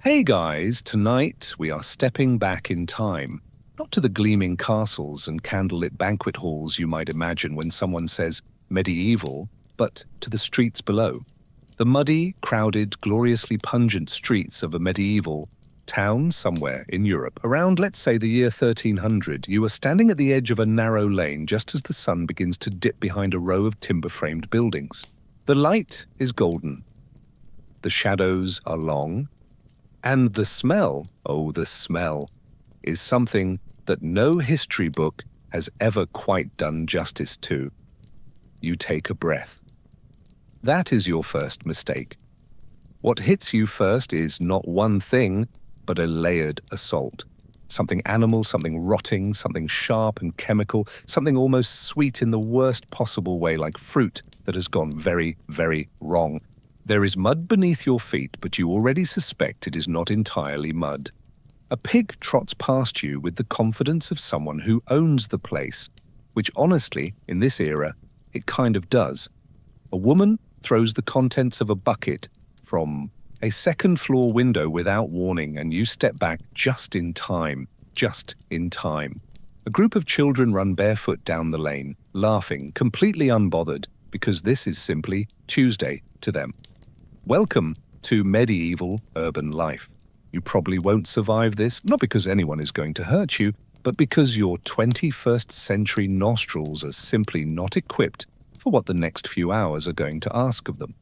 Hey guys, tonight we are stepping back in time, not to the gleaming castles and candlelit banquet halls you might imagine when someone says medieval, but to the streets below. The muddy, crowded, gloriously pungent streets of a medieval town somewhere in Europe. Around, let's say, the year 1300, you are standing at the edge of a narrow lane just as the sun begins to dip behind a row of timber-framed buildings. The light is golden. The shadows are long. And the smell, oh, the smell, is something that no history book has ever quite done justice to. You take a breath. That is your first mistake. What hits you first is not one thing, but a layered assault. Something animal, something rotting, something sharp and chemical, something almost sweet in the worst possible way, like fruit that has gone very, very wrong. There is mud beneath your feet, but you already suspect it is not entirely mud. A pig trots past you with the confidence of someone who owns the place, which honestly, in this era, it kind of does. A woman throws the contents of a bucket from a second-floor window without warning, and you step back just in time. A group of children run barefoot down the lane, laughing, completely unbothered, because this is simply Tuesday to them. Welcome to medieval urban life. You probably won't survive this, not because anyone is going to hurt you, but because your 21st century nostrils are simply not equipped for what the next few hours are going to ask of them.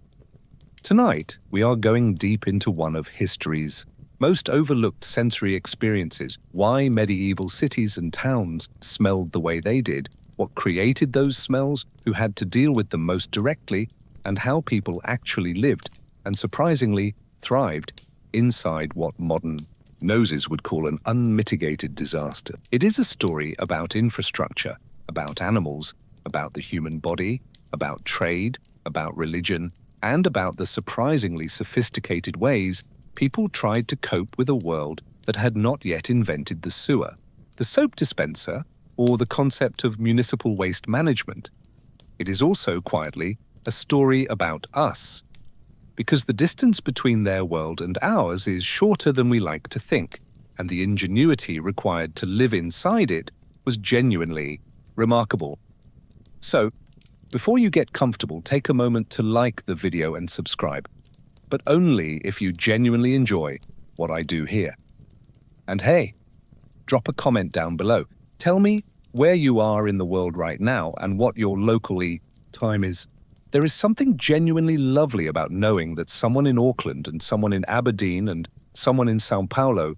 Tonight, we are going deep into one of history's most overlooked sensory experiences, why medieval cities and towns smelled the way they did, what created those smells, who had to deal with them most directly, and how people actually lived, and surprisingly thrived, inside what modern noses would call an unmitigated disaster. It is a story about infrastructure, about animals, about the human body, about trade, about religion, and about the surprisingly sophisticated ways people tried to cope with a world that had not yet invented the sewer, the soap dispenser, or the concept of municipal waste management. It is also, quietly, a story about us, because the distance between their world and ours is shorter than we like to think, and the ingenuity required to live inside it was genuinely remarkable. So, before you get comfortable, take a moment to like the video and subscribe, but only if you genuinely enjoy what I do here. And hey, drop a comment down below. Tell me where you are in the world right now and what your locally time is. There is something genuinely lovely about knowing that someone in Auckland and someone in Aberdeen and someone in Sao Paulo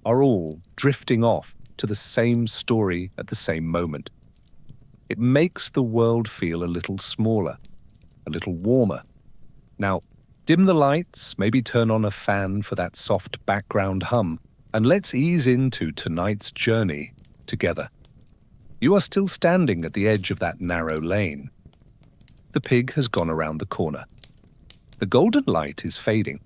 are all drifting off to the same story at the same moment. It makes the world feel a little smaller, a little warmer. Now, dim the lights, maybe turn on a fan for that soft background hum, and let's ease into tonight's journey together. You are still standing at the edge of that narrow lane. The pig has gone around the corner. The golden light is fading.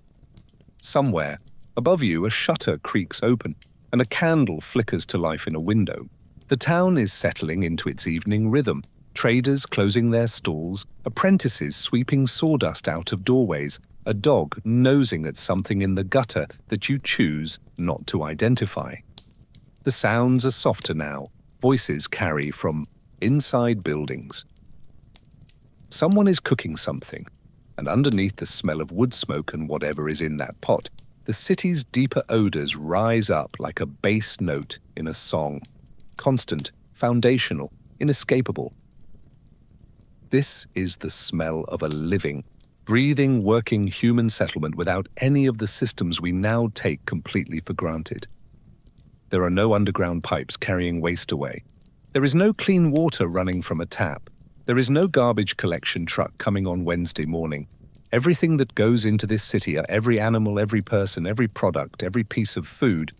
Somewhere, above you, a shutter creaks open, and a candle flickers to life in a window. The town is settling into its evening rhythm, traders closing their stalls, apprentices sweeping sawdust out of doorways, a dog nosing at something in the gutter that you choose not to identify. The sounds are softer now, voices carry from inside buildings. Someone is cooking something, and underneath the smell of wood smoke and whatever is in that pot, the city's deeper odors rise up like a bass note in a song. Constant, foundational, inescapable. This is the smell of a living, breathing, working human settlement without any of the systems we now take completely for granted. There are no underground pipes carrying waste away. There is no clean water running from a tap. There is no garbage collection truck coming on Wednesday morning. Everything that goes into this city, every animal, every person, every product, every piece of food,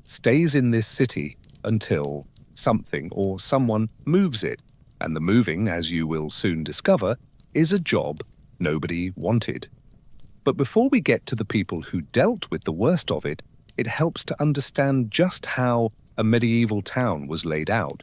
stays in this city until something or someone moves it. And the moving, as you will soon discover, is a job nobody wanted. But before we get to the people who dealt with the worst of it, it helps to understand just how a medieval town was laid out,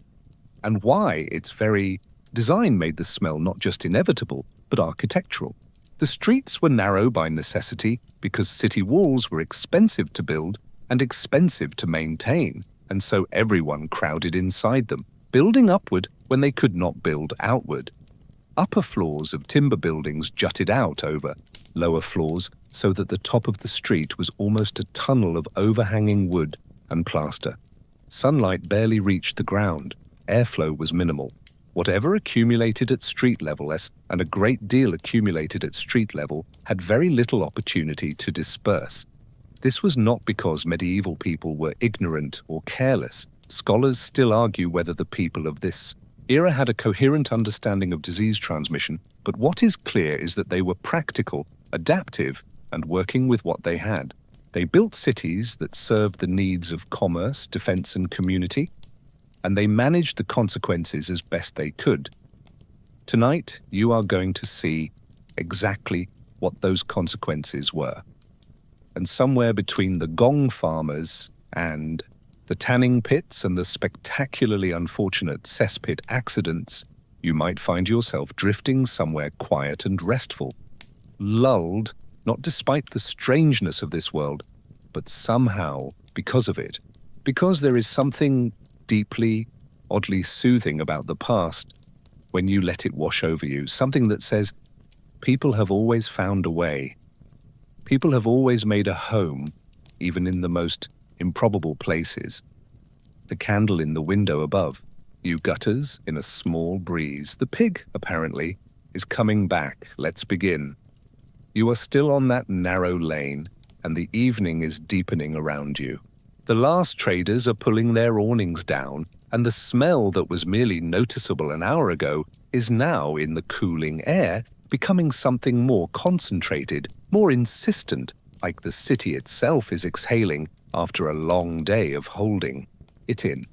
and why its very design made the smell not just inevitable, but architectural. The streets were narrow by necessity because city walls were expensive to build and expensive to maintain, and so everyone crowded inside them, building upward when they could not build outward. Upper floors of timber buildings jutted out over lower floors so that the top of the street was almost a tunnel of overhanging wood and plaster. Sunlight barely reached the ground. Airflow was minimal. Whatever accumulated at street level, and a great deal accumulated at street level, had very little opportunity to disperse. This was not because medieval people were ignorant or careless. Scholars still argue whether the people of this era had a coherent understanding of disease transmission, but what is clear is that they were practical, adaptive, and working with what they had. They built cities that served the needs of commerce, defense, and community, and they managed the consequences as best they could. Tonight, you are going to see exactly what those consequences were. And somewhere between the gong farmers and the tanning pits and the spectacularly unfortunate cesspit accidents, you might find yourself drifting somewhere quiet and restful, lulled, not despite the strangeness of this world, but somehow because of it. Because there is something deeply, oddly soothing about the past when you let it wash over you, something that says, people have always found a way. People have always made a home, even in the most improbable places. The candle in the window above, you gutters in a small breeze. The pig, apparently, is coming back. Let's begin. You are still on that narrow lane, and the evening is deepening around you. The last traders are pulling their awnings down, and the smell that was merely noticeable an hour ago is now in the cooling air, becoming something more concentrated, more insistent, like the city itself is exhaling after a long day of holding it in.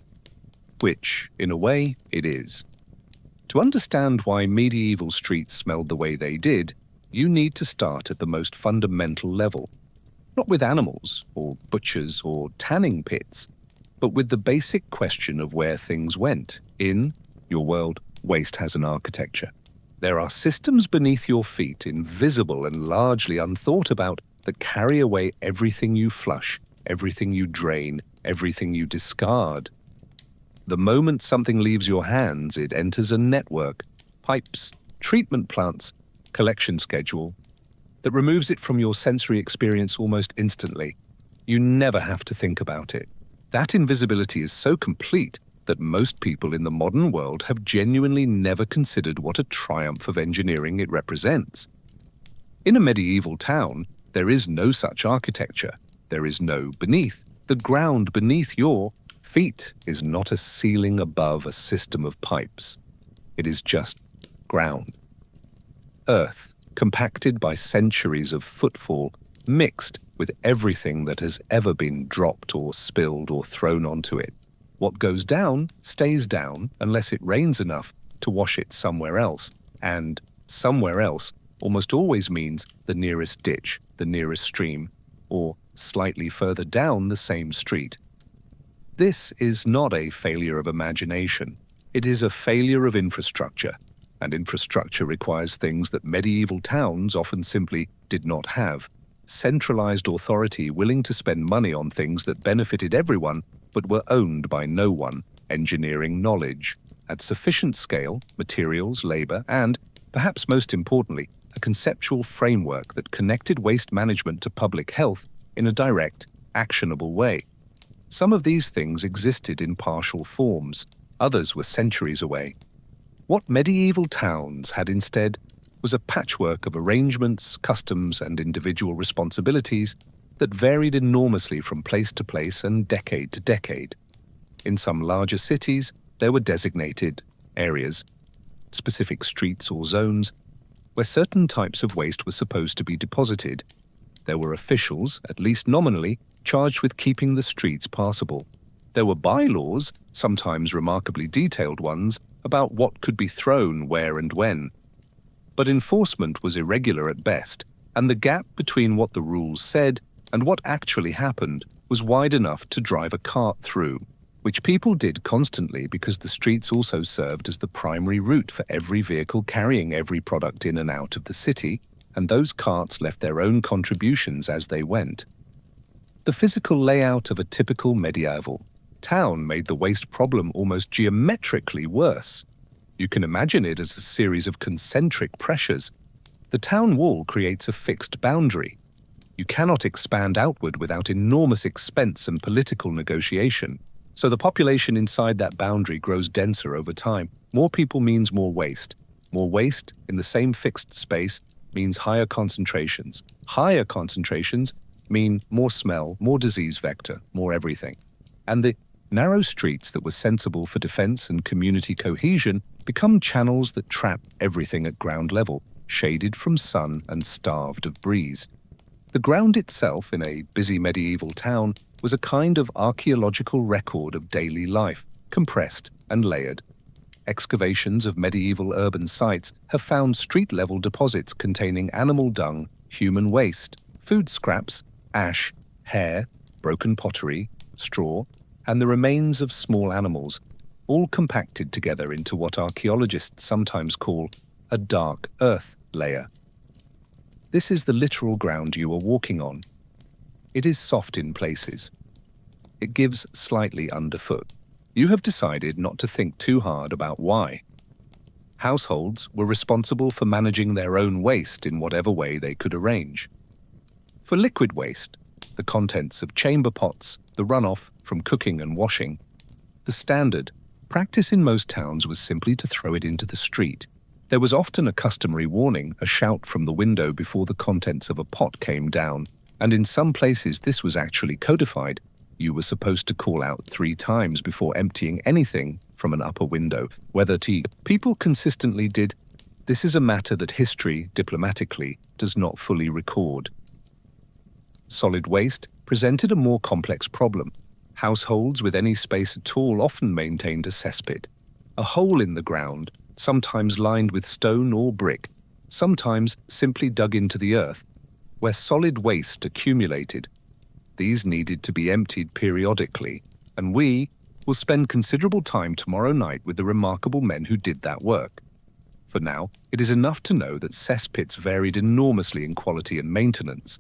Which, in a way, it is. To understand why medieval streets smelled the way they did, you need to start at the most fundamental level. Not with animals, or butchers, or tanning pits, but with the basic question of where things went. In your world, waste has an architecture. There are systems beneath your feet, invisible and largely unthought about, that carry away everything you flush, everything you drain, everything you discard. The moment something leaves your hands, it enters a network, pipes, treatment plants, collection schedule, that removes it from your sensory experience almost instantly. You never have to think about it. That invisibility is so complete that most people in the modern world have genuinely never considered what a triumph of engineering it represents. In a medieval town, there is no such architecture. There is no beneath. The ground beneath your feet is not a ceiling above a system of pipes. It is just ground. Earth, compacted by centuries of footfall, mixed with everything that has ever been dropped or spilled or thrown onto it. What goes down stays down unless it rains enough to wash it somewhere else, and somewhere else almost always means the nearest ditch, the nearest stream, or slightly further down the same street. This is not a failure of imagination. It is a failure of infrastructure, and infrastructure requires things that medieval towns often simply did not have. Centralized authority willing to spend money on things that benefited everyone but were owned by no one, engineering knowledge, at sufficient scale, materials, labor, and, perhaps most importantly, a conceptual framework that connected waste management to public health in a direct, actionable way. Some of these things existed in partial forms, others were centuries away. What medieval towns had instead was a patchwork of arrangements, customs, and individual responsibilities that varied enormously from place to place and decade to decade. In some larger cities, there were designated areas, specific streets or zones, where certain types of waste were supposed to be deposited. There were officials, at least nominally, charged with keeping the streets passable. There were bylaws, sometimes remarkably detailed ones, about what could be thrown where and when. But enforcement was irregular at best, and the gap between what the rules said and what actually happened was wide enough to drive a cart through, which people did constantly because the streets also served as the primary route for every vehicle carrying every product in and out of the city, and those carts left their own contributions as they went. The physical layout of a typical medieval town made the waste problem almost geometrically worse. You can imagine it as a series of concentric pressures. The town wall creates a fixed boundary. You cannot expand outward without enormous expense and political negotiation. So the population inside that boundary grows denser over time. More people means more waste. More waste in the same fixed space means higher concentrations. Higher concentrations mean more smell, more disease vector, more everything. And the narrow streets that were sensible for defense and community cohesion become channels that trap everything at ground level, shaded from sun and starved of breeze. The ground itself in a busy medieval town was a kind of archaeological record of daily life, compressed and layered. Excavations of medieval urban sites have found street-level deposits containing animal dung, human waste, food scraps, ash, hair, broken pottery, straw, and the remains of small animals, all compacted together into what archaeologists sometimes call a dark earth layer. This is the literal ground you are walking on. It is soft in places. It gives slightly underfoot. You have decided not to think too hard about why. Households were responsible for managing their own waste in whatever way they could arrange. For liquid waste, the contents of chamber pots, the runoff from cooking and washing, the standard practice in most towns was simply to throw it into the street. There was often a customary warning, a shout from the window before the contents of a pot came down, and in some places this was actually codified. You were supposed to call out 3 times before emptying anything from an upper window, whether people consistently did. This is a matter that history, diplomatically, does not fully record. Solid waste presented a more complex problem. Households with any space at all often maintained a cesspit, a hole in the ground, sometimes lined with stone or brick, sometimes simply dug into the earth, where solid waste accumulated. These needed to be emptied periodically, and we will spend considerable time tomorrow night with the remarkable men who did that work. For now, it is enough to know that cesspits varied enormously in quality and maintenance.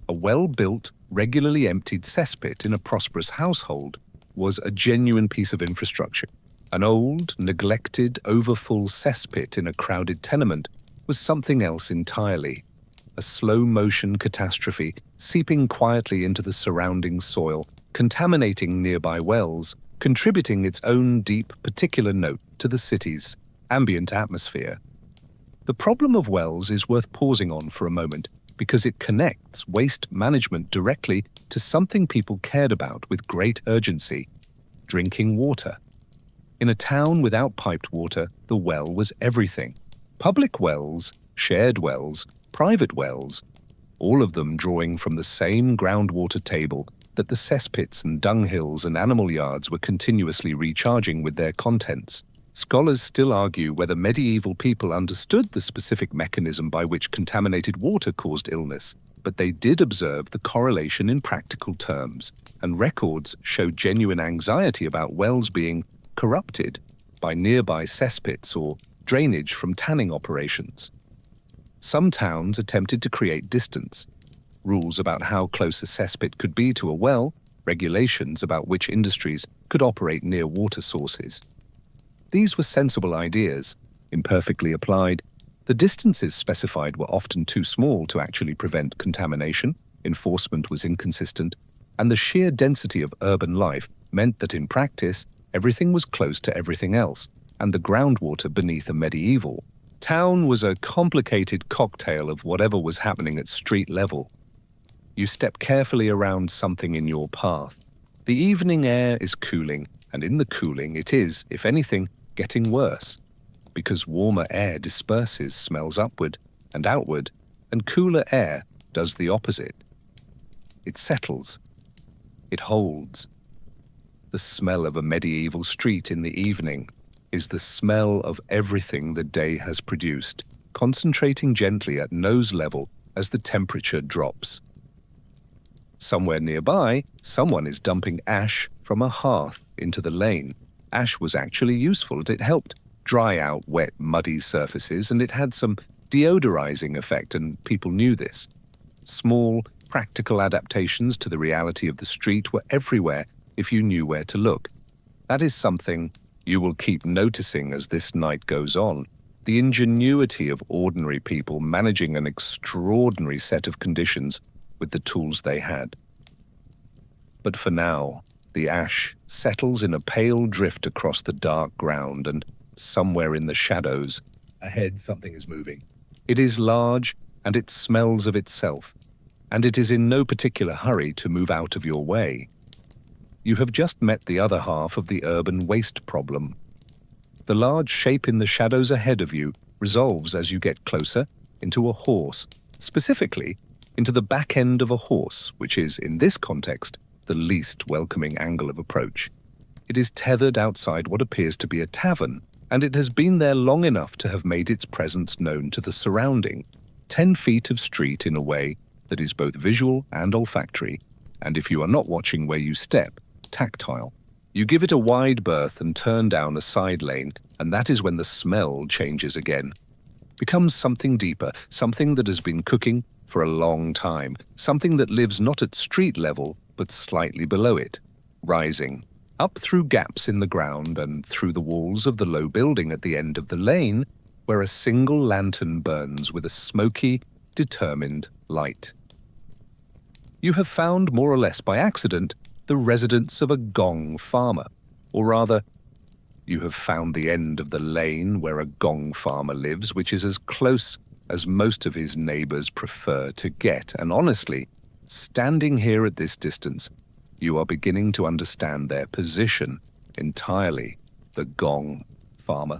A well-built, regularly emptied cesspit in a prosperous household was a genuine piece of infrastructure. An old, neglected, overfull cesspit in a crowded tenement was something else entirely. A slow-motion catastrophe seeping quietly into the surrounding soil, contaminating nearby wells, contributing its own deep, particular note to the city's ambient atmosphere. The problem of wells is worth pausing on for a moment because it connects waste management directly to something people cared about with great urgency: drinking water. In a town without piped water, the well was everything. Public wells, shared wells, private wells, all of them drawing from the same groundwater table that the cesspits and dunghills and animal yards were continuously recharging with their contents. Scholars still argue whether medieval people understood the specific mechanism by which contaminated water caused illness, but they did observe the correlation in practical terms, and records show genuine anxiety about wells being corrupted by nearby cesspits or drainage from tanning operations. Some towns attempted to create distance, rules about how close a cesspit could be to a well, regulations about which industries could operate near water sources. These were sensible ideas. Imperfectly applied, the distances specified were often too small to actually prevent contamination, enforcement was inconsistent, and the sheer density of urban life meant that in practice, everything was close to everything else, and the groundwater beneath a medieval town was a complicated cocktail of whatever was happening at street level. You step carefully around something in your path. The evening air is cooling, and in the cooling it is, if anything, getting worse, because warmer air disperses smells upward and outward, and cooler air does the opposite. It settles. It holds. The smell of a medieval street in the evening is the smell of everything the day has produced, concentrating gently at nose level as the temperature drops. Somewhere nearby, someone is dumping ash from a hearth into the lane. Ash was actually useful. It helped dry out wet, muddy surfaces, and it had some deodorizing effect, and people knew this. Small, practical adaptations to the reality of the street were everywhere if you knew where to look. That is something you will keep noticing as this night goes on. The ingenuity of ordinary people managing an extraordinary set of conditions with the tools they had. But for now, the ash settles in a pale drift across the dark ground, and somewhere in the shadows, ahead something is moving. It is large, and it smells of itself, and it is in no particular hurry to move out of your way. You have just met the other half of the urban waste problem. The large shape in the shadows ahead of you resolves as you get closer into a horse, specifically into the back end of a horse, which is, in this context, the least welcoming angle of approach. It is tethered outside what appears to be a tavern, and it has been there long enough to have made its presence known to the surrounding 10 feet of street in a way that is both visual and olfactory, and if you are not watching where you step, tactile. You give it a wide berth and turn down a side lane, and that is when the smell changes again. Becomes something deeper, something that has been cooking for a long time, something that lives not at street level, but slightly below it, rising up through gaps in the ground and through the walls of the low building at the end of the lane, where a single lantern burns with a smoky, determined light. You have found, more or less by accident, the residence of a gong farmer, or rather, you have found the end of the lane where a gong farmer lives, which is as close as most of his neighbors prefer to get, and honestly, standing here at this distance, you are beginning to understand their position entirely, the gong farmer.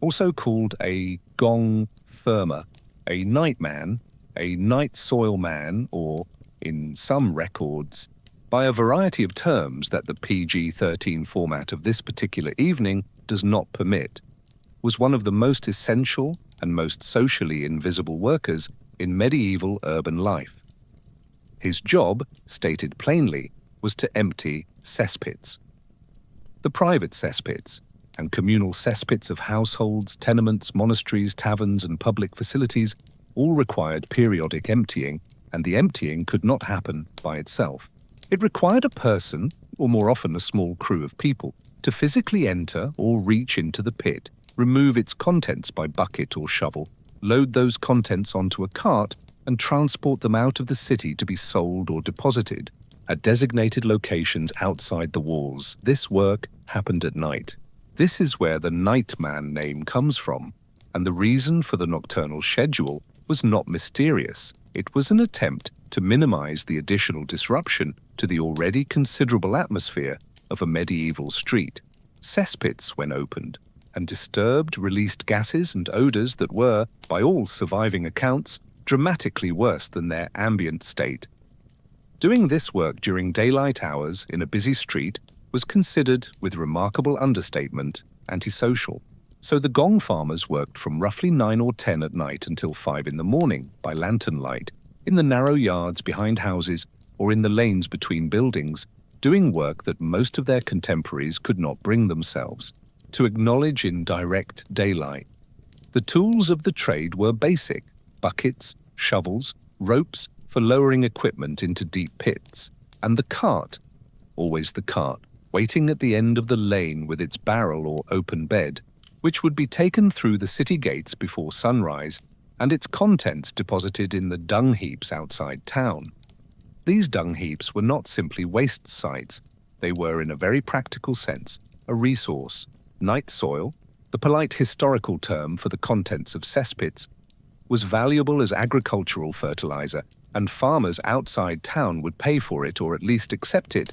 Also called a gong firmer, a night man, a night soil man, or, in some records, by a variety of terms that the PG-13 format of this particular evening does not permit, was one of the most essential and most socially invisible workers in medieval urban life. His job, stated plainly, was to empty cesspits. The private cesspits and communal cesspits of households, tenements, monasteries, taverns, and public facilities all required periodic emptying, and the emptying could not happen by itself. It required a person, or more often a small crew of people, to physically enter or reach into the pit, remove its contents by bucket or shovel, load those contents onto a cart, and transport them out of the city to be sold or deposited at designated locations outside the walls. This work happened at night. This is where the Nightman name comes from, and the reason for the nocturnal schedule was not mysterious. It was an attempt to minimize the additional disruption to the already considerable atmosphere of a medieval street. Cesspits, when opened, and disturbed, released gases and odors that were, by all surviving accounts, dramatically worse than their ambient state. Doing this work during daylight hours in a busy street was considered, with remarkable understatement, antisocial. So the gong farmers worked from roughly 9 or 10 at night until 5 in the morning by lantern light, in the narrow yards behind houses or in the lanes between buildings, doing work that most of their contemporaries could not bring themselves to acknowledge in direct daylight. The tools of the trade were basic: buckets, shovels, ropes for lowering equipment into deep pits, and the cart, always the cart, waiting at the end of the lane with its barrel or open bed, which would be taken through the city gates before sunrise, and its contents deposited in the dung heaps outside town. These dung heaps were not simply waste sites. They were, in a very practical sense, a resource. Night soil, the polite historical term for the contents of cesspits, was valuable as agricultural fertilizer, and farmers outside town would pay for it or at least accept it,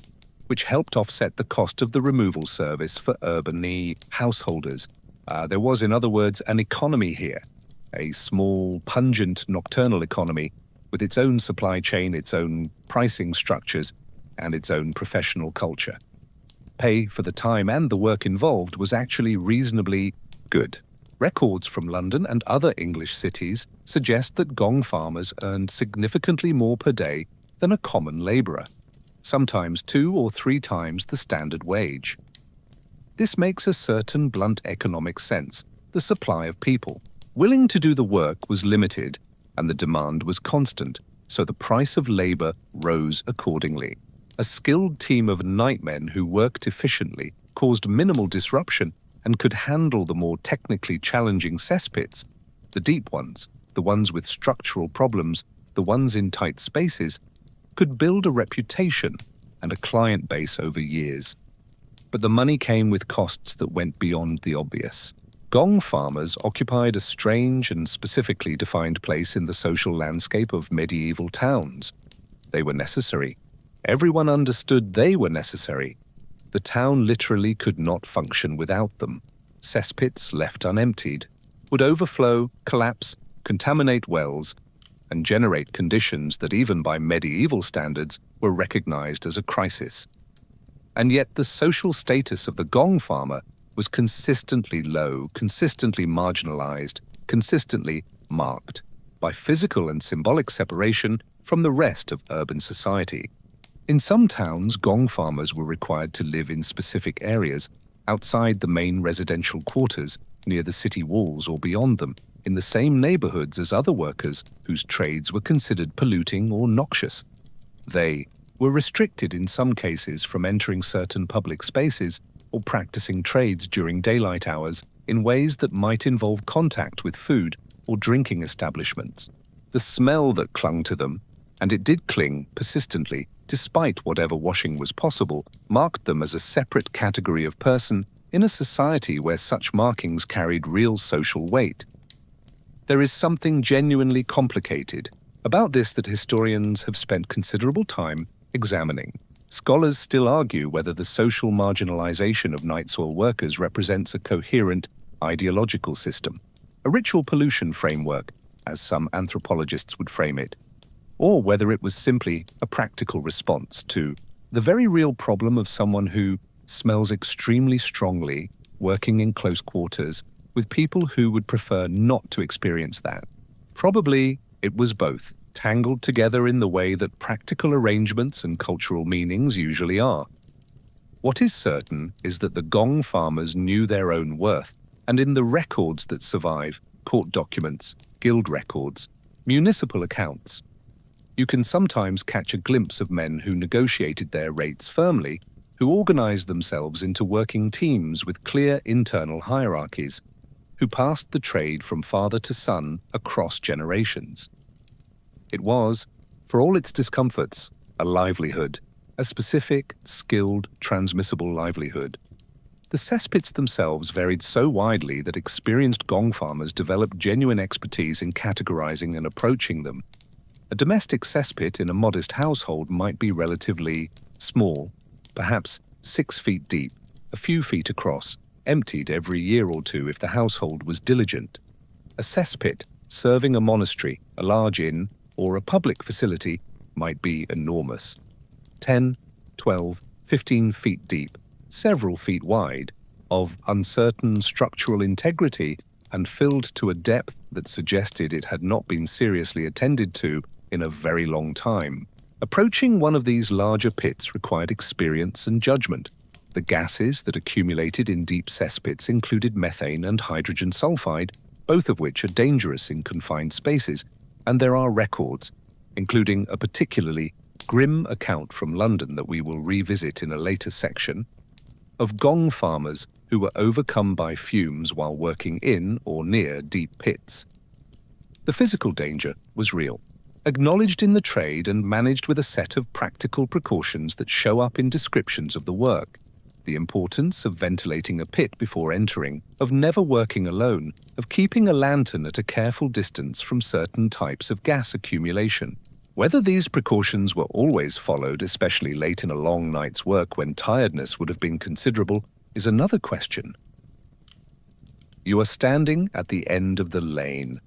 which helped offset the cost of the removal service for urban householders. There was, in other words, an economy here, a small, pungent nocturnal economy with its own supply chain, its own pricing structures, and its own professional culture. Pay for the time and the work involved was actually reasonably good. Records from London and other English cities suggest that gong farmers earned significantly more per day than a common labourer, sometimes 2 or 3 times the standard wage. This makes a certain blunt economic sense. The supply of people, willing to do the work was limited, and the demand was constant, so the price of labor rose accordingly. A skilled team of nightmen who worked efficiently, caused minimal disruption, and could handle the more technically challenging cesspits, the deep ones, the ones with structural problems, the ones in tight spaces, could build a reputation and a client base over years. But the money came with costs that went beyond the obvious. Gong farmers occupied a strange and specifically defined place in the social landscape of medieval towns. They were necessary. Everyone understood they were necessary. The town literally could not function without them. Cesspits left unemptied would overflow, collapse, contaminate wells, and generate conditions that even by medieval standards were recognized as a crisis. And yet the social status of the gong farmer was consistently low, consistently marginalized, consistently marked by physical and symbolic separation from the rest of urban society. In some towns, gong farmers were required to live in specific areas outside the main residential quarters, near the city walls or beyond them, in the same neighborhoods as other workers whose trades were considered polluting or noxious. They were restricted in some cases from entering certain public spaces or practicing trades during daylight hours in ways that might involve contact with food or drinking establishments. The smell that clung to them, and it did cling persistently despite whatever washing was possible, marked them as a separate category of person in a society where such markings carried real social weight. There is something genuinely complicated about this that historians have spent considerable time examining. Scholars still argue whether the social marginalization of night soil workers represents a coherent ideological system, a ritual pollution framework, as some anthropologists would frame it, or whether it was simply a practical response to the very real problem of someone who smells extremely strongly working in close quarters with people who would prefer not to experience that. Probably it was both, tangled together in the way that practical arrangements and cultural meanings usually are. What is certain is that the gong farmers knew their own worth, and in the records that survive, court documents, guild records, municipal accounts, you can sometimes catch a glimpse of men who negotiated their rates firmly, who organized themselves into working teams with clear internal hierarchies, who passed the trade from father to son across generations. It was, for all its discomforts, a livelihood, a specific, skilled, transmissible livelihood. The cesspits themselves varied so widely that experienced gong farmers developed genuine expertise in categorizing and approaching them. A domestic cesspit in a modest household might be relatively small, perhaps 6 feet deep, a few feet across, emptied every year or two if the household was diligent. A cesspit serving a monastery, a large inn, or a public facility might be enormous. 10, 12, 15 feet deep, several feet wide, of uncertain structural integrity and filled to a depth that suggested it had not been seriously attended to in a very long time. Approaching one of these larger pits required experience and judgment. The gases that accumulated in deep cesspits included methane and hydrogen sulfide, both of which are dangerous in confined spaces, and there are records, including a particularly grim account from London that we will revisit in a later section, of gong farmers who were overcome by fumes while working in or near deep pits. The physical danger was real, acknowledged in the trade and managed with a set of practical precautions that show up in descriptions of the work. The importance of ventilating a pit before entering, of never working alone, of keeping a lantern at a careful distance from certain types of gas accumulation. Whether these precautions were always followed, especially late in a long night's work when tiredness would have been considerable, is another question. You are standing at the end of the lane,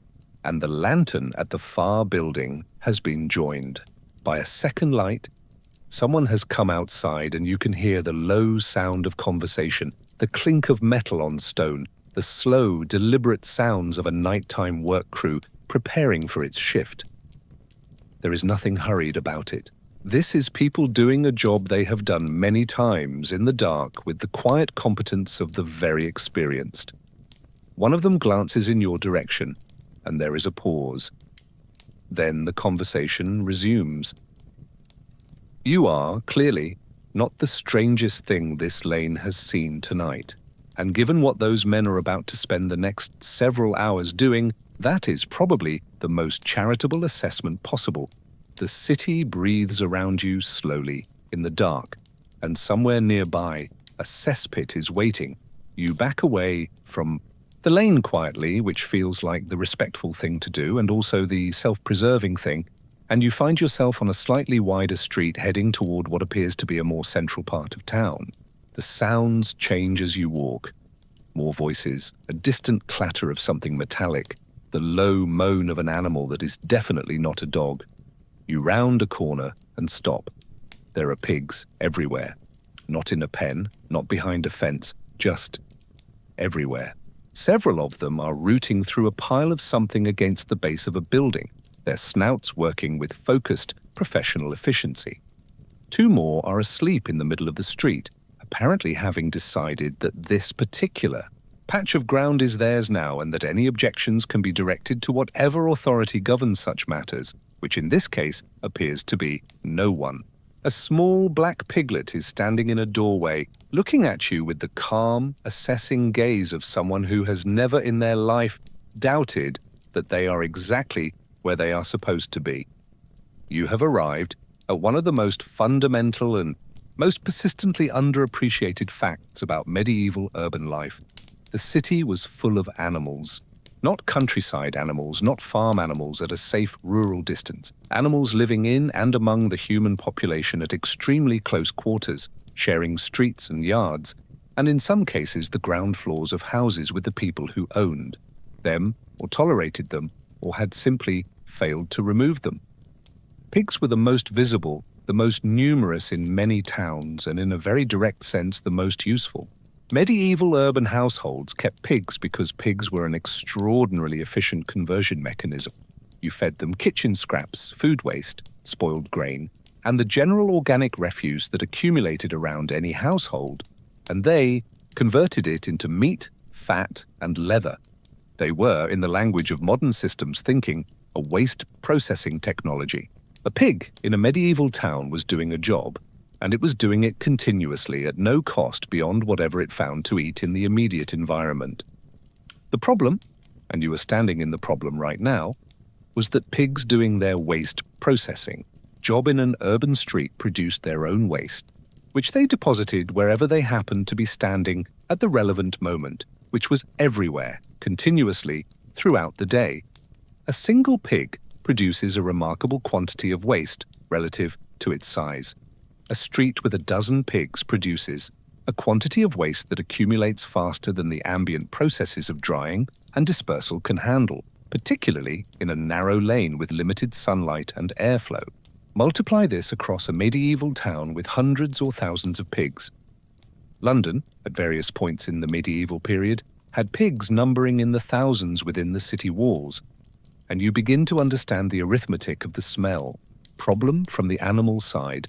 and the lantern at the far building has been joined by a second light. Someone has come outside and you can hear the low sound of conversation, the clink of metal on stone, the slow, deliberate sounds of a nighttime work crew preparing for its shift. There is nothing hurried about it. This is people doing a job they have done many times in the dark with the quiet competence of the very experienced. One of them glances in your direction, and there is a pause. Then the conversation resumes. You are, clearly, not the strangest thing this lane has seen tonight. And given what those men are about to spend the next several hours doing, that is probably the most charitable assessment possible. The city breathes around you slowly, in the dark, and somewhere nearby, a cesspit is waiting. You back away from the lane quietly, which feels like the respectful thing to do and also the self-preserving thing, and you find yourself on a slightly wider street heading toward what appears to be a more central part of town. The sounds change as you walk. More voices, a distant clatter of something metallic, the low moan of an animal that is definitely not a dog. You round a corner and stop. There are pigs everywhere. Not in a pen, not behind a fence, just everywhere. Several of them are rooting through a pile of something against the base of a building, their snouts working with focused, professional efficiency. Two more are asleep in the middle of the street, apparently having decided that this particular patch of ground is theirs now and that any objections can be directed to whatever authority governs such matters, which in this case appears to be no one. A small black piglet is standing in a doorway, looking at you with the calm, assessing gaze of someone who has never in their life doubted that they are exactly where they are supposed to be. You have arrived at one of the most fundamental and most persistently underappreciated facts about medieval urban life. The city was full of animals. Not countryside animals, not farm animals at a safe rural distance. Animals living in and among the human population at extremely close quarters, sharing streets and yards, and in some cases the ground floors of houses with the people who owned them or tolerated them or had simply failed to remove them. Pigs were the most visible, the most numerous in many towns, and in a very direct sense the most useful. Medieval urban households kept pigs because pigs were an extraordinarily efficient conversion mechanism. You fed them kitchen scraps, food waste, spoiled grain, and the general organic refuse that accumulated around any household, and they converted it into meat, fat, and leather. They were, in the language of modern systems thinking, a waste processing technology. A pig in a medieval town was doing a job, and it was doing it continuously at no cost beyond whatever it found to eat in the immediate environment. The problem, and you are standing in the problem right now, was that pigs doing their waste processing job in an urban street produced their own waste, which they deposited wherever they happened to be standing at the relevant moment, which was everywhere, continuously, throughout the day. A single pig produces a remarkable quantity of waste relative to its size. A street with a dozen pigs produces a quantity of waste that accumulates faster than the ambient processes of drying and dispersal can handle, particularly in a narrow lane with limited sunlight and airflow. Multiply this across a medieval town with hundreds or thousands of pigs. London, at various points in the medieval period, had pigs numbering in the thousands within the city walls, and you begin to understand the arithmetic of the smell. Problem from the animal side.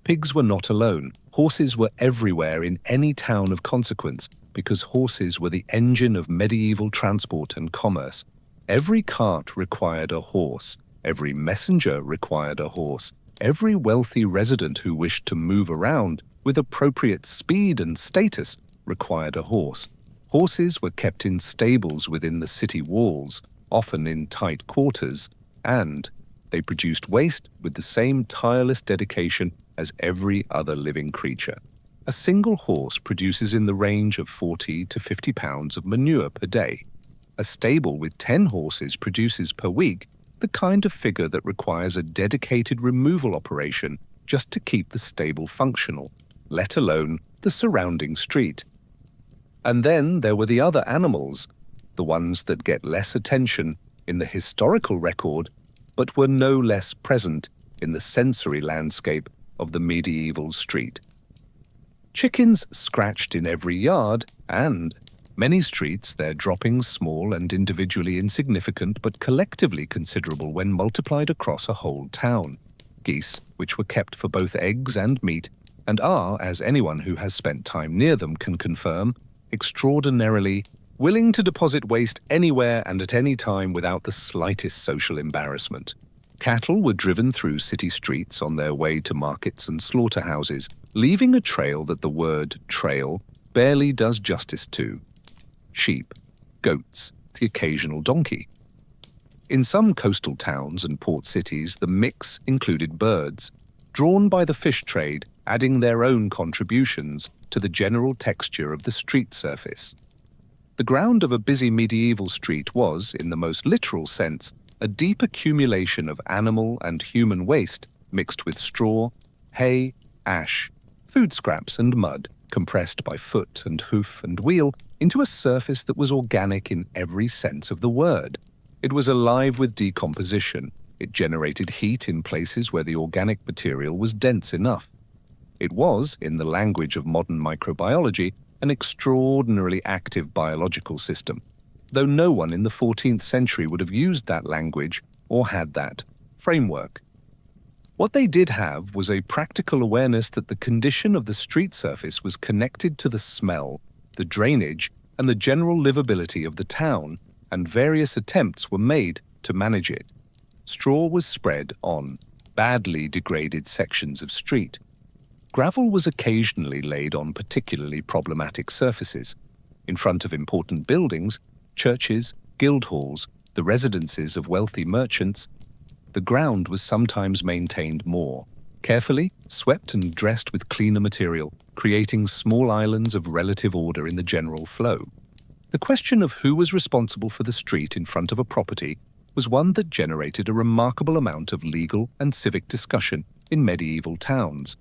Pigs were not alone. Horses were everywhere in any town of consequence because horses were the engine of medieval transport and commerce. Every cart required a horse. Every messenger required a horse. Every wealthy resident who wished to move around with appropriate speed and status required a horse. Horses were kept in stables within the city walls, often in tight quarters, and they produced waste with the same tireless dedication as every other living creature. A single horse produces in the range of 40 to 50 pounds of manure per day. A stable with 10 horses produces per week the kind of figure that requires a dedicated removal operation just to keep the stable functional, let alone the surrounding street. And then there were the other animals, the ones that get less attention in the historical record, but were no less present in the sensory landscape of the medieval street. Chickens scratched in every yard, and many streets, their droppings small and individually insignificant but collectively considerable when multiplied across a whole town. Geese, which were kept for both eggs and meat, and are, as anyone who has spent time near them can confirm, extraordinarily willing to deposit waste anywhere and at any time without the slightest social embarrassment. Cattle were driven through city streets on their way to markets and slaughterhouses, leaving a trail that the word trail barely does justice to. Sheep, goats, the occasional donkey. In some coastal towns and port cities, the mix included birds, drawn by the fish trade, adding their own contributions to the general texture of the street surface. The ground of a busy medieval street was, in the most literal sense, a deep accumulation of animal and human waste mixed with straw, hay, ash, food scraps and mud, compressed by foot and hoof and wheel into a surface that was organic in every sense of the word. It was alive with decomposition. It generated heat in places where the organic material was dense enough. It was, in the language of modern microbiology, an extraordinarily active biological system, though no one in the 14th century would have used that language or had that framework. What they did have was a practical awareness that the condition of the street surface was connected to the smell, the drainage, and the general livability of the town, and various attempts were made to manage it. Straw was spread on badly degraded sections of street. Gravel was occasionally laid on particularly problematic surfaces. In front of important buildings, churches, guild halls, the residences of wealthy merchants, the ground was sometimes maintained more carefully, swept and dressed with cleaner material, creating small islands of relative order in the general flow. The question of who was responsible for the street in front of a property was one that generated a remarkable amount of legal and civic discussion in medieval towns.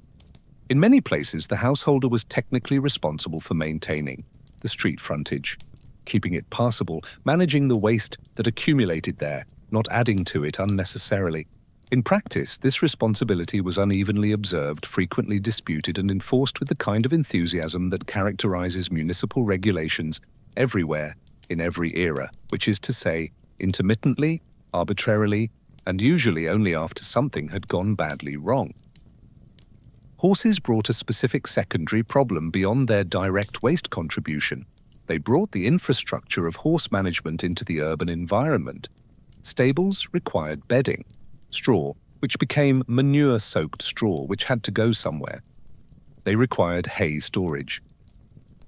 In many places, the householder was technically responsible for maintaining the street frontage, keeping it passable, managing the waste that accumulated there, not adding to it unnecessarily. In practice, this responsibility was unevenly observed, frequently disputed, and enforced with the kind of enthusiasm that characterizes municipal regulations everywhere, in every era, which is to say, intermittently, arbitrarily, and usually only after something had gone badly wrong. Horses brought a specific secondary problem beyond their direct waste contribution. They brought the infrastructure of horse management into the urban environment. Stables required bedding, straw, which became manure-soaked straw, which had to go somewhere. They required hay storage.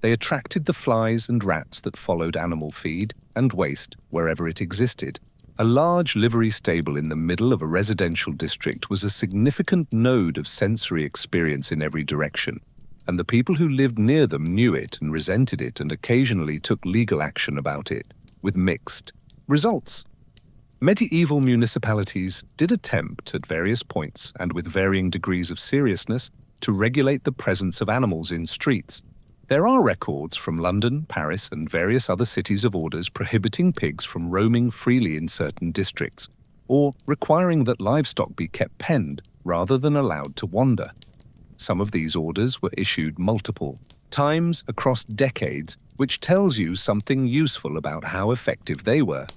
They attracted the flies and rats that followed animal feed and waste wherever it existed. A large livery stable in the middle of a residential district was a significant node of sensory experience in every direction, and the people who lived near them knew it and resented it and occasionally took legal action about it, with mixed results. Medieval municipalities did attempt at various points and with varying degrees of seriousness to regulate the presence of animals in streets. There are records from London, Paris, and various other cities of orders prohibiting pigs from roaming freely in certain districts, or requiring that livestock be kept penned rather than allowed to wander. Some of these orders were issued multiple times across decades, which tells you something useful about how effective they were.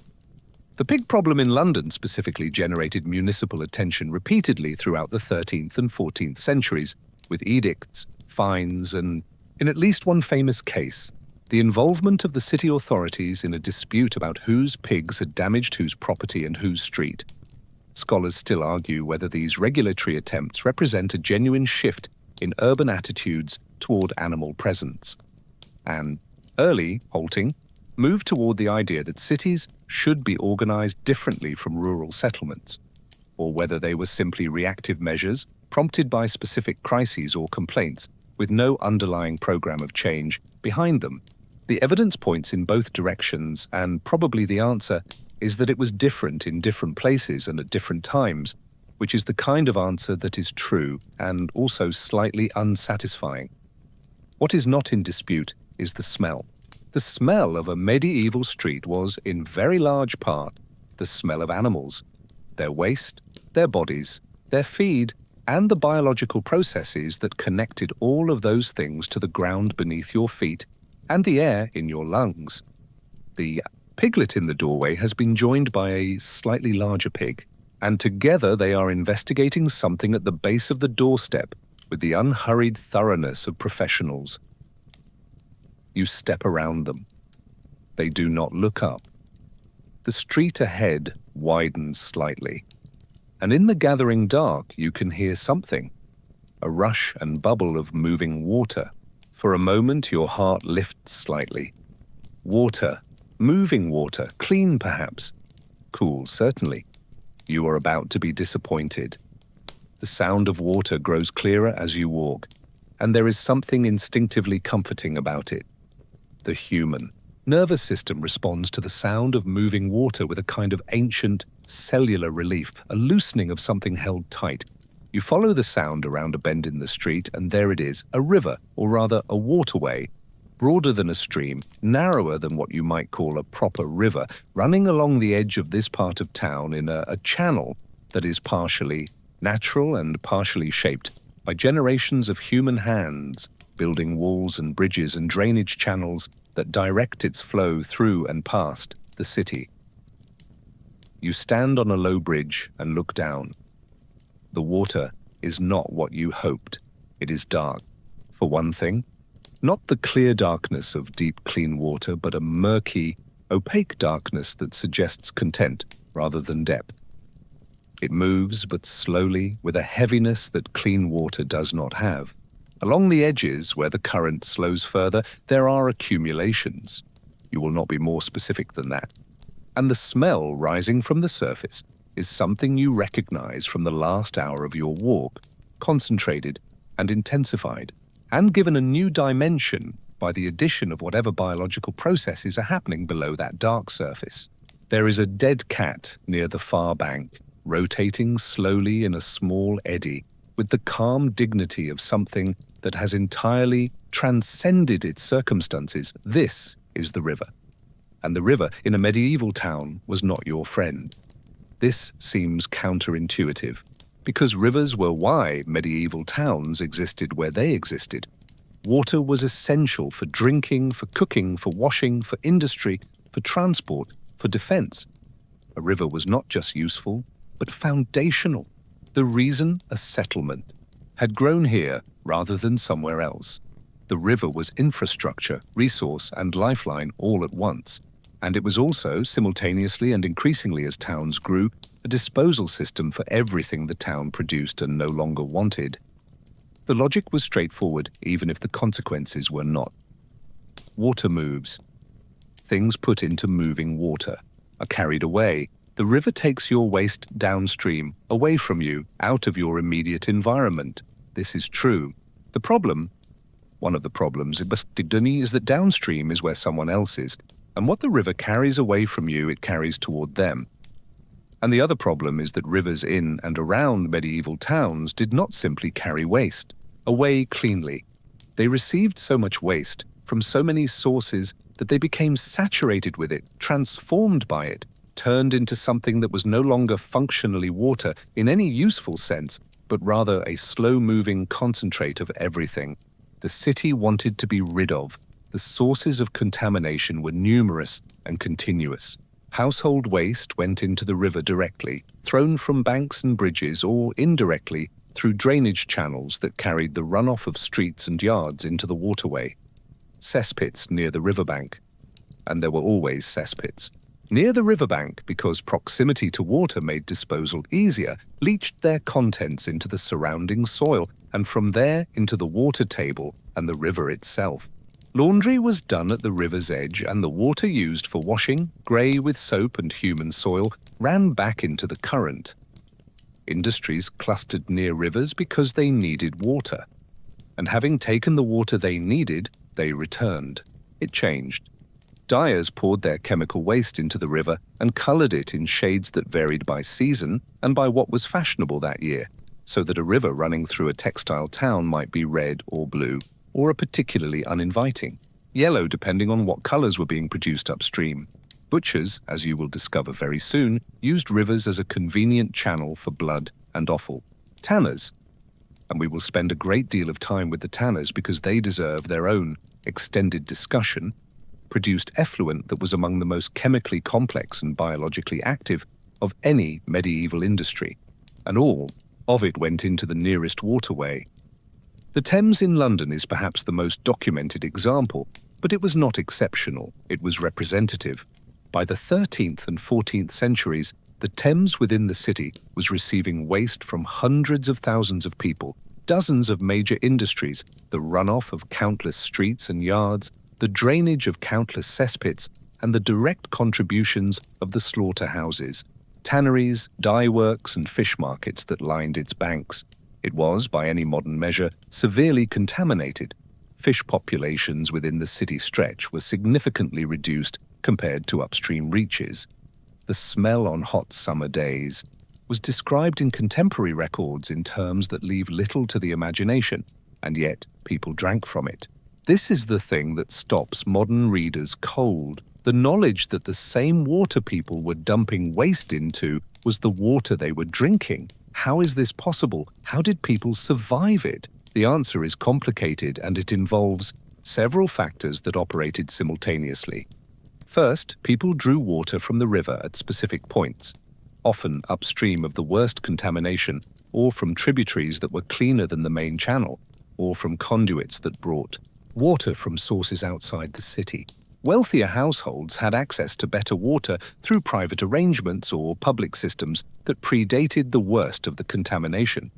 The pig problem in London specifically generated municipal attention repeatedly throughout the 13th and 14th centuries, with edicts, fines, and, in at least one famous case, the involvement of the city authorities in a dispute about whose pigs had damaged whose property and whose street. Scholars still argue whether these regulatory attempts represent a genuine shift in urban attitudes toward animal presence. An early halting moved toward the idea that cities should be organized differently from rural settlements, or whether they were simply reactive measures prompted by specific crises or complaints with no underlying program of change behind them. The evidence points in both directions, and probably the answer is that it was different in different places and at different times, which is the kind of answer that is true and also slightly unsatisfying. What is not in dispute is the smell. The smell of a medieval street was, in very large part, the smell of animals, their waste, their bodies, their feed, and the biological processes that connected all of those things to the ground beneath your feet and the air in your lungs. The piglet in the doorway has been joined by a slightly larger pig, and together they are investigating something at the base of the doorstep with the unhurried thoroughness of professionals. You step around them. They do not look up. The street ahead widens slightly, and in the gathering dark you can hear something, a rush and bubble of moving water. For a moment your heart lifts slightly. Water, moving water, clean perhaps, cool certainly. You are about to be disappointed. The sound of water grows clearer as you walk, and there is something instinctively comforting about it. The human nervous system responds to the sound of moving water with a kind of ancient cellular relief, a loosening of something held tight. You follow the sound around a bend in the street, and there it is, a river, or rather a waterway, broader than a stream, narrower than what you might call a proper river, running along the edge of this part of town in a channel that is partially natural and partially shaped by generations of human hands, building walls and bridges and drainage channels that direct its flow through and past the city. You stand on a low bridge and look down. The water is not what you hoped. It is dark. For one thing, not the clear darkness of deep, clean water, but a murky, opaque darkness that suggests content rather than depth. It moves, but slowly, with a heaviness that clean water does not have. Along the edges, where the current slows further, there are accumulations. You will not be more specific than that. And the smell rising from the surface is something you recognize from the last hour of your walk, concentrated and intensified, and given a new dimension by the addition of whatever biological processes are happening below that dark surface. There is a dead cat near the far bank, rotating slowly in a small eddy, with the calm dignity of something that has entirely transcended its circumstances. This is the river. And the river in a medieval town was not your friend. This seems counterintuitive, because rivers were why medieval towns existed where they existed. Water was essential for drinking, for cooking, for washing, for industry, for transport, for defense. A river was not just useful, but foundational. The reason a settlement had grown here rather than somewhere else. The river was infrastructure, resource, and lifeline all at once. And it was also, simultaneously and increasingly as towns grew, a disposal system for everything the town produced and no longer wanted. The logic was straightforward, even if the consequences were not. Water moves. Things put into moving water are carried away. The river takes your waste downstream, away from you, out of your immediate environment. This is true. The problem, one of the problems, is that downstream is where someone else is, and what the river carries away from you, it carries toward them. And the other problem is that rivers in and around medieval towns did not simply carry waste away cleanly. They received so much waste from so many sources that they became saturated with it, transformed by it, turned into something that was no longer functionally water in any useful sense, but rather a slow-moving concentrate of everything the city wanted to be rid of. The sources of contamination were numerous and continuous. Household waste went into the river directly, thrown from banks and bridges, or indirectly through drainage channels that carried the runoff of streets and yards into the waterway. Cesspits near the riverbank, and there were always cesspits. Near the riverbank, because proximity to water made disposal easier, leached their contents into the surrounding soil, and from there into the water table and the river itself. Laundry was done at the river's edge, and the water used for washing, grey with soap and human soil, ran back into the current. Industries clustered near rivers because they needed water. And having taken the water they needed, they returned. It changed. Dyers poured their chemical waste into the river and coloured it in shades that varied by season and by what was fashionable that year, so that a river running through a textile town might be red or blue, or a particularly uninviting, yellow depending on what colours were being produced upstream. Butchers, as you will discover very soon, used rivers as a convenient channel for blood and offal. Tanners, and we will spend a great deal of time with the tanners because they deserve their own extended discussion, produced effluent that was among the most chemically complex and biologically active of any medieval industry, and all of it went into the nearest waterway. The Thames in London is perhaps the most documented example, But it was not exceptional, it was representative. By the 13th and 14th centuries, the Thames within the city was receiving waste from hundreds of thousands of people, dozens of major industries, the runoff of countless streets and yards, the drainage of countless cesspits, and the direct contributions of the slaughterhouses, tanneries, dye works, and fish markets that lined its banks. It was, by any modern measure, severely contaminated. Fish populations within the city stretch were significantly reduced compared to upstream reaches. The smell on hot summer days was described in contemporary records in terms that leave little to the imagination, and yet people drank from it. This is the thing that stops modern readers cold. The knowledge that the same water people were dumping waste into was the water they were drinking. How is this possible? How did people survive it? The answer is complicated, and it involves several factors that operated simultaneously. First, people drew water from the river at specific points, often upstream of the worst contamination, or from tributaries that were cleaner than the main channel, or from conduits that brought water from sources outside the city. Wealthier households had access to better water through private arrangements or public systems that predated the worst of the contamination.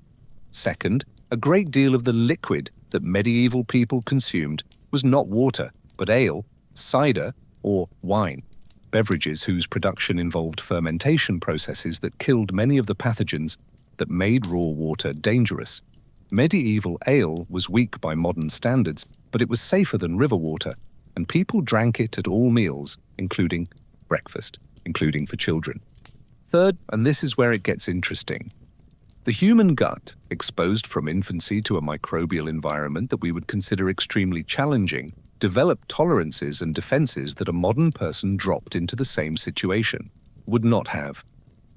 Second, a great deal of the liquid that medieval people consumed was not water, but ale, cider, or wine, beverages whose production involved fermentation processes that killed many of the pathogens that made raw water dangerous. Medieval ale was weak by modern standards, but it was safer than river water, and people drank it at all meals, including breakfast, including for children. Third, and this is where it gets interesting, the human gut, exposed from infancy to a microbial environment that we would consider extremely challenging, developed tolerances and defenses that a modern person dropped into the same situation would not have.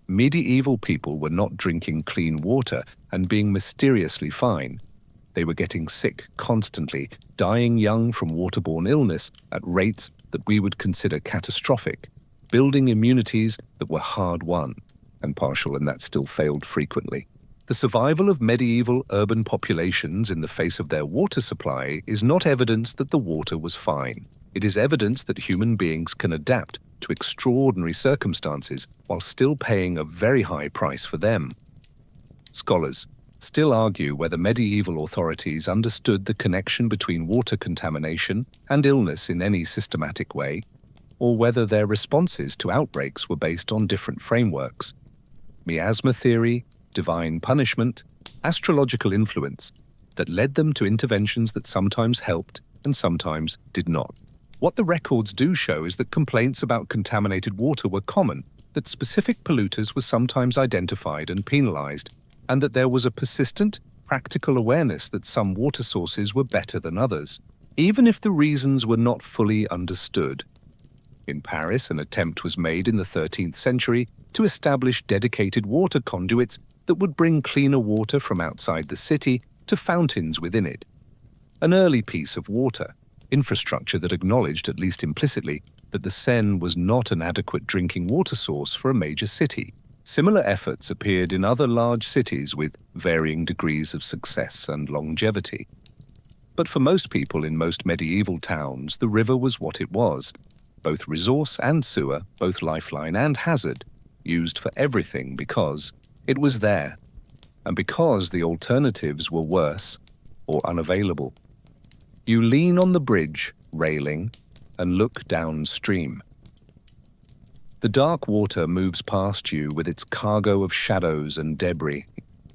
Medieval people were not drinking clean water and being mysteriously fine. They were getting sick constantly, dying young from waterborne illness at rates that we would consider catastrophic, building immunities that were hard-won and partial, and that still failed frequently. The survival of medieval urban populations in the face of their water supply is not evidence that the water was fine. It is evidence that human beings can adapt to extraordinary circumstances while still paying a very high price for them. Scholars still argue whether medieval authorities understood the connection between water contamination and illness in any systematic way, or whether their responses to outbreaks were based on different frameworks. Miasma theory, divine punishment, astrological influence, that led them to interventions that sometimes helped and sometimes did not. What the records do show is that complaints about contaminated water were common, that specific polluters were sometimes identified and penalized, and that there was a persistent, practical awareness that some water sources were better than others, even if the reasons were not fully understood. In Paris, an attempt was made in the 13th century to establish dedicated water conduits that would bring cleaner water from outside the city to fountains within it. An early piece of water infrastructure that acknowledged, at least implicitly, that the Seine was not an adequate drinking water source for a major city. Similar efforts appeared in other large cities with varying degrees of success and longevity. But for most people in most medieval towns, the river was what it was, both resource and sewer, both lifeline and hazard, used for everything because it was there, and because the alternatives were worse or unavailable. You lean on the bridge, railing, and look downstream. The dark water moves past you with its cargo of shadows and debris.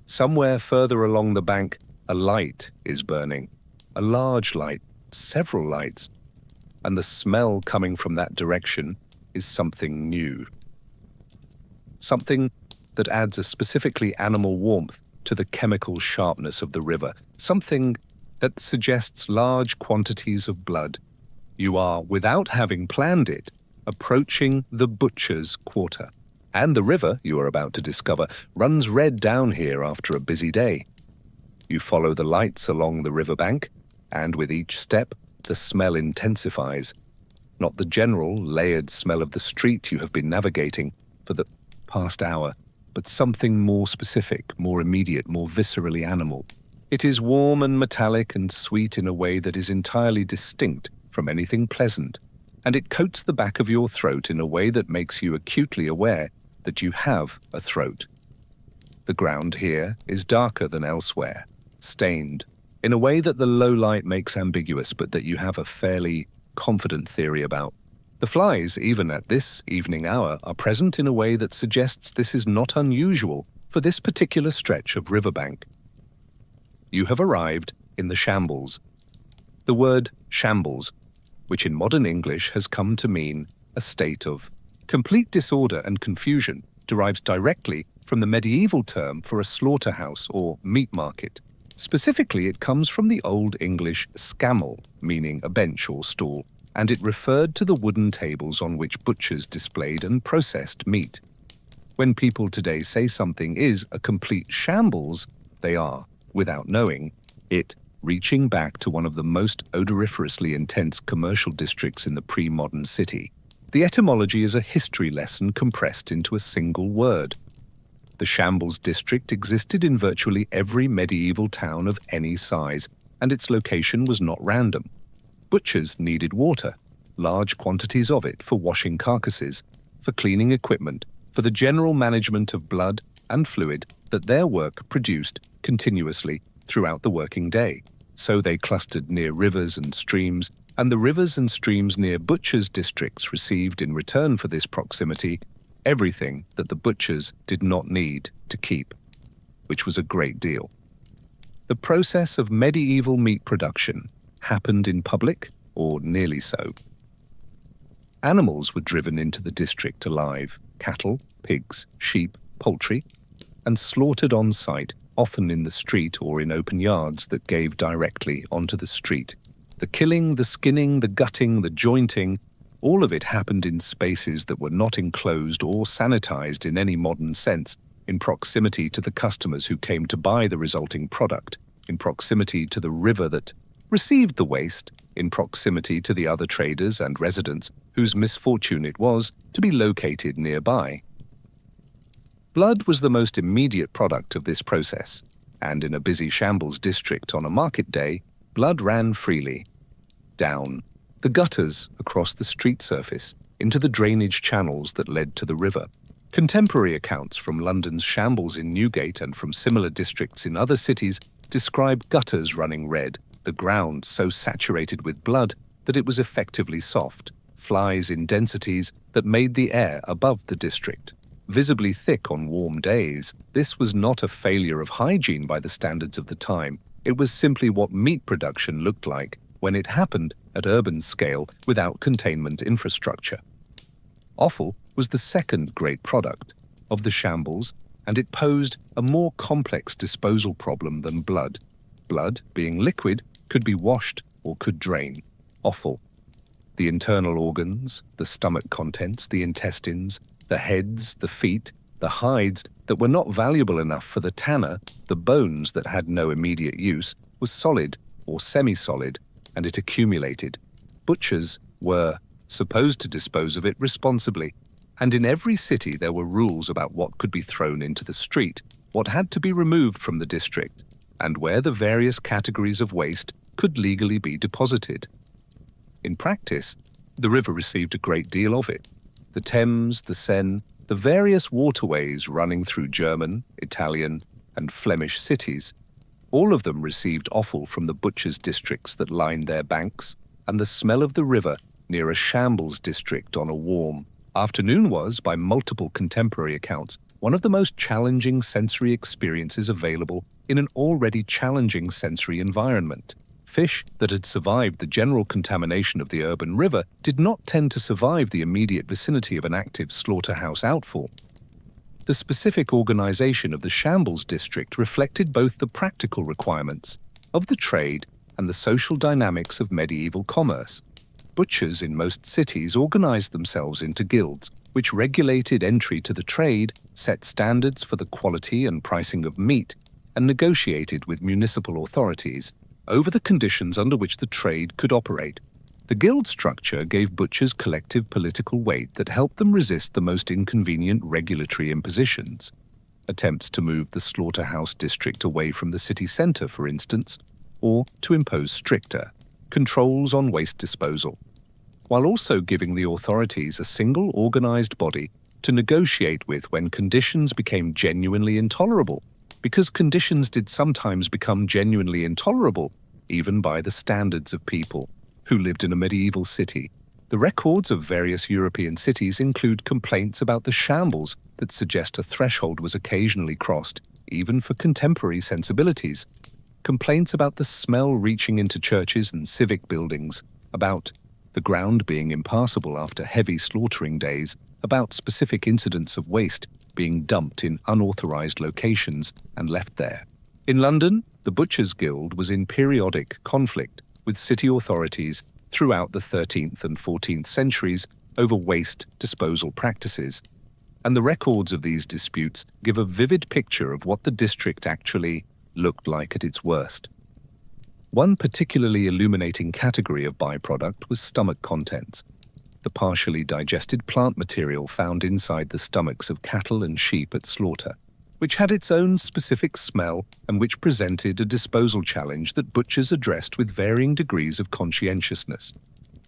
Somewhere further along the bank, a light is burning. A large light, several lights. And the smell coming from that direction is something new. Something that adds a specifically animal warmth to the chemical sharpness of the river. Something that suggests large quantities of blood. You are, without having planned it, approaching the Butcher's Quarter. And the river, you are about to discover, runs red down here after a busy day. You follow the lights along the riverbank, and with each step, the smell intensifies. Not the general, layered smell of the street you have been navigating for the past hour, but something more specific, more immediate, more viscerally animal. It is warm and metallic and sweet in a way that is entirely distinct from anything pleasant, and it coats the back of your throat in a way that makes you acutely aware that you have a throat. The ground here is darker than elsewhere, stained, in a way that the low light makes ambiguous but that you have a fairly confident theory about. The flies, even at this evening hour, are present in a way that suggests this is not unusual for this particular stretch of riverbank. You have arrived in the shambles. The word shambles, which in modern English has come to mean a state of complete disorder and confusion, derives directly from the medieval term for a slaughterhouse or meat market. Specifically, it comes from the Old English scammel, meaning a bench or stall, and it referred to the wooden tables on which butchers displayed and processed meat. When people today say something is a complete shambles, they are, without knowing it, reaching back to one of the most odoriferously intense commercial districts in the pre-modern city. The etymology is a history lesson compressed into a single word. The Shambles district existed in virtually every medieval town of any size, and its location was not random. Butchers needed water, large quantities of it for washing carcasses, for cleaning equipment, for the general management of blood and fluid that their work produced continuously throughout the working day. So they clustered near rivers and streams, and the rivers and streams near butchers' districts received in return for this proximity everything that the butchers did not need to keep, which was a great deal. The process of medieval meat production happened in public, or nearly so. Animals were driven into the district alive, cattle, pigs, sheep, poultry, and slaughtered on site, often in the street or in open yards that gave directly onto the street. The killing, the skinning, the gutting, the jointing, all of it happened in spaces that were not enclosed or sanitized in any modern sense, in proximity to the customers who came to buy the resulting product, in proximity to the river that received the waste, in proximity to the other traders and residents whose misfortune it was to be located nearby. Blood was the most immediate product of this process, and in a busy shambles district on a market day, blood ran freely down the gutters across the street surface into the drainage channels that led to the river. Contemporary accounts from London's shambles in Newgate and from similar districts in other cities describe gutters running red, the ground so saturated with blood that it was effectively soft, flies in densities that made the air above the district visibly thick on warm days. This was not a failure of hygiene by the standards of the time. It was simply what meat production looked like when it happened at urban scale without containment infrastructure. Offal was the second great product of the shambles, and it posed a more complex disposal problem than blood. Blood, being liquid, could be washed or could drain. Offal. The internal organs, the stomach contents, the intestines, the heads, the feet, the hides that were not valuable enough for the tanner, the bones that had no immediate use, was solid or semi-solid, and it accumulated. Butchers were supposed to dispose of it responsibly, and in every city there were rules about what could be thrown into the street, what had to be removed from the district, and where the various categories of waste could legally be deposited. In practice, the river received a great deal of it. The Thames, the Seine, the various waterways running through German, Italian, and Flemish cities, all of them received offal from the butchers' districts that lined their banks, and the smell of the river near a shambles district on a warm afternoon was, by multiple contemporary accounts, one of the most challenging sensory experiences available in an already challenging sensory environment. Fish that had survived the general contamination of the urban river did not tend to survive the immediate vicinity of an active slaughterhouse outfall. The specific organization of the shambles district reflected both the practical requirements of the trade and the social dynamics of medieval commerce. Butchers in most cities organized themselves into guilds, which regulated entry to the trade, set standards for the quality and pricing of meat, and negotiated with municipal authorities over the conditions under which the trade could operate. The guild structure gave butchers collective political weight that helped them resist the most inconvenient regulatory impositions. Attempts to move the slaughterhouse district away from the city centre, for instance, or to impose stricter controls on waste disposal, while also giving the authorities a single organized body to negotiate with when conditions became genuinely intolerable, because conditions did sometimes become genuinely intolerable, even by the standards of people who lived in a medieval city. The records of various European cities include complaints about the shambles that suggest a threshold was occasionally crossed, even for contemporary sensibilities. Complaints about the smell reaching into churches and civic buildings, about the ground being impassable after heavy slaughtering days, about specific incidents of waste being dumped in unauthorized locations and left there. In London, the Butchers' Guild was in periodic conflict with city authorities throughout the 13th and 14th centuries over waste disposal practices, and the records of these disputes give a vivid picture of what the district actually looked like at its worst. One particularly illuminating category of byproduct was stomach contents, the partially digested plant material found inside the stomachs of cattle and sheep at slaughter, which had its own specific smell and which presented a disposal challenge that butchers addressed with varying degrees of conscientiousness.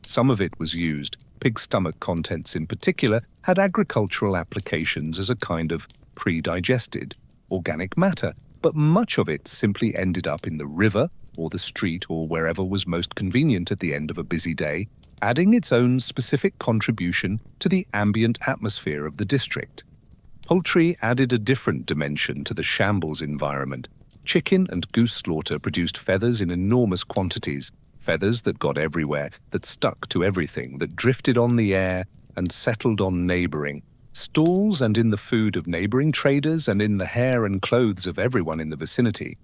Some of it was used. Pig stomach contents in particular had agricultural applications as a kind of pre-digested organic matter, but much of it simply ended up in the river or the street or wherever was most convenient at the end of a busy day, adding its own specific contribution to the ambient atmosphere of the district. Poultry added a different dimension to the shambles environment. Chicken and goose slaughter produced feathers in enormous quantities, feathers that got everywhere, that stuck to everything, that drifted on the air and settled on neighboring stalls and in the food of neighboring traders and in the hair and clothes of everyone in the vicinity.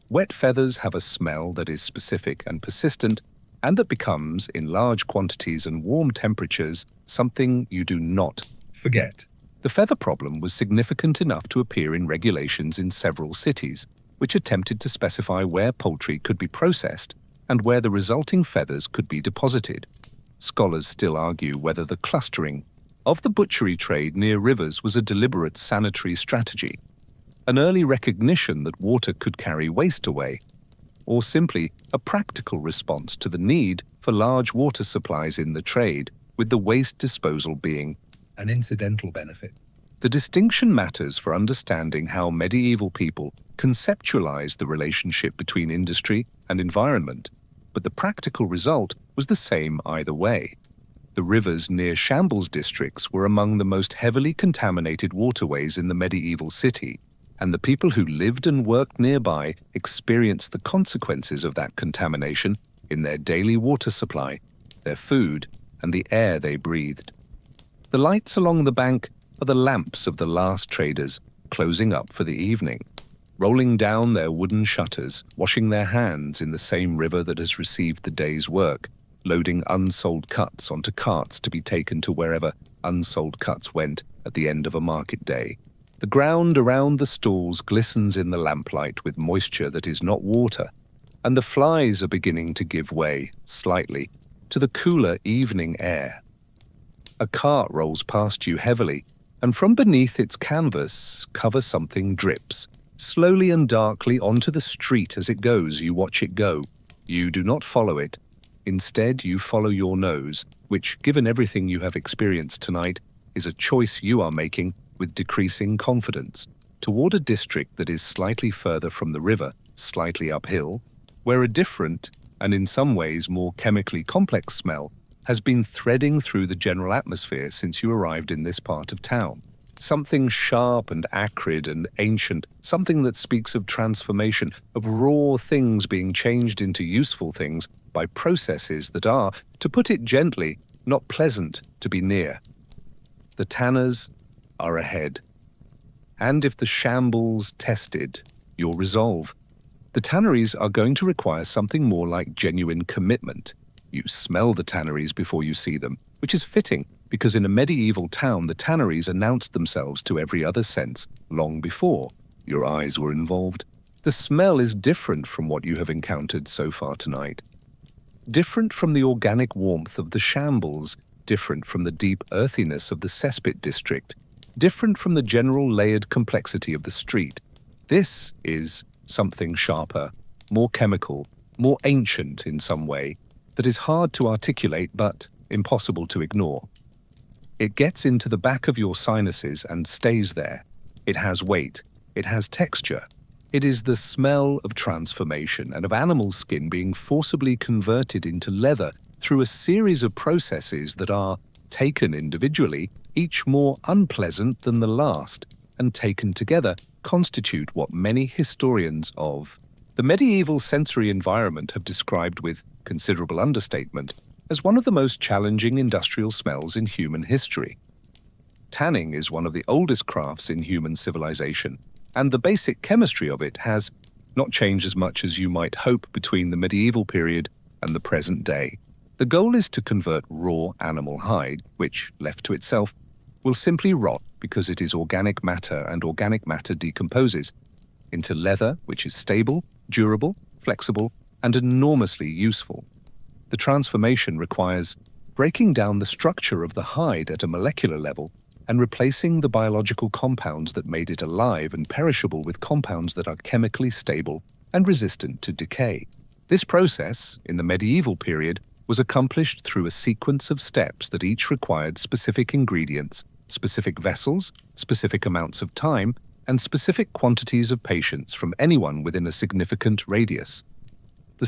Wet feathers have a smell that is specific and persistent, and that becomes, in large quantities and warm temperatures, something you do not forget. The feather problem was significant enough to appear in regulations in several cities, which attempted to specify where poultry could be processed and where the resulting feathers could be deposited. Scholars still argue whether the clustering of the butchery trade near rivers was a deliberate sanitary strategy, an early recognition that water could carry waste away, or simply a practical response to the need for large water supplies in the trade, with the waste disposal being an incidental benefit. The distinction matters for understanding how medieval people conceptualized the relationship between industry and environment, but the practical result was the same either way. The rivers near shambles districts were among the most heavily contaminated waterways in the medieval city, and the people who lived and worked nearby experienced the consequences of that contamination in their daily water supply, their food, and the air they breathed. The lights along the bank are the lamps of the last traders closing up for the evening, rolling down their wooden shutters, washing their hands in the same river that has received the day's work, loading unsold cuts onto carts to be taken to wherever unsold cuts went at the end of a market day. The ground around the stalls glistens in the lamplight with moisture that is not water, and the flies are beginning to give way, slightly, to the cooler evening air. A cart rolls past you heavily, and from beneath its canvas cover something drips, slowly and darkly onto the street as it goes. You watch it go. You do not follow it. Instead, you follow your nose, which, given everything you have experienced tonight, is a choice you are making with decreasing confidence, toward a district that is slightly further from the river, slightly uphill, where a different, and in some ways more chemically complex smell has been threading through the general atmosphere since you arrived in this part of town. Something sharp and acrid and ancient, something that speaks of transformation, of raw things being changed into useful things by processes that are, to put it gently, not pleasant to be near. The tanners are ahead. And if the shambles tested your resolve, the tanneries are going to require something more like genuine commitment. You smell the tanneries before you see them, which is fitting, because in a medieval town the tanneries announced themselves to every other sense long before your eyes were involved. The smell is different from what you have encountered so far tonight. Different from the organic warmth of the shambles, different from the deep earthiness of the cesspit district, different from the general layered complexity of the street. This is something sharper, more chemical, more ancient in some way. that is hard to articulate but impossible to ignore. It gets into the back of your sinuses and stays there. It has weight. It has texture. It is the smell of transformation and of animal skin being forcibly converted into leather through a series of processes that are, taken individually, each more unpleasant than the last, and taken together constitute what many historians of the medieval sensory environment have described with considerable understatement as one of the most challenging industrial smells in human history. Tanning is one of the oldest crafts in human civilization, and the basic chemistry of it has not changed as much as you might hope between the medieval period and the present day. The goal is to convert raw animal hide, which, left to itself, will simply rot because it is organic matter and organic matter decomposes, into leather which is stable, durable, flexible, and enormously useful. The transformation requires breaking down the structure of the hide at a molecular level and replacing the biological compounds that made it alive and perishable with compounds that are chemically stable and resistant to decay. This process, in the medieval period, was accomplished through a sequence of steps that each required specific ingredients, specific vessels, specific amounts of time, and specific quantities of patience from anyone within a significant radius.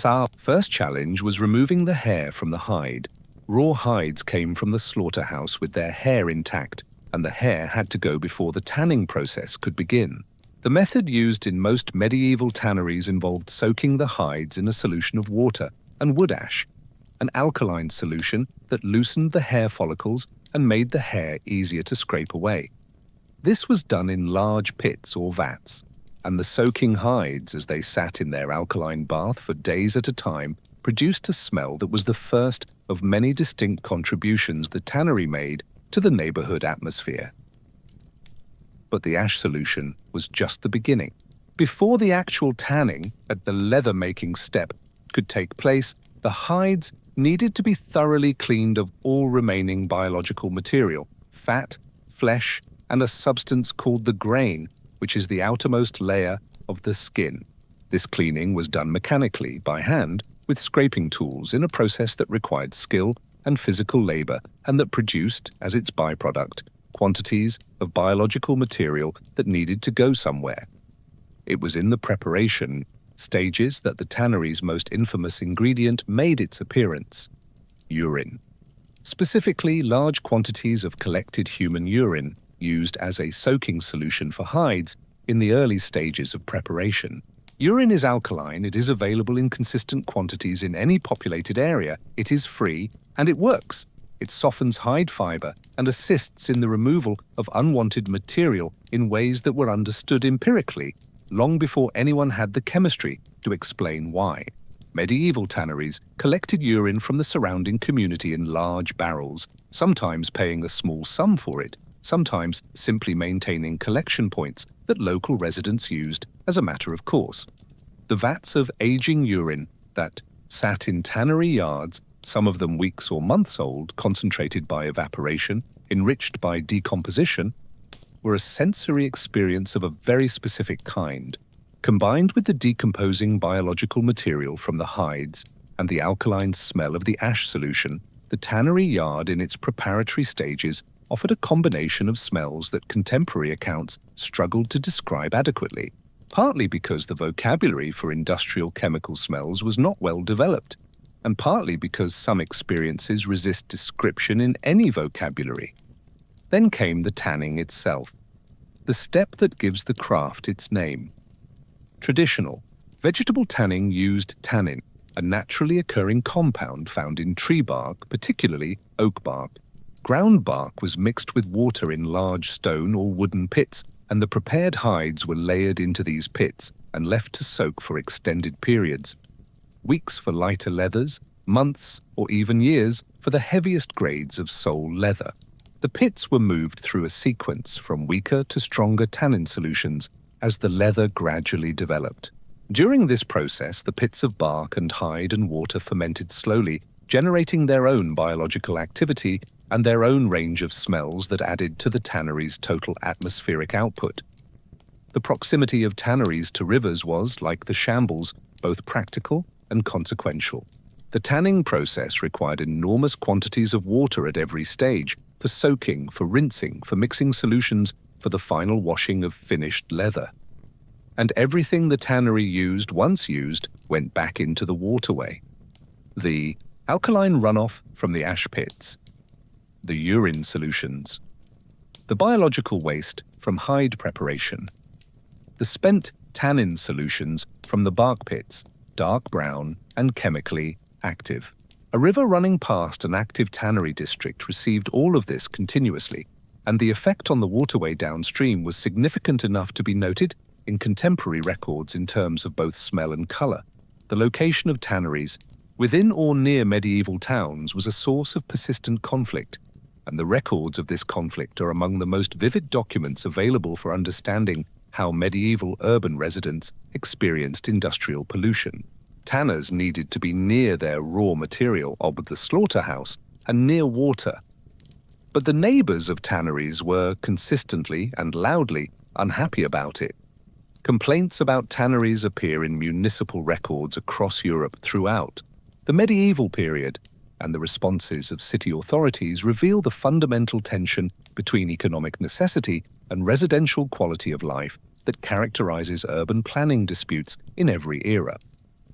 Our first challenge was removing the hair from the hide. Raw hides came from the slaughterhouse with their hair intact, and the hair had to go before the tanning process could begin. The method used in most medieval tanneries involved soaking the hides in a solution of water and wood ash, an alkaline solution that loosened the hair follicles and made the hair easier to scrape away. This was done in large pits or vats, and the soaking hides, as they sat in their alkaline bath for days at a time, produced a smell that was the first of many distinct contributions the tannery made to the neighborhood atmosphere. But the ash solution was just the beginning. Before the actual tanning at the leather-making step could take place, the hides needed to be thoroughly cleaned of all remaining biological material, fat, flesh, and a substance called the grain, which is the outermost layer of the skin. This cleaning was done mechanically, by hand, with scraping tools in a process that required skill and physical labor and that produced, as its byproduct, quantities of biological material that needed to go somewhere. It was in the preparation stages that the tannery's most infamous ingredient made its appearance: urine. Specifically, large quantities of collected human urine used as a soaking solution for hides in the early stages of preparation. Urine is alkaline, it is available in consistent quantities in any populated area, it is free, and it works. It softens hide fiber and assists in the removal of unwanted material in ways that were understood empirically, long before anyone had the chemistry to explain why. Medieval tanneries collected urine from the surrounding community in large barrels, sometimes paying a small sum for it, sometimes simply maintaining collection points that local residents used as a matter of course. The vats of aging urine that sat in tannery yards, some of them weeks or months old, concentrated by evaporation, enriched by decomposition, were a sensory experience of a very specific kind. Combined with the decomposing biological material from the hides and the alkaline smell of the ash solution, the tannery yard in its preparatory stages offered a combination of smells that contemporary accounts struggled to describe adequately, partly because the vocabulary for industrial chemical smells was not well developed, and partly because some experiences resist description in any vocabulary. Then came the tanning itself, the step that gives the craft its name. Traditional, vegetable tanning used tannin, a naturally occurring compound found in tree bark, particularly oak bark. Ground bark was mixed with water in large stone or wooden pits, and the prepared hides were layered into these pits and left to soak for extended periods. Weeks for lighter leathers, months or even years for the heaviest grades of sole leather. The pits were moved through a sequence from weaker to stronger tannin solutions as the leather gradually developed. During this process, the pits of bark and hide and water fermented slowly, generating their own biological activity and their own range of smells that added to the tannery's total atmospheric output. The proximity of tanneries to rivers was, like the shambles, both practical and consequential. The tanning process required enormous quantities of water at every stage, for soaking, for rinsing, for mixing solutions, for the final washing of finished leather. And everything the tannery once used, went back into the waterway. The alkaline runoff from the ash pits, the urine solutions, the biological waste from hide preparation, the spent tannin solutions from the bark pits, dark brown and chemically active. A river running past an active tannery district received all of this continuously, and the effect on the waterway downstream was significant enough to be noted in contemporary records in terms of both smell and color. The location of tanneries within or near medieval towns was a source of persistent conflict, and the records of this conflict are among the most vivid documents available for understanding how medieval urban residents experienced industrial pollution. Tanners needed to be near their raw material of the slaughterhouse and near water. But the neighbors of tanneries were consistently and loudly unhappy about it. Complaints about tanneries appear in municipal records across Europe throughout the medieval period, and the responses of city authorities reveal the fundamental tension between economic necessity and residential quality of life that characterizes urban planning disputes in every era.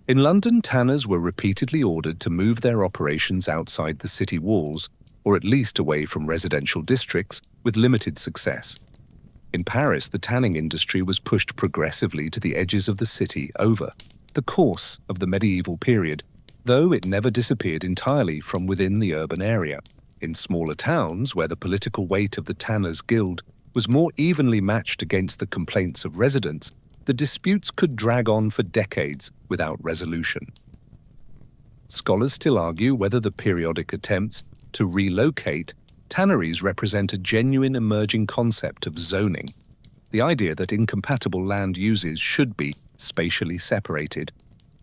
In London, tanners were repeatedly ordered to move their operations outside the city walls, or at least away from residential districts, with limited success. In Paris, the tanning industry was pushed progressively to the edges of the city over the course of the medieval period, though it never disappeared entirely from within the urban area. In smaller towns, where the political weight of the Tanners Guild was more evenly matched against the complaints of residents, the disputes could drag on for decades without resolution. Scholars still argue whether the periodic attempts to relocate tanneries represent a genuine emerging concept of zoning, the idea that incompatible land uses should be spatially separated,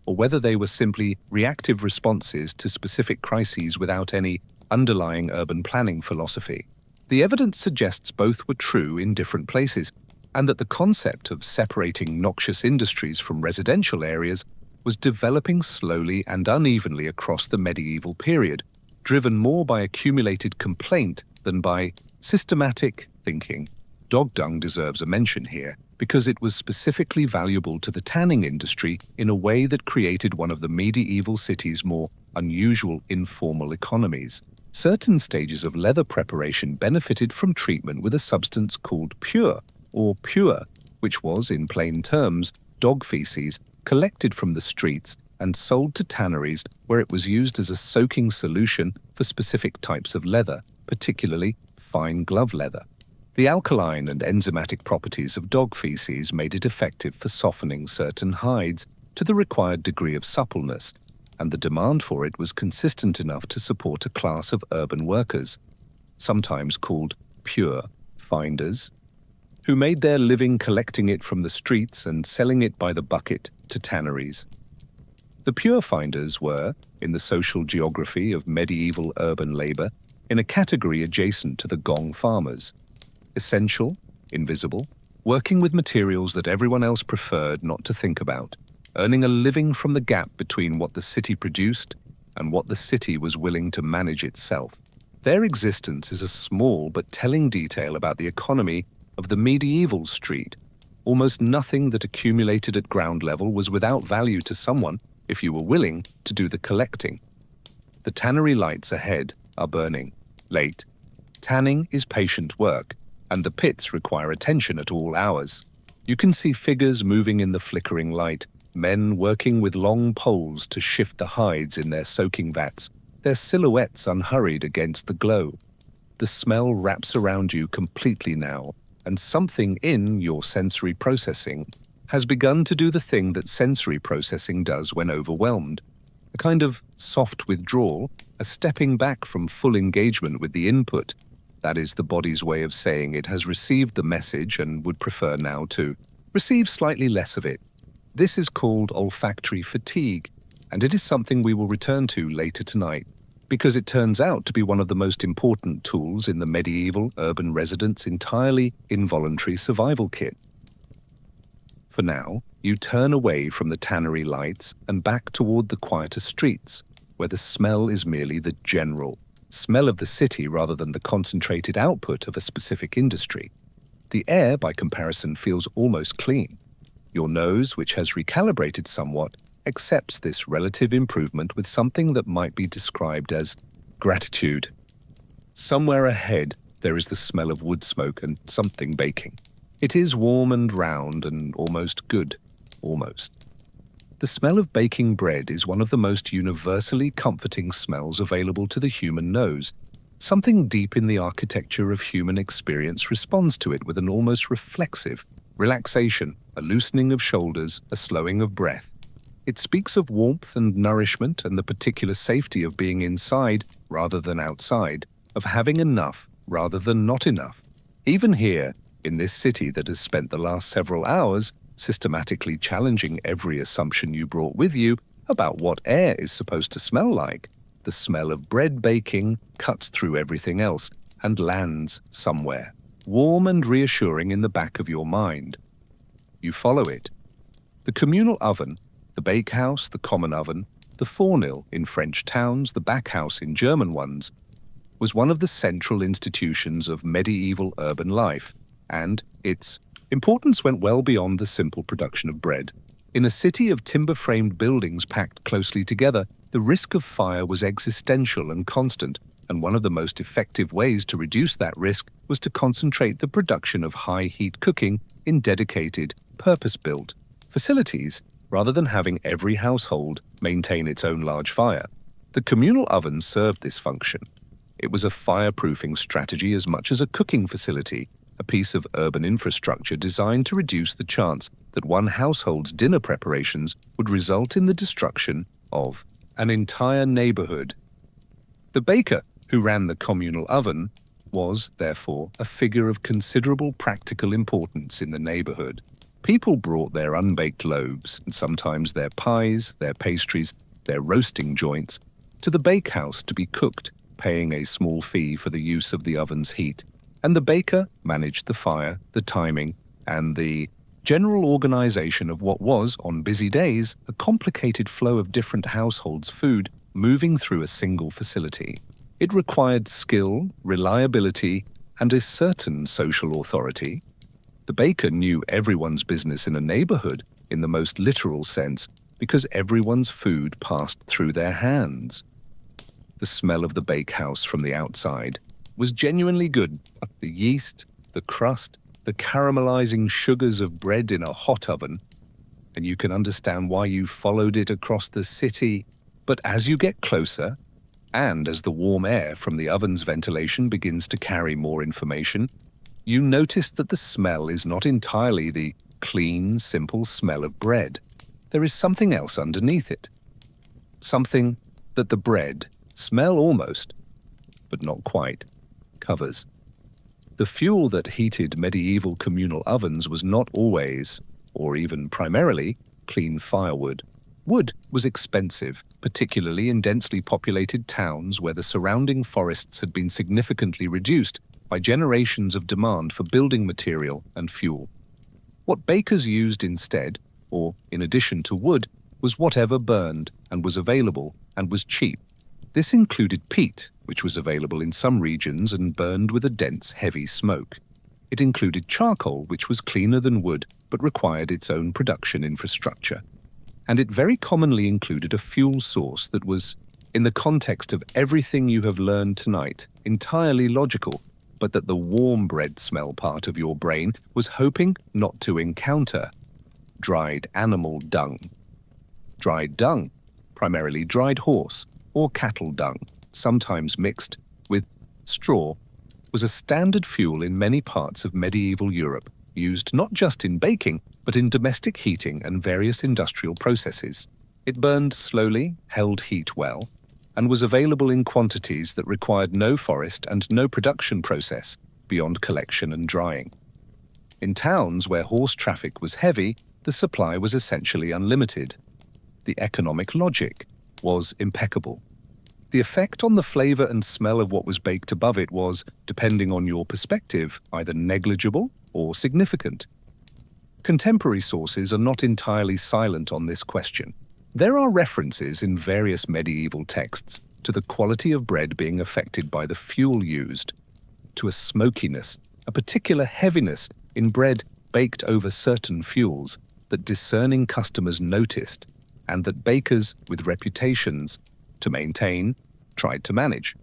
or whether they were simply reactive responses to specific crises without any underlying urban planning philosophy. The evidence suggests both were true in different places, and that the concept of separating noxious industries from residential areas was developing slowly and unevenly across the medieval period, driven more by accumulated complaint than by systematic thinking. Dog dung deserves a mention here, because it was specifically valuable to the tanning industry in a way that created one of the medieval city's more unusual informal economies. Certain stages of leather preparation benefited from treatment with a substance called pure, which was, in plain terms, dog feces collected from the streets and sold to tanneries where it was used as a soaking solution for specific types of leather, particularly fine glove leather. The alkaline and enzymatic properties of dog feces made it effective for softening certain hides to the required degree of suppleness, and the demand for it was consistent enough to support a class of urban workers, sometimes called pure finders, who made their living collecting it from the streets and selling it by the bucket to tanneries. The pure finders were, in the social geography of medieval urban labor, in a category adjacent to the gong farmers. Essential, invisible, working with materials that everyone else preferred not to think about, earning a living from the gap between what the city produced and what the city was willing to manage itself. Their existence is a small but telling detail about the economy of the medieval street. Almost nothing that accumulated at ground level was without value to someone if you were willing to do the collecting. The tannery lights ahead are burning late. Tanning is patient work, and the pits require attention at all hours. You can see figures moving in the flickering light, men working with long poles to shift the hides in their soaking vats, their silhouettes unhurried against the glow. The smell wraps around you completely now, and something in your sensory processing has begun to do the thing that sensory processing does when overwhelmed. A kind of soft withdrawal, a stepping back from full engagement with the input. That is the body's way of saying it has received the message and would prefer now to receive slightly less of it. This is called olfactory fatigue, and it is something we will return to later tonight, because it turns out to be one of the most important tools in the medieval urban resident's entirely involuntary survival kit. For now, you turn away from the tannery lights and back toward the quieter streets, where the smell is merely the general smell of the city rather than the concentrated output of a specific industry. The air, by comparison, feels almost clean. Your nose, which has recalibrated somewhat, accepts this relative improvement with something that might be described as gratitude. Somewhere ahead, there is the smell of wood smoke and something baking. It is warm and round and almost good. Almost. The smell of baking bread is one of the most universally comforting smells available to the human nose. Something deep in the architecture of human experience responds to it with an almost reflexive relaxation, a loosening of shoulders, a slowing of breath. It speaks of warmth and nourishment and the particular safety of being inside rather than outside, of having enough rather than not enough. Even here, in this city that has spent the last several hours systematically challenging every assumption you brought with you about what air is supposed to smell like, the smell of bread baking cuts through everything else and lands somewhere, warm and reassuring in the back of your mind. You follow it. The communal oven, the bakehouse, the common oven, the fornil in French towns, the backhouse in German ones, was one of the central institutions of medieval urban life, and its importance went well beyond the simple production of bread. In a city of timber-framed buildings packed closely together, the risk of fire was existential and constant, and one of the most effective ways to reduce that risk was to concentrate the production of high-heat cooking in dedicated, purpose-built facilities, rather than having every household maintain its own large fire. The communal oven served this function. It was a fireproofing strategy as much as a cooking facility, a piece of urban infrastructure designed to reduce the chance that one household's dinner preparations would result in the destruction of an entire neighborhood. The baker, who ran the communal oven, was, therefore, a figure of considerable practical importance in the neighborhood. People brought their unbaked loaves, and sometimes their pies, their pastries, their roasting joints, to the bakehouse to be cooked, paying a small fee for the use of the oven's heat. And the baker managed the fire, the timing, and the general organization of what was, on busy days, a complicated flow of different households' food moving through a single facility. It required skill, reliability, and a certain social authority. The baker knew everyone's business in a neighborhood, in the most literal sense, because everyone's food passed through their hands. The smell of the bakehouse from the outside was genuinely good. The yeast, the crust, the caramelizing sugars of bread in a hot oven, and you can understand why you followed it across the city. But as you get closer, and as the warm air from the oven's ventilation begins to carry more information, you notice that the smell is not entirely the clean, simple smell of bread. There is something else underneath it. Something that the bread smell almost, but not quite, covers. The fuel that heated medieval communal ovens was not always, or even primarily, clean firewood. Wood was expensive, particularly in densely populated towns where the surrounding forests had been significantly reduced by generations of demand for building material and fuel. What bakers used instead, or in addition to wood, was whatever burned and was available and was cheap. This included peat, which was available in some regions and burned with a dense, heavy smoke. It included charcoal, which was cleaner than wood but required its own production infrastructure. And it very commonly included a fuel source that was, in the context of everything you have learned tonight, entirely logical, but that the warm bread smell part of your brain was hoping not to encounter: dried animal dung. Dried dung, primarily dried horse or cattle dung, sometimes mixed with straw, was a standard fuel in many parts of medieval Europe, used not just in baking, but in domestic heating and various industrial processes. It burned slowly, held heat well, and was available in quantities that required no forest and no production process beyond collection and drying. In towns where horse traffic was heavy, the supply was essentially unlimited. The economic logic was impeccable. The effect on the flavor and smell of what was baked above it was, depending on your perspective, either negligible or significant. Contemporary sources are not entirely silent on this question. There are references in various medieval texts to the quality of bread being affected by the fuel used, to a smokiness, a particular heaviness in bread baked over certain fuels that discerning customers noticed and that bakers with reputations to maintain tried to manage.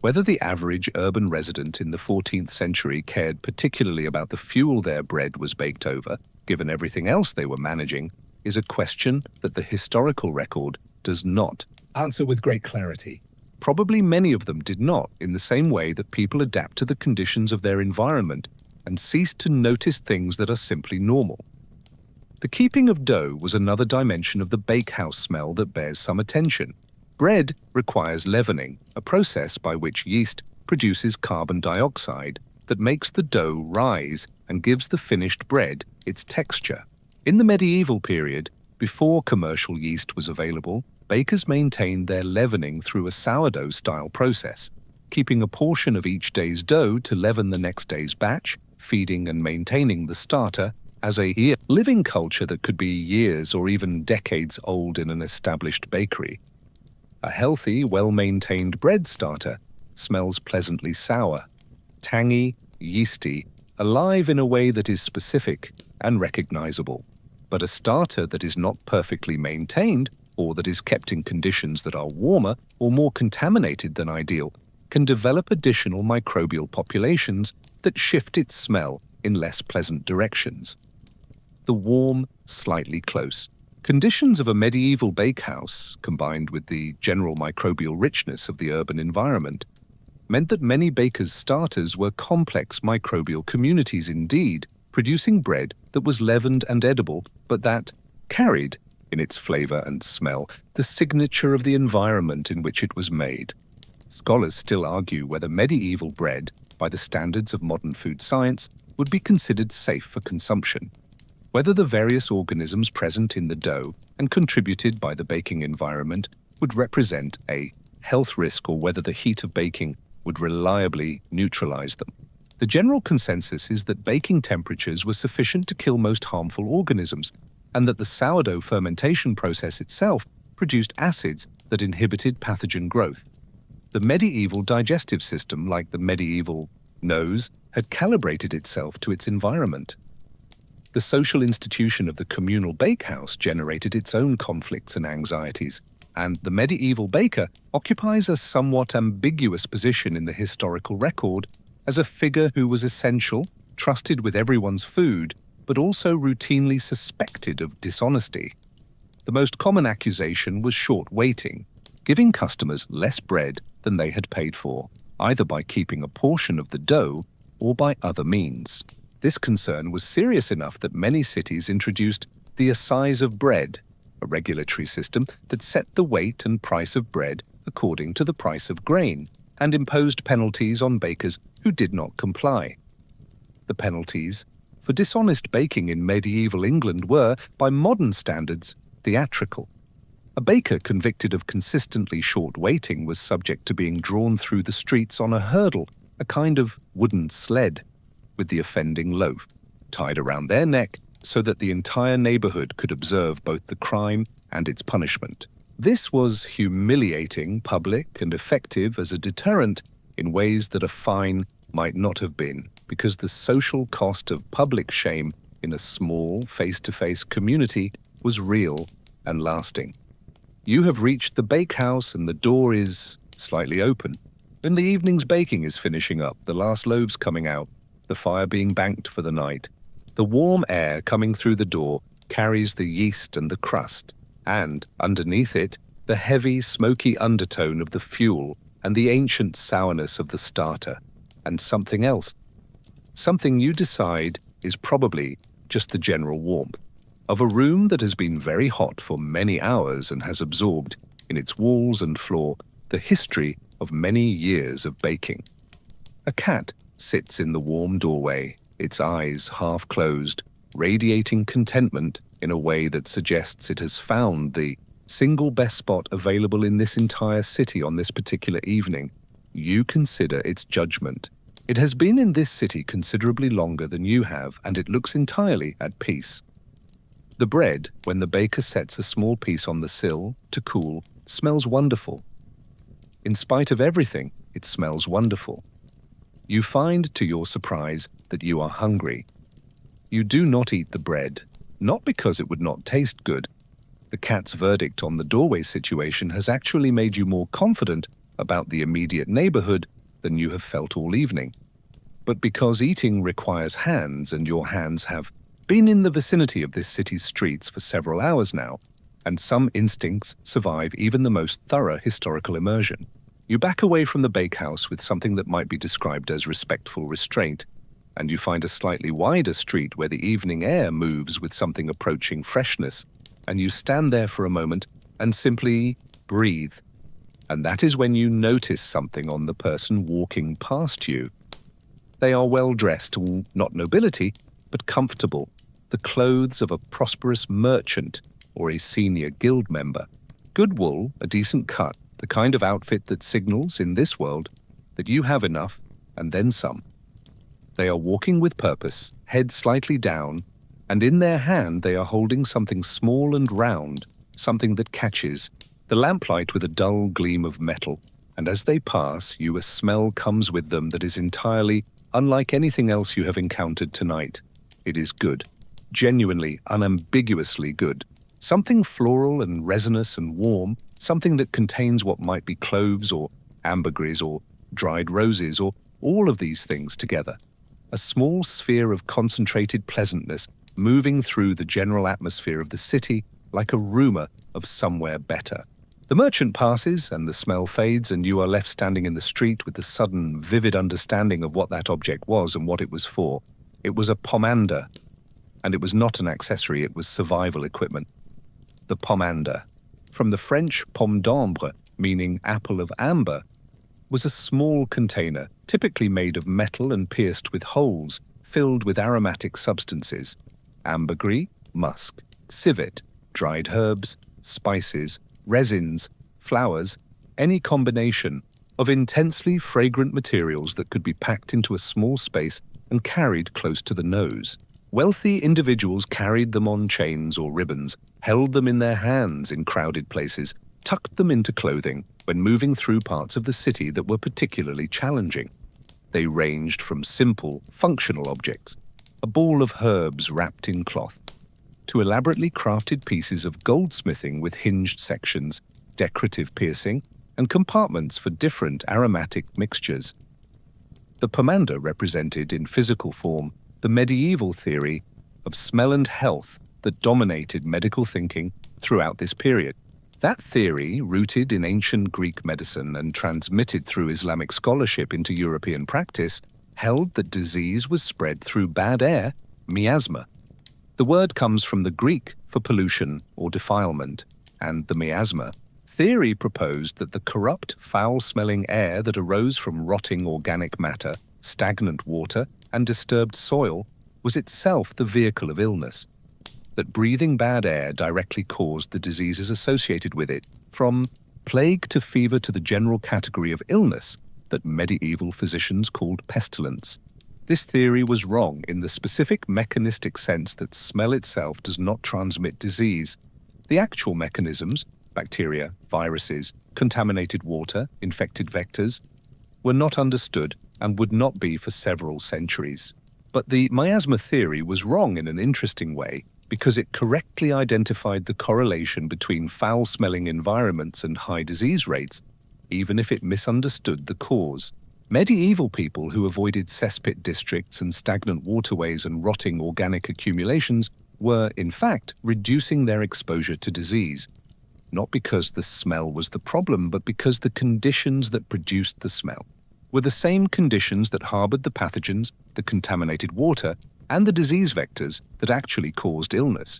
Whether the average urban resident in the 14th century cared particularly about the fuel their bread was baked over, given everything else they were managing, is a question that the historical record does not answer with great clarity. Probably many of them did not, in the same way that people adapt to the conditions of their environment and cease to notice things that are simply normal. The keeping of dough was another dimension of the bakehouse smell that bears some attention. Bread requires leavening, a process by which yeast produces carbon dioxide that makes the dough rise and gives the finished bread its texture. In the medieval period, before commercial yeast was available, bakers maintained their leavening through a sourdough-style process, keeping a portion of each day's dough to leaven the next day's batch, feeding and maintaining the starter as a living culture that could be years or even decades old in an established bakery. A healthy, well-maintained bread starter smells pleasantly sour, tangy, yeasty, alive in a way that is specific and recognizable. But a starter that is not perfectly maintained, or that is kept in conditions that are warmer or more contaminated than ideal, can develop additional microbial populations that shift its smell in less pleasant directions. The warm, slightly close conditions of a medieval bakehouse, combined with the general microbial richness of the urban environment, meant that many bakers' starters were complex microbial communities indeed, producing bread that was leavened and edible, but that carried, in its flavor and smell, the signature of the environment in which it was made. Scholars still argue whether medieval bread, by the standards of modern food science, would be considered safe for consumption. Whether the various organisms present in the dough and contributed by the baking environment would represent a health risk or whether the heat of baking would reliably neutralize them. The general consensus is that baking temperatures were sufficient to kill most harmful organisms, and that the sourdough fermentation process itself produced acids that inhibited pathogen growth. The medieval digestive system, like the medieval nose, had calibrated itself to its environment. The social institution of the communal bakehouse generated its own conflicts and anxieties, and the medieval baker occupies a somewhat ambiguous position in the historical record as a figure who was essential, trusted with everyone's food, but also routinely suspected of dishonesty. The most common accusation was short waiting, giving customers less bread than they had paid for, either by keeping a portion of the dough or by other means. This concern was serious enough that many cities introduced the assize of bread, a regulatory system that set the weight and price of bread according to the price of grain, and imposed penalties on bakers who did not comply. The penalties for dishonest baking in medieval England were, by modern standards, theatrical. A baker convicted of consistently short waiting was subject to being drawn through the streets on a hurdle, a kind of wooden sled, with the offending loaf tied around their neck so that the entire neighborhood could observe both the crime and its punishment. This was humiliating, public, and effective as a deterrent in ways that a fine might not have been, because the social cost of public shame in a small, face-to-face community was real and lasting. You have reached the bakehouse and the door is slightly open. When the evening's baking is finishing up, the last loaves coming out, the fire being banked for the night. The warm air coming through the door carries the yeast and the crust, and, underneath it, the heavy, smoky undertone of the fuel and the ancient sourness of the starter, and something else. Something you decide is probably just the general warmth of a room that has been very hot for many hours and has absorbed, in its walls and floor, the history of many years of baking. A cat sits in the warm doorway, its eyes half closed, radiating contentment in a way that suggests it has found the single best spot available in this entire city on this particular evening. You consider its judgment. It has been in this city considerably longer than you have, and it looks entirely at peace. The bread, when the baker sets a small piece on the sill to cool, smells wonderful. In spite of everything, it smells wonderful. You find, to your surprise, that you are hungry. You do not eat the bread, not because it would not taste good. The cat's verdict on the doorway situation has actually made you more confident about the immediate neighborhood than you have felt all evening. But because eating requires hands, and your hands have been in the vicinity of this city's streets for several hours now, and some instincts survive even the most thorough historical immersion, you back away from the bakehouse with something that might be described as respectful restraint, and you find a slightly wider street where the evening air moves with something approaching freshness, and you stand there for a moment and simply breathe. And that is when you notice something on the person walking past you. They are well dressed, not nobility, but comfortable, the clothes of a prosperous merchant or a senior guild member. Good wool, a decent cut, the kind of outfit that signals, in this world, that you have enough and then some. They are walking with purpose, head slightly down, and in their hand they are holding something small and round, something that catches the lamplight with a dull gleam of metal, and as they pass, a smell comes with them that is entirely unlike anything else you have encountered tonight. It is good, genuinely, unambiguously good. Something floral and resinous and warm, something that contains what might be cloves or ambergris or dried roses or all of these things together. A small sphere of concentrated pleasantness moving through the general atmosphere of the city like a rumor of somewhere better. The merchant passes and the smell fades, and you are left standing in the street with the sudden, vivid understanding of what that object was and what it was for. It was a pomander, and it was not an accessory, it was survival equipment. The pomander, from the French pomme d'ambre, meaning apple of amber, was a small container, typically made of metal and pierced with holes, filled with aromatic substances: ambergris, musk, civet, dried herbs, spices, resins, flowers, any combination of intensely fragrant materials that could be packed into a small space and carried close to the nose. Wealthy individuals carried them on chains or ribbons, held them in their hands in crowded places, tucked them into clothing when moving through parts of the city that were particularly challenging. They ranged from simple, functional objects, a ball of herbs wrapped in cloth, to elaborately crafted pieces of goldsmithing with hinged sections, decorative piercing, and compartments for different aromatic mixtures. The pomander represented, in physical form, the medieval theory of smell and health that dominated medical thinking throughout this period. That theory, rooted in ancient Greek medicine and transmitted through Islamic scholarship into European practice, held that disease was spread through bad air, miasma. The word comes from the Greek for pollution or defilement, and the miasma theory proposed that the corrupt, foul-smelling air that arose from rotting organic matter, stagnant water, and disturbed soil was itself the vehicle of illness. That breathing bad air directly caused the diseases associated with it, from plague to fever to the general category of illness that medieval physicians called pestilence. This theory was wrong in the specific mechanistic sense that smell itself does not transmit disease. The actual mechanisms, bacteria, viruses, contaminated water, infected vectors, were not understood and would not be for several centuries. But the miasma theory was wrong in an interesting way because it correctly identified the correlation between foul-smelling environments and high disease rates, even if it misunderstood the cause. Medieval people who avoided cesspit districts and stagnant waterways and rotting organic accumulations were, in fact, reducing their exposure to disease, not because the smell was the problem, but because the conditions that produced the smell were the same conditions that harbored the pathogens, the contaminated water, and the disease vectors that actually caused illness.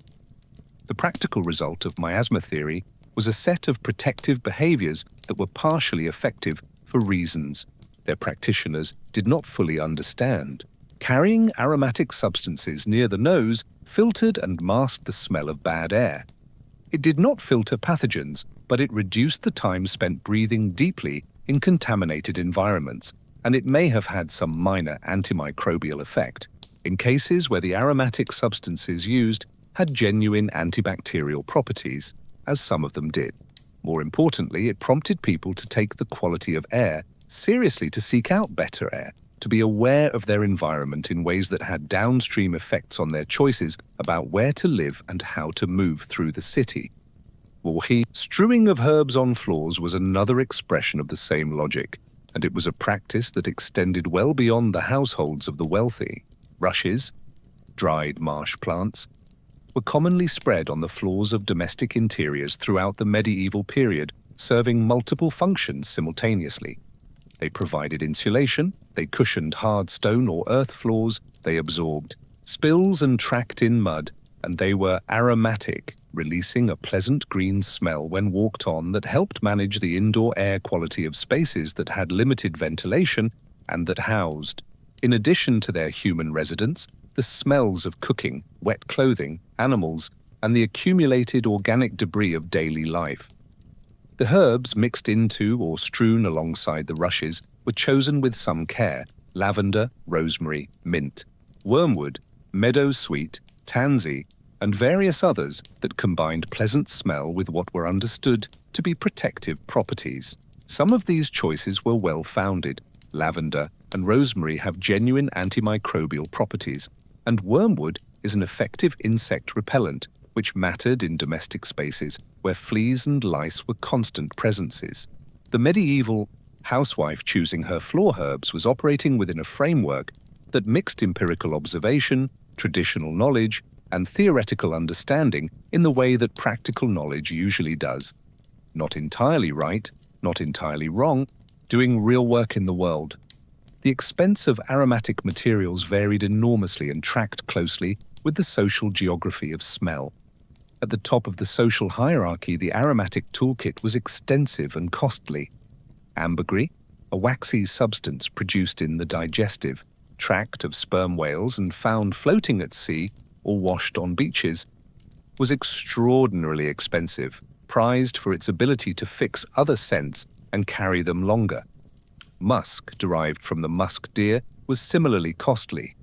The practical result of miasma theory was a set of protective behaviors that were partially effective for reasons their practitioners did not fully understand. Carrying aromatic substances near the nose filtered and masked the smell of bad air. It did not filter pathogens, but it reduced the time spent breathing deeply in contaminated environments, and it may have had some minor antimicrobial effect. In cases where the aromatic substances used had genuine antibacterial properties, as some of them did. More importantly, it prompted people to take the quality of air seriously, to seek out better air, to be aware of their environment in ways that had downstream effects on their choices about where to live and how to move through the city. Strewing of herbs on floors was another expression of the same logic, and it was a practice that extended well beyond the households of the wealthy. Rushes, dried marsh plants, were commonly spread on the floors of domestic interiors throughout the medieval period, serving multiple functions simultaneously. They provided insulation, they cushioned hard stone or earth floors, they absorbed spills and tracked in mud, and they were aromatic, releasing a pleasant green smell when walked on that helped manage the indoor air quality of spaces that had limited ventilation and that housed, in addition to their human residents, the smells of cooking, wet clothing, animals, and the accumulated organic debris of daily life. The herbs mixed into or strewn alongside the rushes were chosen with some care: lavender, rosemary, mint, wormwood, meadowsweet, tansy, and various others that combined pleasant smell with what were understood to be protective properties. Some of these choices were well-founded. Lavender and rosemary have genuine antimicrobial properties, and wormwood is an effective insect repellent, which mattered in domestic spaces where fleas and lice were constant presences. The medieval housewife choosing her floor herbs was operating within a framework that mixed empirical observation, traditional knowledge, and theoretical understanding in the way that practical knowledge usually does. Not entirely right, not entirely wrong, doing real work in the world. The expense of aromatic materials varied enormously and tracked closely with the social geography of smell. At the top of the social hierarchy, the aromatic toolkit was extensive and costly. Ambergris, a waxy substance produced in the digestive tract of sperm whales and found floating at sea or washed on beaches, was extraordinarily expensive, prized for its ability to fix other scents and carry them longer. Musk, derived from the musk deer, was similarly costly.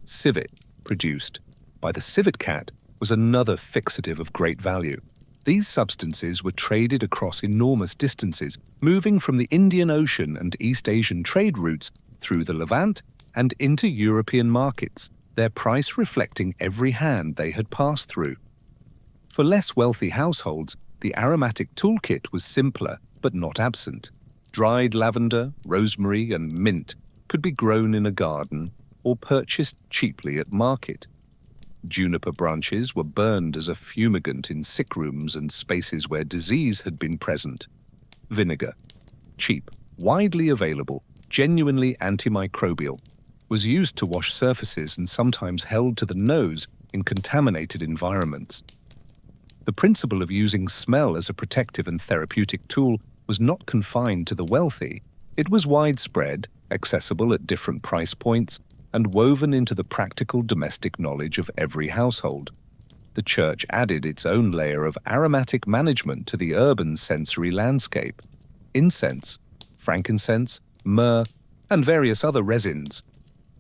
Civet, produced by the civet cat, was another fixative of great value. These substances were traded across enormous distances, moving from the Indian Ocean and East Asian trade routes through the Levant and into European markets, their price reflecting every hand they had passed through. For less wealthy households, the aromatic toolkit was simpler but not absent. Dried lavender, rosemary, and mint could be grown in a garden or purchased cheaply at market. Juniper branches were burned as a fumigant in sick rooms and spaces where disease had been present. Vinegar, cheap, widely available, genuinely antimicrobial, was used to wash surfaces and sometimes held to the nose in contaminated environments. The principle of using smell as a protective and therapeutic tool was not confined to the wealthy. It was widespread, accessible at different price points, and woven into the practical domestic knowledge of every household. The church added its own layer of aromatic management to the urban sensory landscape. Incense, frankincense, myrrh, and various other resins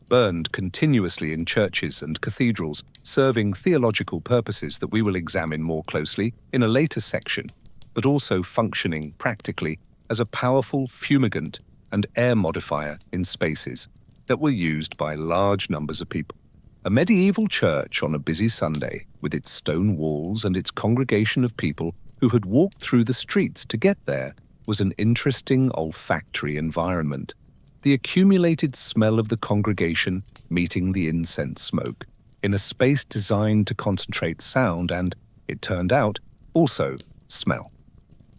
burned continuously in churches and cathedrals, serving theological purposes that we will examine more closely in a later section, but also functioning practically as a powerful fumigant and air modifier in spaces that were used by large numbers of people. A medieval church on a busy Sunday, with its stone walls and its congregation of people who had walked through the streets to get there, was an interesting olfactory environment. The accumulated smell of the congregation meeting the incense smoke in a space designed to concentrate sound and, it turned out, also smell.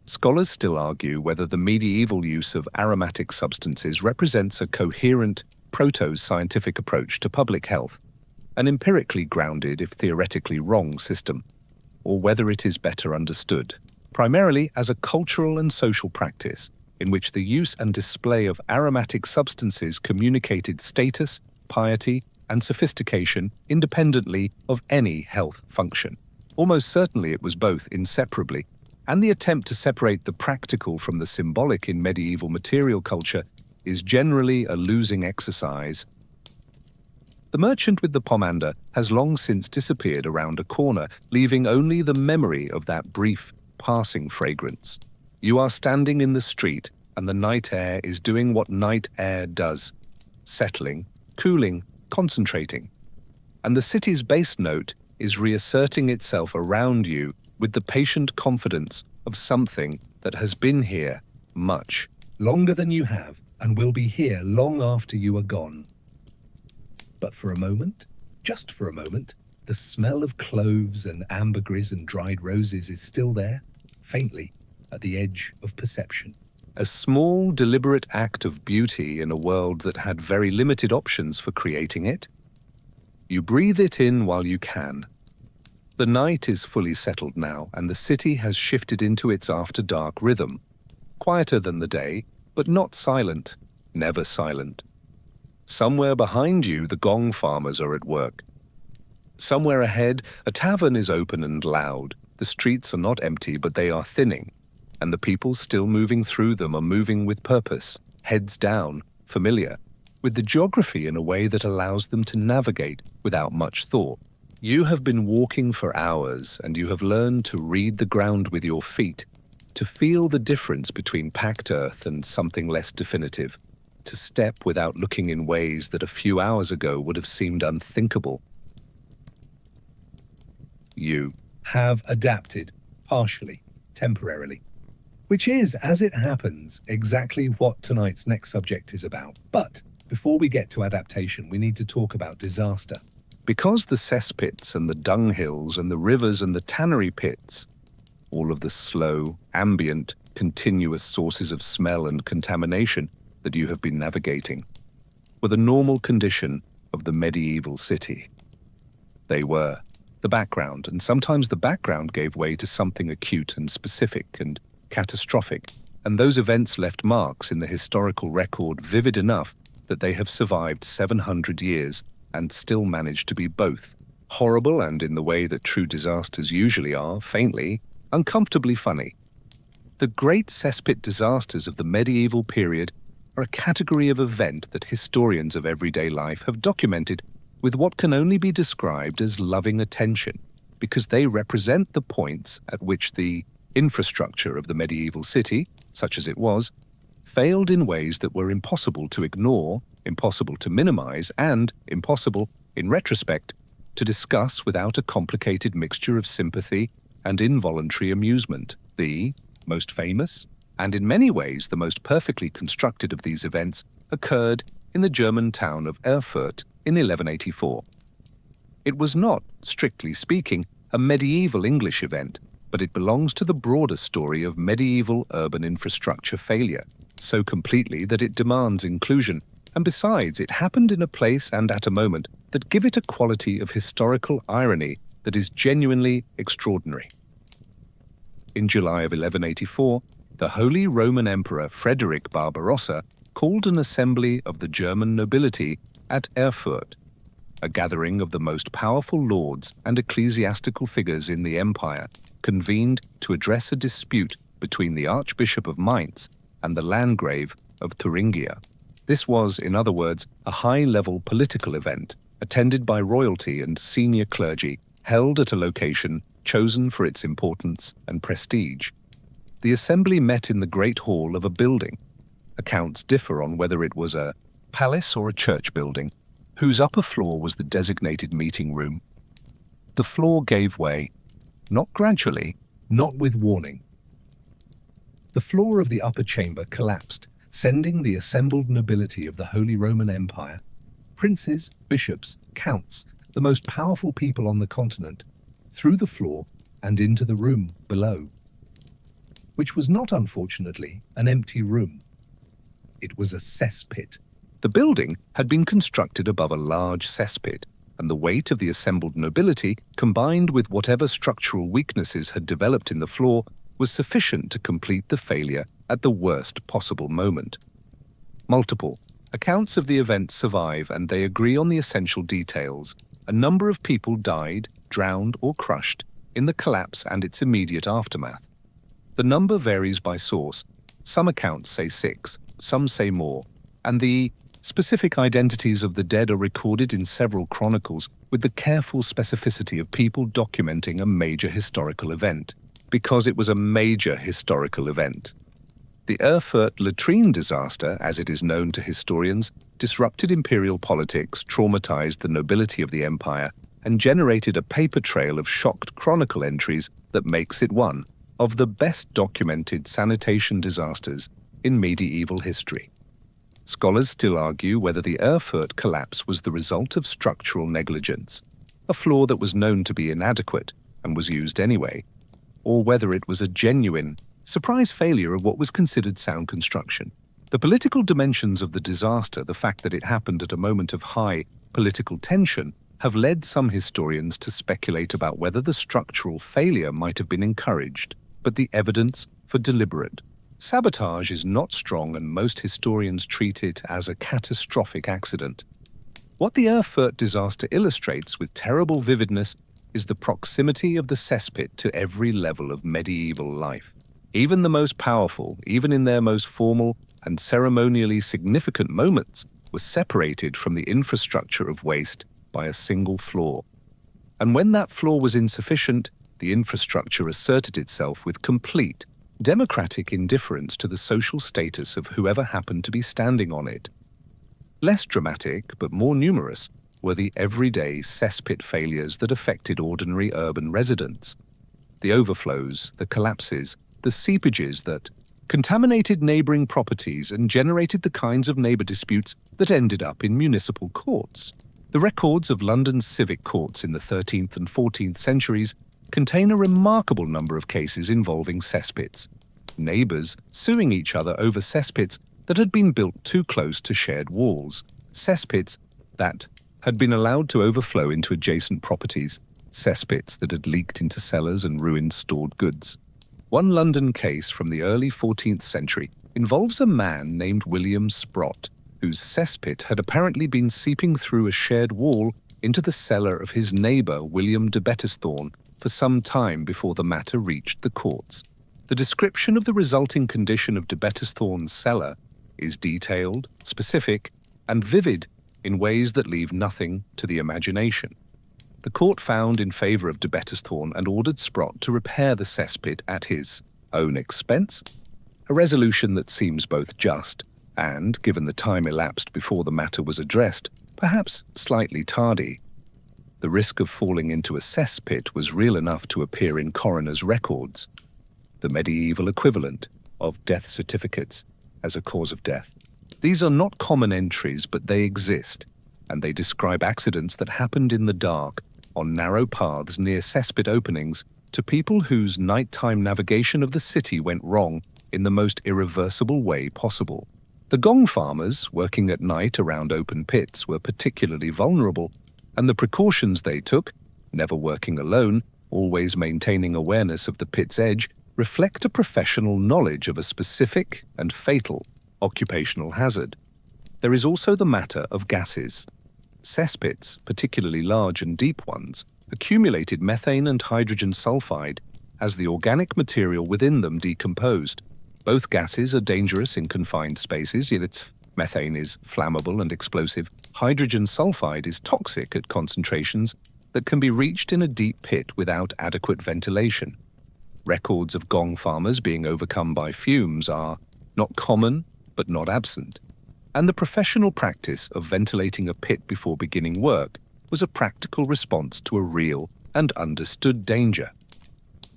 Scholars still argue whether the medieval use of aromatic substances represents a coherent, proto-scientific approach to public health, an empirically grounded, if theoretically wrong, system, or whether it is better understood, primarily as a cultural and social practice in which the use and display of aromatic substances communicated status, piety, and sophistication independently of any health function. Almost certainly it was both inseparably, and the attempt to separate the practical from the symbolic in medieval material culture is generally a losing exercise. The merchant with the pomander has long since disappeared around a corner, leaving only the memory of that brief, passing fragrance. You are standing in the street, and the night air is doing what night air does, settling, cooling, concentrating. And the city's bass note is reasserting itself around you with the patient confidence of something that has been here much longer than you have and will be here long after you are gone. But for a moment, just for a moment, the smell of cloves and ambergris and dried roses is still there, faintly, at the edge of perception. A small, deliberate act of beauty in a world that had very limited options for creating it. You breathe it in while you can. The night is fully settled now, and the city has shifted into its after-dark rhythm. Quieter than the day, but not silent, never silent. Somewhere behind you, the gong farmers are at work. Somewhere ahead, a tavern is open and loud. The streets are not empty, but they are thinning, and the people still moving through them are moving with purpose, heads down, familiar, with the geography in a way that allows them to navigate without much thought. You have been walking for hours, and you have learned to read the ground with your feet, to feel the difference between packed earth and something less definitive, to step without looking in ways that a few hours ago would have seemed unthinkable. You have adapted, partially, temporarily, which is, as it happens, exactly what tonight's next subject is about. But before we get to adaptation, we need to talk about disaster. Because the cesspits and the dunghills and the rivers and the tannery pits, all of the slow, ambient, continuous sources of smell and contamination that you have been navigating, were the normal condition of the medieval city. They were the background, and sometimes the background gave way to something acute and specific and catastrophic, and those events left marks in the historical record vivid enough that they have survived 700 years and still managed to be both horrible and, in the way that true disasters usually are, faintly, uncomfortably funny. The great cesspit disasters of the medieval period are a category of event that historians of everyday life have documented with what can only be described as loving attention, because they represent the points at which the infrastructure of the medieval city, such as it was, failed in ways that were impossible to ignore, impossible to minimize, and impossible, in retrospect, to discuss without a complicated mixture of sympathy and involuntary amusement. The most famous, and in many ways the most perfectly constructed of these events, occurred in the German town of Erfurt in 1184. It was not, strictly speaking, a medieval English event, but it belongs to the broader story of medieval urban infrastructure failure, so completely that it demands inclusion, and besides, it happened in a place and at a moment that give it a quality of historical irony that is genuinely extraordinary. In July of 1184, the Holy Roman Emperor Frederick Barbarossa called an assembly of the German nobility at Erfurt, a gathering of the most powerful lords and ecclesiastical figures in the empire, convened to address a dispute between the Archbishop of Mainz and the Landgrave of Thuringia. This was, in other words, a high-level political event, attended by royalty and senior clergy, held at a location chosen for its importance and prestige. The assembly met in the Great Hall of a building. Accounts differ on whether it was a palace or a church building, whose upper floor was the designated meeting room. The floor gave way, not gradually, not with warning. The floor of the upper chamber collapsed, sending the assembled nobility of the Holy Roman Empire, princes, bishops, counts, the most powerful people on the continent, through the floor and into the room below, which was not, unfortunately, an empty room. It was a cesspit. The building had been constructed above a large cesspit, and the weight of the assembled nobility, combined with whatever structural weaknesses had developed in the floor, was sufficient to complete the failure at the worst possible moment. Multiple accounts of the event survive, and they agree on the essential details. A number of people died, drowned, or crushed in the collapse and its immediate aftermath. The number varies by source. Some accounts say 6, some say more, and the Specific identities of the dead are recorded in several chronicles with the careful specificity of people documenting a major historical event, because it was a major historical event. The Erfurt latrine disaster, as it is known to historians, disrupted imperial politics, traumatized the nobility of the empire, and generated a paper trail of shocked chronicle entries that makes it one of the best documented sanitation disasters in medieval history. Scholars still argue whether the Erfurt collapse was the result of structural negligence, a flaw that was known to be inadequate and was used anyway, or whether it was a genuine, surprise failure of what was considered sound construction. The political dimensions of the disaster, the fact that it happened at a moment of high political tension, have led some historians to speculate about whether the structural failure might have been encouraged, but the evidence for deliberate sabotage is not strong, and most historians treat it as a catastrophic accident. What the Erfurt disaster illustrates with terrible vividness is the proximity of the cesspit to every level of medieval life. Even the most powerful, even in their most formal and ceremonially significant moments, were separated from the infrastructure of waste by a single flaw. And when that flaw was insufficient, the infrastructure asserted itself with complete, democratic indifference to the social status of whoever happened to be standing on it. Less dramatic, but more numerous, were the everyday cesspit failures that affected ordinary urban residents. The overflows, the collapses, the seepages that contaminated neighboring properties and generated the kinds of neighbor disputes that ended up in municipal courts. The records of London's civic courts in the 13th and 14th centuries contain a remarkable number of cases involving cesspits, neighbors suing each other over cesspits that had been built too close to shared walls, cesspits that had been allowed to overflow into adjacent properties, cesspits that had leaked into cellars and ruined stored goods. One London case from the early 14th century involves a man named William Sprott, whose cesspit had apparently been seeping through a shared wall into the cellar of his neighbor William de Bettesthorne for some time before the matter reached the courts. The description of the resulting condition of de Bettesthorne's cellar is detailed, specific, and vivid in ways that leave nothing to the imagination. The court found in favor of de Bettesthorne and ordered Sprott to repair the cesspit at his own expense, a resolution that seems both just and, given the time elapsed before the matter was addressed, perhaps slightly tardy. The risk of falling into a cesspit was real enough to appear in coroners' records, the medieval equivalent of death certificates, as a cause of death. These are not common entries, but they exist, and they describe accidents that happened in the dark, on narrow paths near cesspit openings, to people whose nighttime navigation of the city went wrong in the most irreversible way possible. The gong farmers, working at night around open pits, were particularly vulnerable, and the precautions they took, never working alone, always maintaining awareness of the pit's edge, reflect a professional knowledge of a specific and fatal occupational hazard. There is also the matter of gases. Cesspits, particularly large and deep ones, accumulated methane and hydrogen sulfide as the organic material within them decomposed. Both gases are dangerous in confined spaces, yet methane is flammable and explosive. Hydrogen sulfide is toxic at concentrations that can be reached in a deep pit without adequate ventilation. Records of gong farmers being overcome by fumes are not common, but not absent. And the professional practice of ventilating a pit before beginning work was a practical response to a real and understood danger.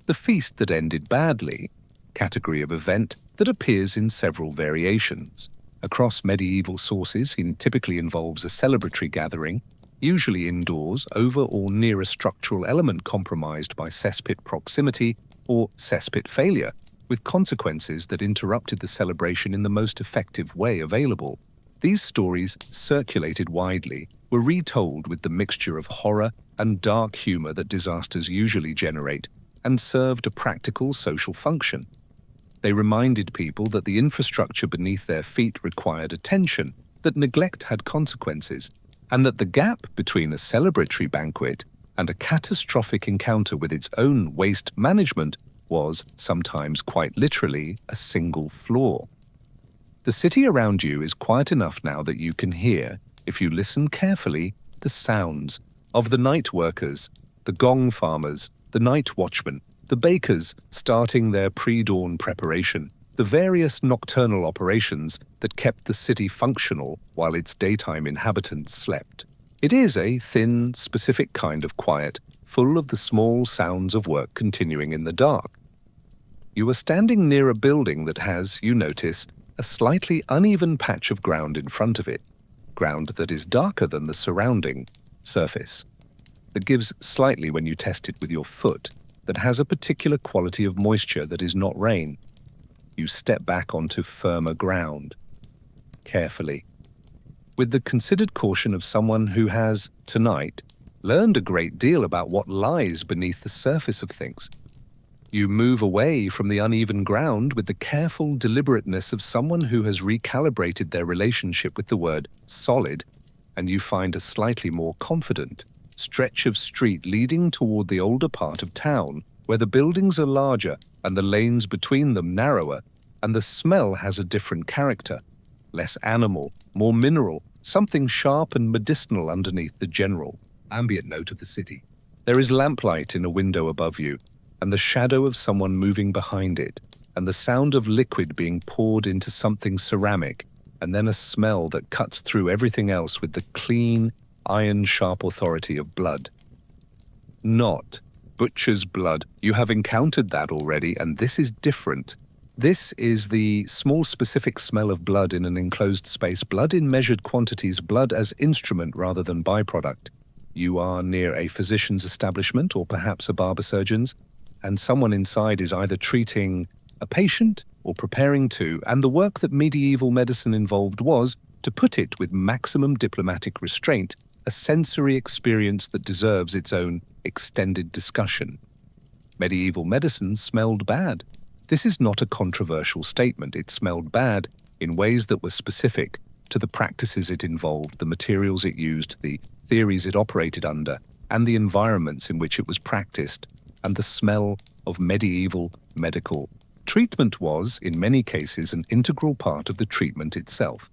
The feast that ended badly, category of event that appears in several variations. Across medieval sources, it typically involves a celebratory gathering, usually indoors, over or near a structural element compromised by cesspit proximity or cesspit failure, with consequences that interrupted the celebration in the most effective way available. These stories, circulated widely, were retold with the mixture of horror and dark humor that disasters usually generate, and served a practical social function. They reminded people that the infrastructure beneath their feet required attention, that neglect had consequences, and that the gap between a celebratory banquet and a catastrophic encounter with its own waste management was, sometimes quite literally, a single flaw. The city around you is quiet enough now that you can hear, if you listen carefully, the sounds of the night workers, the gong farmers, the night watchmen, the bakers starting their pre-dawn preparation, the various nocturnal operations that kept the city functional while its daytime inhabitants slept. It is a thin, specific kind of quiet, full of the small sounds of work continuing in the dark. You are standing near a building that has, you notice, a slightly uneven patch of ground in front of it, ground that is darker than the surrounding surface, that gives slightly when you test it with your foot, that has a particular quality of moisture that is not rain. You step back onto firmer ground, carefully, with the considered caution of someone who has, tonight, learned a great deal about what lies beneath the surface of things. You move away from the uneven ground with the careful deliberateness of someone who has recalibrated their relationship with the word solid, and you find a slightly more confident stretch of street leading toward the older part of town, where the buildings are larger and the lanes between them narrower, and the smell has a different character, less animal, more mineral, something sharp and medicinal underneath the general ambient note of the city. There is lamplight in a window above you, and the shadow of someone moving behind it, and the sound of liquid being poured into something ceramic, and then a smell that cuts through everything else with the clean, iron-sharp authority of blood. Not butcher's blood. You have encountered that already, and this is different. This is the small specific smell of blood in an enclosed space, blood in measured quantities, blood as instrument rather than byproduct. You are near a physician's establishment or perhaps a barber surgeon's, and someone inside is either treating a patient or preparing to, and the work that medieval medicine involved was, to put it with maximum diplomatic restraint, a sensory experience that deserves its own extended discussion. Medieval medicine smelled bad. This is not a controversial statement. It smelled bad in ways that were specific to the practices it involved, the materials it used, the theories it operated under, and the environments in which it was practiced, and the smell of medieval medical treatment was, in many cases, an integral part of the treatment itself.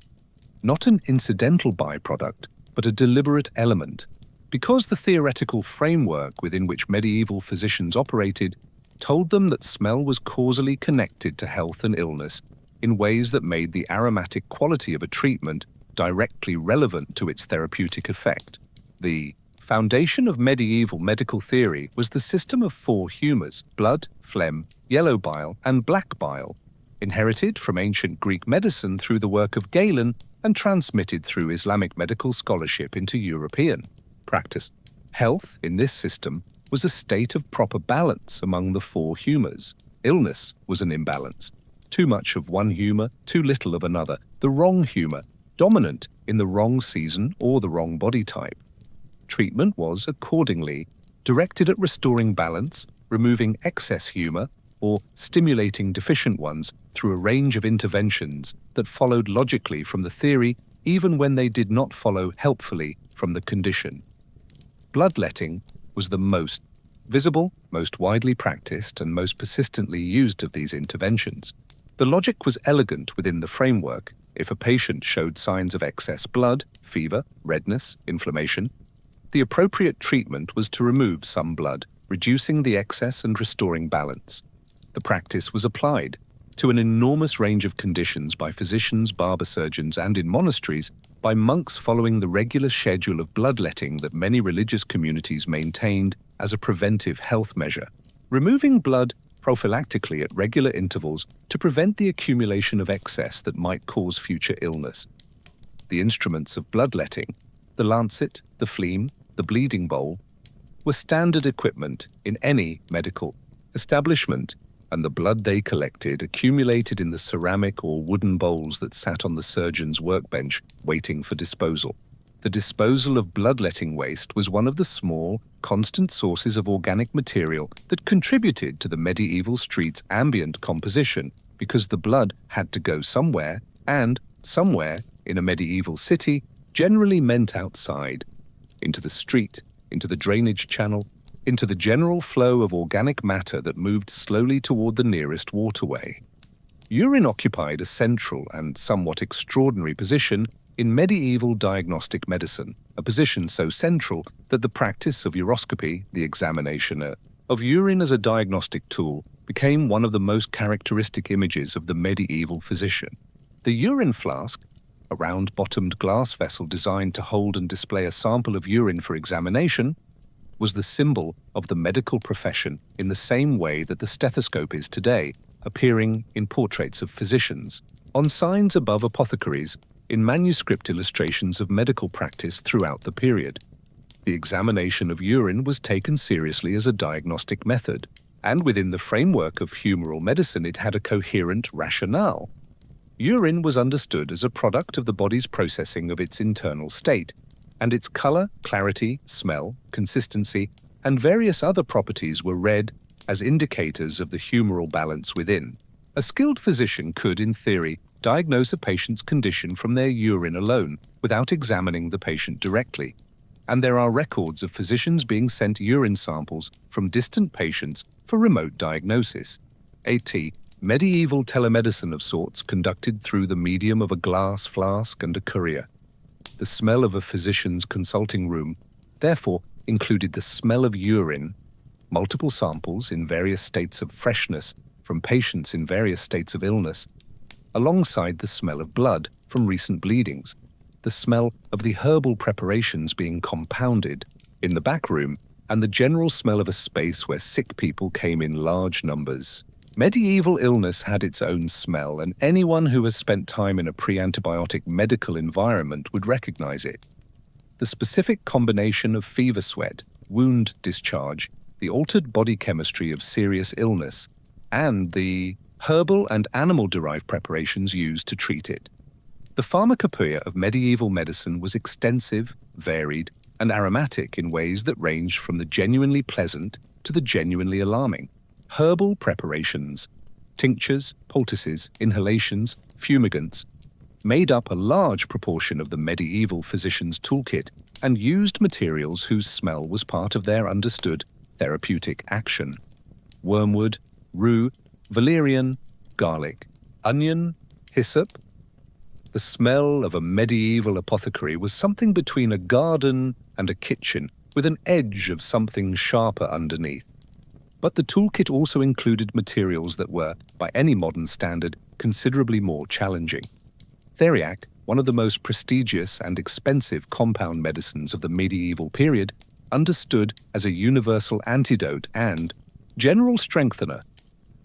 Not an incidental byproduct, but a deliberate element, because the theoretical framework within which medieval physicians operated told them that smell was causally connected to health and illness in ways that made the aromatic quality of a treatment directly relevant to its therapeutic effect. The foundation of medieval medical theory was the system of four humours: blood, phlegm, yellow bile, and black bile, inherited from ancient Greek medicine through the work of Galen and transmitted through Islamic medical scholarship into European practice. Health, in this system, was a state of proper balance among the four humours. Illness was an imbalance. Too much of one humour, too little of another. The wrong humour, dominant in the wrong season or the wrong body type. Treatment was, accordingly, directed at restoring balance, removing excess humour, or stimulating deficient ones through a range of interventions that followed logically from the theory, even when they did not follow helpfully from the condition. Bloodletting was the most visible, most widely practiced, and most persistently used of these interventions. The logic was elegant within the framework. If a patient showed signs of excess blood, fever, redness, inflammation, the appropriate treatment was to remove some blood, reducing the excess and restoring balance. The practice was applied to an enormous range of conditions by physicians, barber surgeons, and in monasteries, by monks following the regular schedule of bloodletting that many religious communities maintained as a preventive health measure, removing blood prophylactically at regular intervals to prevent the accumulation of excess that might cause future illness. The instruments of bloodletting, the lancet, the phlegm, the bleeding bowl, were standard equipment in any medical establishment, and the blood they collected accumulated in the ceramic or wooden bowls that sat on the surgeon's workbench waiting for disposal. The disposal of bloodletting waste was one of the small, constant sources of organic material that contributed to the medieval street's ambient composition, because the blood had to go somewhere, and somewhere in a medieval city generally meant outside, into the street, into the drainage channel, into the general flow of organic matter that moved slowly toward the nearest waterway. Urine occupied a central and somewhat extraordinary position in medieval diagnostic medicine, a position so central that the practice of uroscopy, the examination of urine as a diagnostic tool, became one of the most characteristic images of the medieval physician. The urine flask, a round-bottomed glass vessel designed to hold and display a sample of urine for examination, was the symbol of the medical profession in the same way that the stethoscope is today, appearing in portraits of physicians, on signs above apothecaries, in manuscript illustrations of medical practice throughout the period. The examination of urine was taken seriously as a diagnostic method, and within the framework of humoral medicine it had a coherent rationale. Urine was understood as a product of the body's processing of its internal state, and its color, clarity, smell, consistency, and various other properties were read as indicators of the humoral balance within. A skilled physician could, in theory, diagnose a patient's condition from their urine alone, without examining the patient directly. And there are records of physicians being sent urine samples from distant patients for remote diagnosis. Medieval telemedicine of sorts conducted through the medium of a glass flask and a courier. The smell of a physician's consulting room, therefore, included the smell of urine, multiple samples in various states of freshness from patients in various states of illness, alongside the smell of blood from recent bleedings, the smell of the herbal preparations being compounded in the back room, and the general smell of a space where sick people came in large numbers. Medieval illness had its own smell, and anyone who has spent time in a pre-antibiotic medical environment would recognize it. The specific combination of fever sweat, wound discharge, the altered body chemistry of serious illness, and the herbal and animal-derived preparations used to treat it. The pharmacopoeia of medieval medicine was extensive, varied, and aromatic in ways that ranged from the genuinely pleasant to the genuinely alarming. Herbal preparations, tinctures, poultices, inhalations, fumigants, made up a large proportion of the medieval physician's toolkit and used materials whose smell was part of their understood therapeutic action. Wormwood, rue, valerian, garlic, onion, hyssop. The smell of a medieval apothecary was something between a garden and a kitchen, with an edge of something sharper underneath. But the toolkit also included materials that were, by any modern standard, considerably more challenging. Theriac, one of the most prestigious and expensive compound medicines of the medieval period, understood as a universal antidote and general strengthener,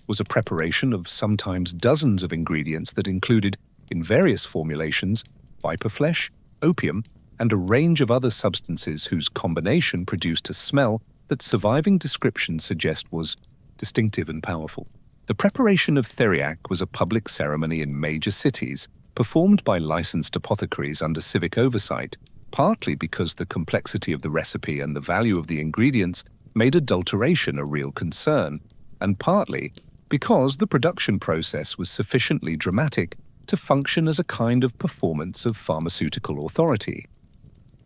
was a preparation of sometimes dozens of ingredients that included, in various formulations, viper flesh, opium, and a range of other substances whose combination produced a smell that surviving descriptions suggest was distinctive and powerful. The preparation of theriac was a public ceremony in major cities, performed by licensed apothecaries under civic oversight, partly because the complexity of the recipe and the value of the ingredients made adulteration a real concern, and partly because the production process was sufficiently dramatic to function as a kind of performance of pharmaceutical authority.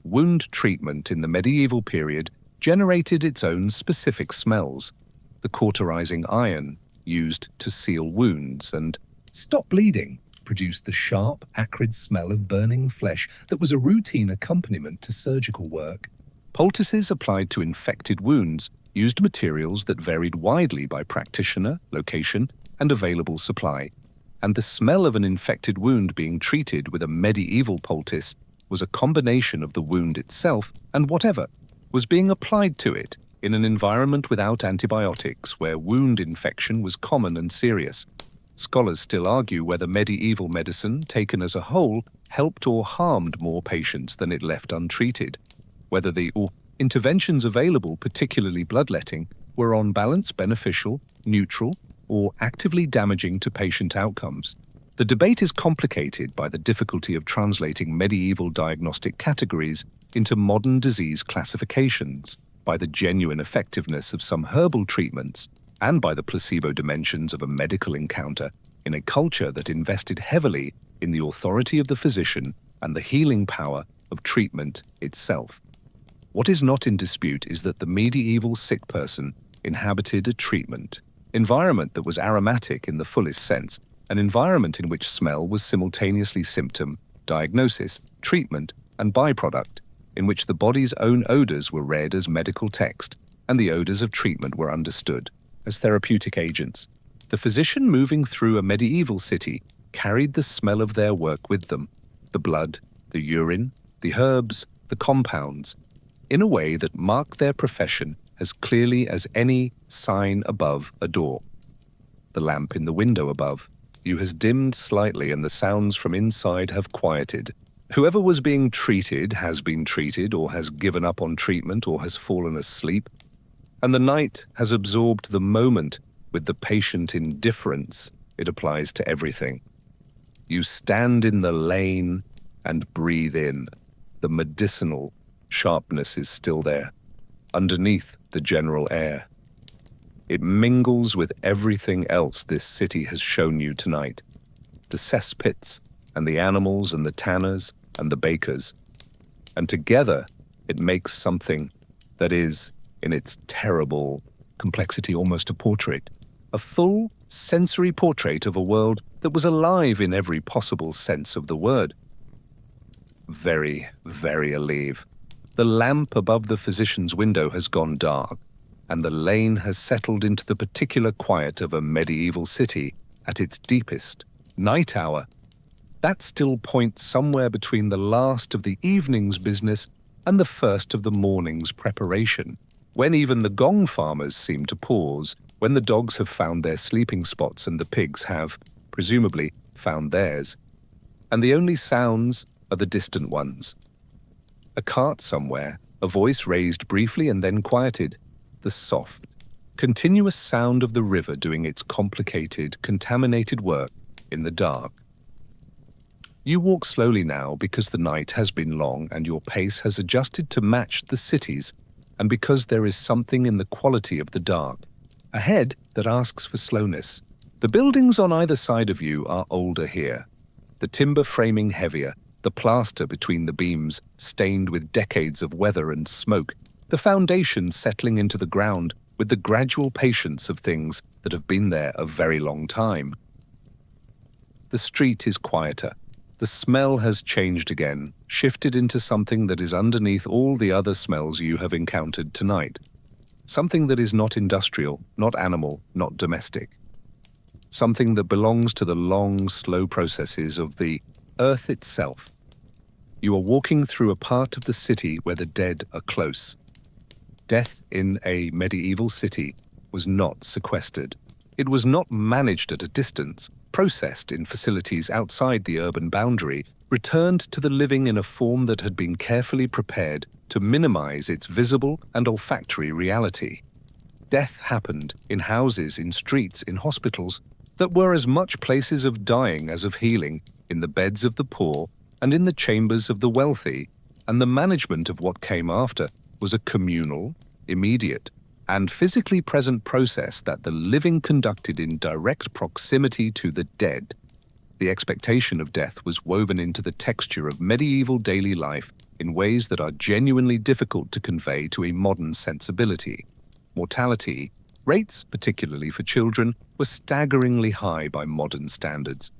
Wound treatment in the medieval period generated its own specific smells. The cauterizing iron, used to seal wounds and stop bleeding, produced the sharp, acrid smell of burning flesh that was a routine accompaniment to surgical work. Poultices applied to infected wounds used materials that varied widely by practitioner, location, and available supply, and the smell of an infected wound being treated with a medieval poultice was a combination of the wound itself and whatever was being applied to it in an environment without antibiotics where wound infection was common and serious. Scholars still argue whether medieval medicine, taken as a whole, helped or harmed more patients than it left untreated, whether the interventions available, particularly bloodletting, were on balance beneficial, neutral, or actively damaging to patient outcomes. The debate is complicated by the difficulty of translating medieval diagnostic categories into modern disease classifications, by the genuine effectiveness of some herbal treatments, and by the placebo dimensions of a medical encounter in a culture that invested heavily in the authority of the physician and the healing power of treatment itself. What is not in dispute is that the medieval sick person inhabited a treatment environment that was aromatic in the fullest sense, an environment in which smell was simultaneously symptom, diagnosis, treatment, and byproduct, in which the body's own odors were read as medical text and the odors of treatment were understood as therapeutic agents. The physician moving through a medieval city carried the smell of their work with them, the blood, the urine, the herbs, the compounds, in a way that marked their profession as clearly as any sign above a door. The lamp in the window above you has dimmed slightly and the sounds from inside have quieted. Whoever was being treated has been treated or has given up on treatment or has fallen asleep, and the night has absorbed the moment with the patient indifference it applies to everything. You stand in the lane and breathe in. The medicinal sharpness is still there, underneath the general air. It mingles with everything else this city has shown you tonight. The cesspits and the animals and the tanners and the bakers. And together it makes something that is, in its terrible complexity, almost a portrait. A full sensory portrait of a world that was alive in every possible sense of the word. Very, very alive. The lamp above the physician's window has gone dark, and the lane has settled into the particular quiet of a medieval city at its deepest night hour. That still point somewhere between the last of the evening's business and the first of the morning's preparation, when even the gong farmers seem to pause, when the dogs have found their sleeping spots and the pigs have, presumably, found theirs. And the only sounds are the distant ones. A cart somewhere, a voice raised briefly and then quieted, the soft, continuous sound of the river doing its complicated, contaminated work in the dark. You walk slowly now because the night has been long and your pace has adjusted to match the city's, and because there is something in the quality of the dark ahead that asks for slowness. The buildings on either side of you are older here, the timber framing heavier, the plaster between the beams stained with decades of weather and smoke, the foundation settling into the ground with the gradual patience of things that have been there a very long time. The street is quieter. The smell has changed again, shifted into something that is underneath all the other smells you have encountered tonight. Something that is not industrial, not animal, not domestic. Something that belongs to the long, slow processes of the earth itself. You are walking through a part of the city where the dead are close. Death in a medieval city was not sequestered. It was not managed at a distance, processed in facilities outside the urban boundary, returned to the living in a form that had been carefully prepared to minimize its visible and olfactory reality. Death happened in houses, in streets, in hospitals that were as much places of dying as of healing, in the beds of the poor and in the chambers of the wealthy, and the management of what came after was a communal, immediate, and physically present process that the living conducted in direct proximity to the dead. The expectation of death was woven into the texture of medieval daily life in ways that are genuinely difficult to convey to a modern sensibility. Mortality rates, particularly for children, were staggeringly high by modern standards.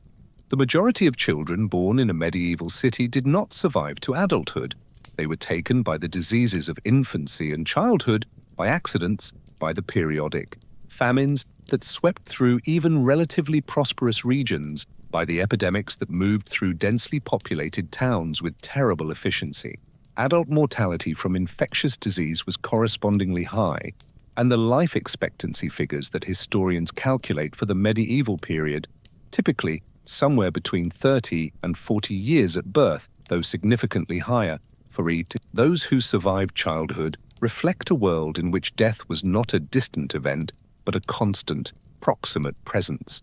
The majority of children born in a medieval city did not survive to adulthood. They were taken by the diseases of infancy and childhood, by accidents, by the periodic famines that swept through even relatively prosperous regions, by the epidemics that moved through densely populated towns with terrible efficiency. Adult mortality from infectious disease was correspondingly high, and the life expectancy figures that historians calculate for the medieval period, typically somewhere between 30 and 40 years at birth, though significantly higher for each. Those who survived childhood reflect a world in which death was not a distant event, but a constant, proximate presence.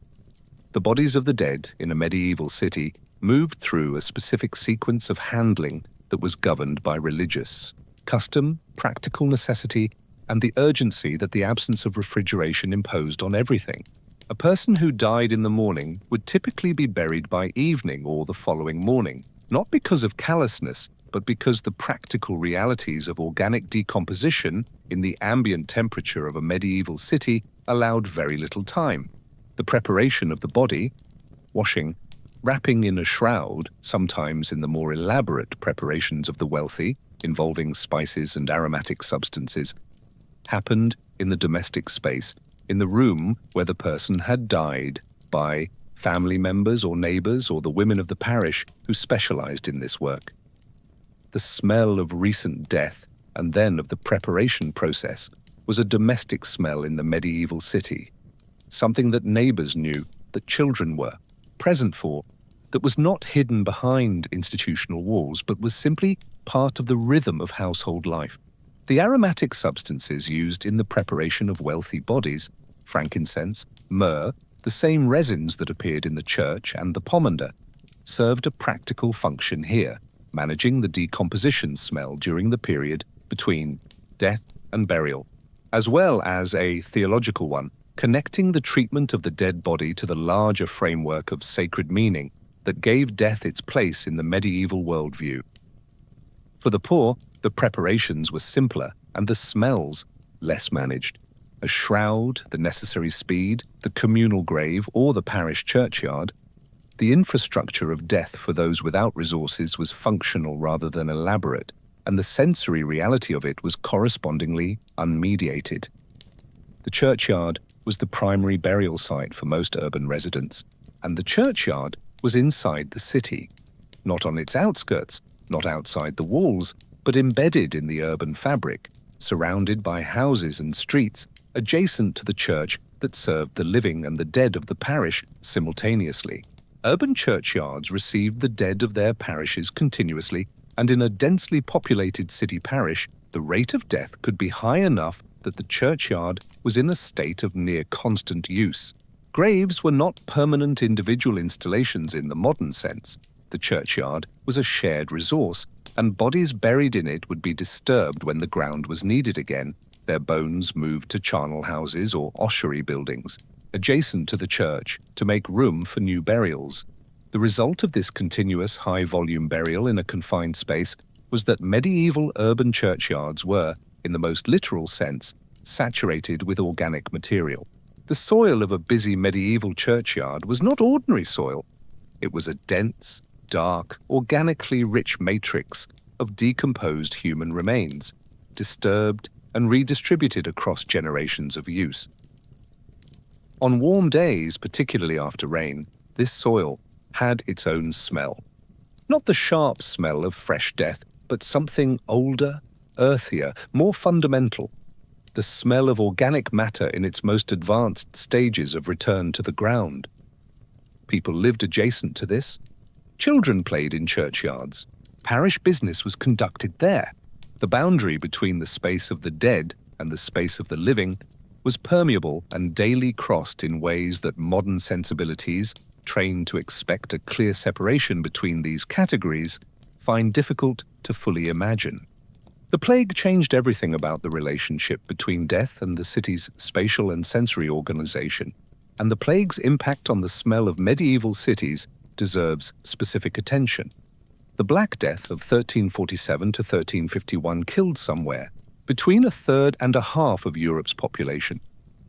The bodies of the dead in a medieval city moved through a specific sequence of handling that was governed by religious custom, practical necessity, and the urgency that the absence of refrigeration imposed on everything. A person who died in the morning would typically be buried by evening or the following morning, not because of callousness, but because the practical realities of organic decomposition in the ambient temperature of a medieval city allowed very little time. The preparation of the body, washing, wrapping in a shroud, sometimes in the more elaborate preparations of the wealthy, involving spices and aromatic substances, happened in the domestic space, in the room where the person had died, by family members or neighbors or the women of the parish who specialized in this work. The smell of recent death, and then of the preparation process, was a domestic smell in the medieval city, something that neighbors knew, that children were present for, that was not hidden behind institutional walls, but was simply part of the rhythm of household life. The aromatic substances used in the preparation of wealthy bodies, frankincense, myrrh, the same resins that appeared in the church and the pomander, served a practical function here, managing the decomposition smell during the period between death and burial, as well as a theological one, connecting the treatment of the dead body to the larger framework of sacred meaning that gave death its place in the medieval worldview. For the poor, the preparations were simpler and the smells less managed. A shroud, the necessary speed, the communal grave, or the parish churchyard, the infrastructure of death for those without resources was functional rather than elaborate, and the sensory reality of it was correspondingly unmediated. The churchyard was the primary burial site for most urban residents, and the churchyard was inside the city, not on its outskirts, not outside the walls, but embedded in the urban fabric, surrounded by houses and streets, adjacent to the church that served the living and the dead of the parish simultaneously. Urban churchyards received the dead of their parishes continuously, and in a densely populated city parish, the rate of death could be high enough that the churchyard was in a state of near constant use. Graves were not permanent individual installations in the modern sense. The churchyard was a shared resource, and bodies buried in it would be disturbed when the ground was needed again, their bones moved to charnel houses or ossuary buildings, adjacent to the church, to make room for new burials. The result of this continuous high-volume burial in a confined space was that medieval urban churchyards were, in the most literal sense, saturated with organic material. The soil of a busy medieval churchyard was not ordinary soil. It was a dense, dark, organically rich matrix of decomposed human remains, disturbed and redistributed across generations of use. On warm days, particularly after rain, this soil had its own smell. Not the sharp smell of fresh death, but something older, earthier, more fundamental. The smell of organic matter in its most advanced stages of return to the ground. People lived adjacent to this. Children played in churchyards. Parish business was conducted there. The boundary between the space of the dead and the space of the living was permeable and daily crossed in ways that modern sensibilities, trained to expect a clear separation between these categories, find difficult to fully imagine. The plague changed everything about the relationship between death and the city's spatial and sensory organization, and the plague's impact on the smell of medieval cities deserves specific attention. The Black Death of 1347 to 1351 killed somewhere between a third and a half of Europe's population,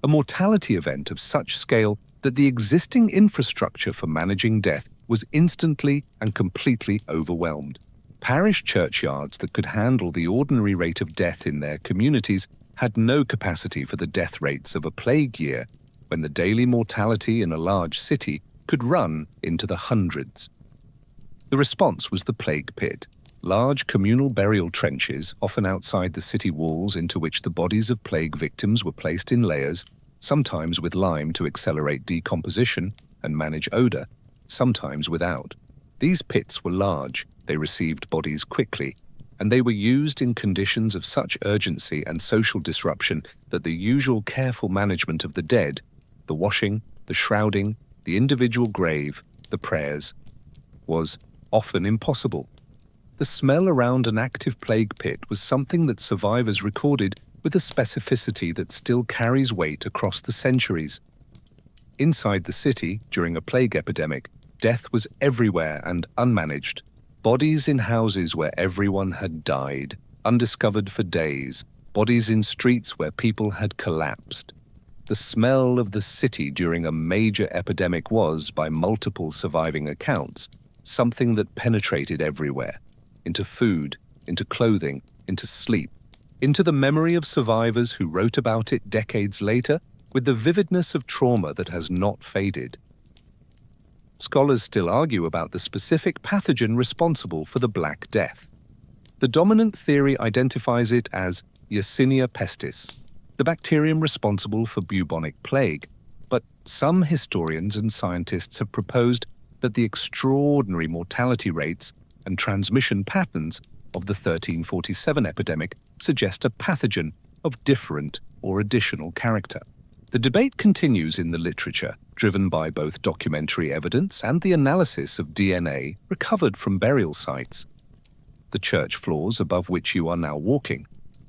a mortality event of such scale that the existing infrastructure for managing death was instantly and completely overwhelmed. Parish churchyards that could handle the ordinary rate of death in their communities had no capacity for the death rates of a plague year, when the daily mortality in a large city could run into the hundreds. The response was the plague pit, large communal burial trenches, often outside the city walls, into which the bodies of plague victims were placed in layers, sometimes with lime to accelerate decomposition and manage odor, sometimes without. These pits were large, they received bodies quickly, and they were used in conditions of such urgency and social disruption that the usual careful management of the dead, the washing, the shrouding, the individual grave, the prayers, was often impossible. The smell around an active plague pit was something that survivors recorded with a specificity that still carries weight across the centuries. Inside the city, during a plague epidemic, death was everywhere and unmanaged. Bodies in houses where everyone had died, undiscovered for days, bodies in streets where people had collapsed. The smell of the city during a major epidemic was, by multiple surviving accounts, something that penetrated everywhere, into food, into clothing, into sleep, into the memory of survivors who wrote about it decades later with the vividness of trauma that has not faded. Scholars still argue about the specific pathogen responsible for the Black Death. The dominant theory identifies it as Yersinia pestis, the bacterium responsible for bubonic plague, but some historians and scientists have proposed that the extraordinary mortality rates and transmission patterns of the 1347 epidemic suggest a pathogen of different or additional character. The debate continues in the literature, driven by both documentary evidence and the analysis of DNA recovered from burial sites. The church floors above which you are now walking,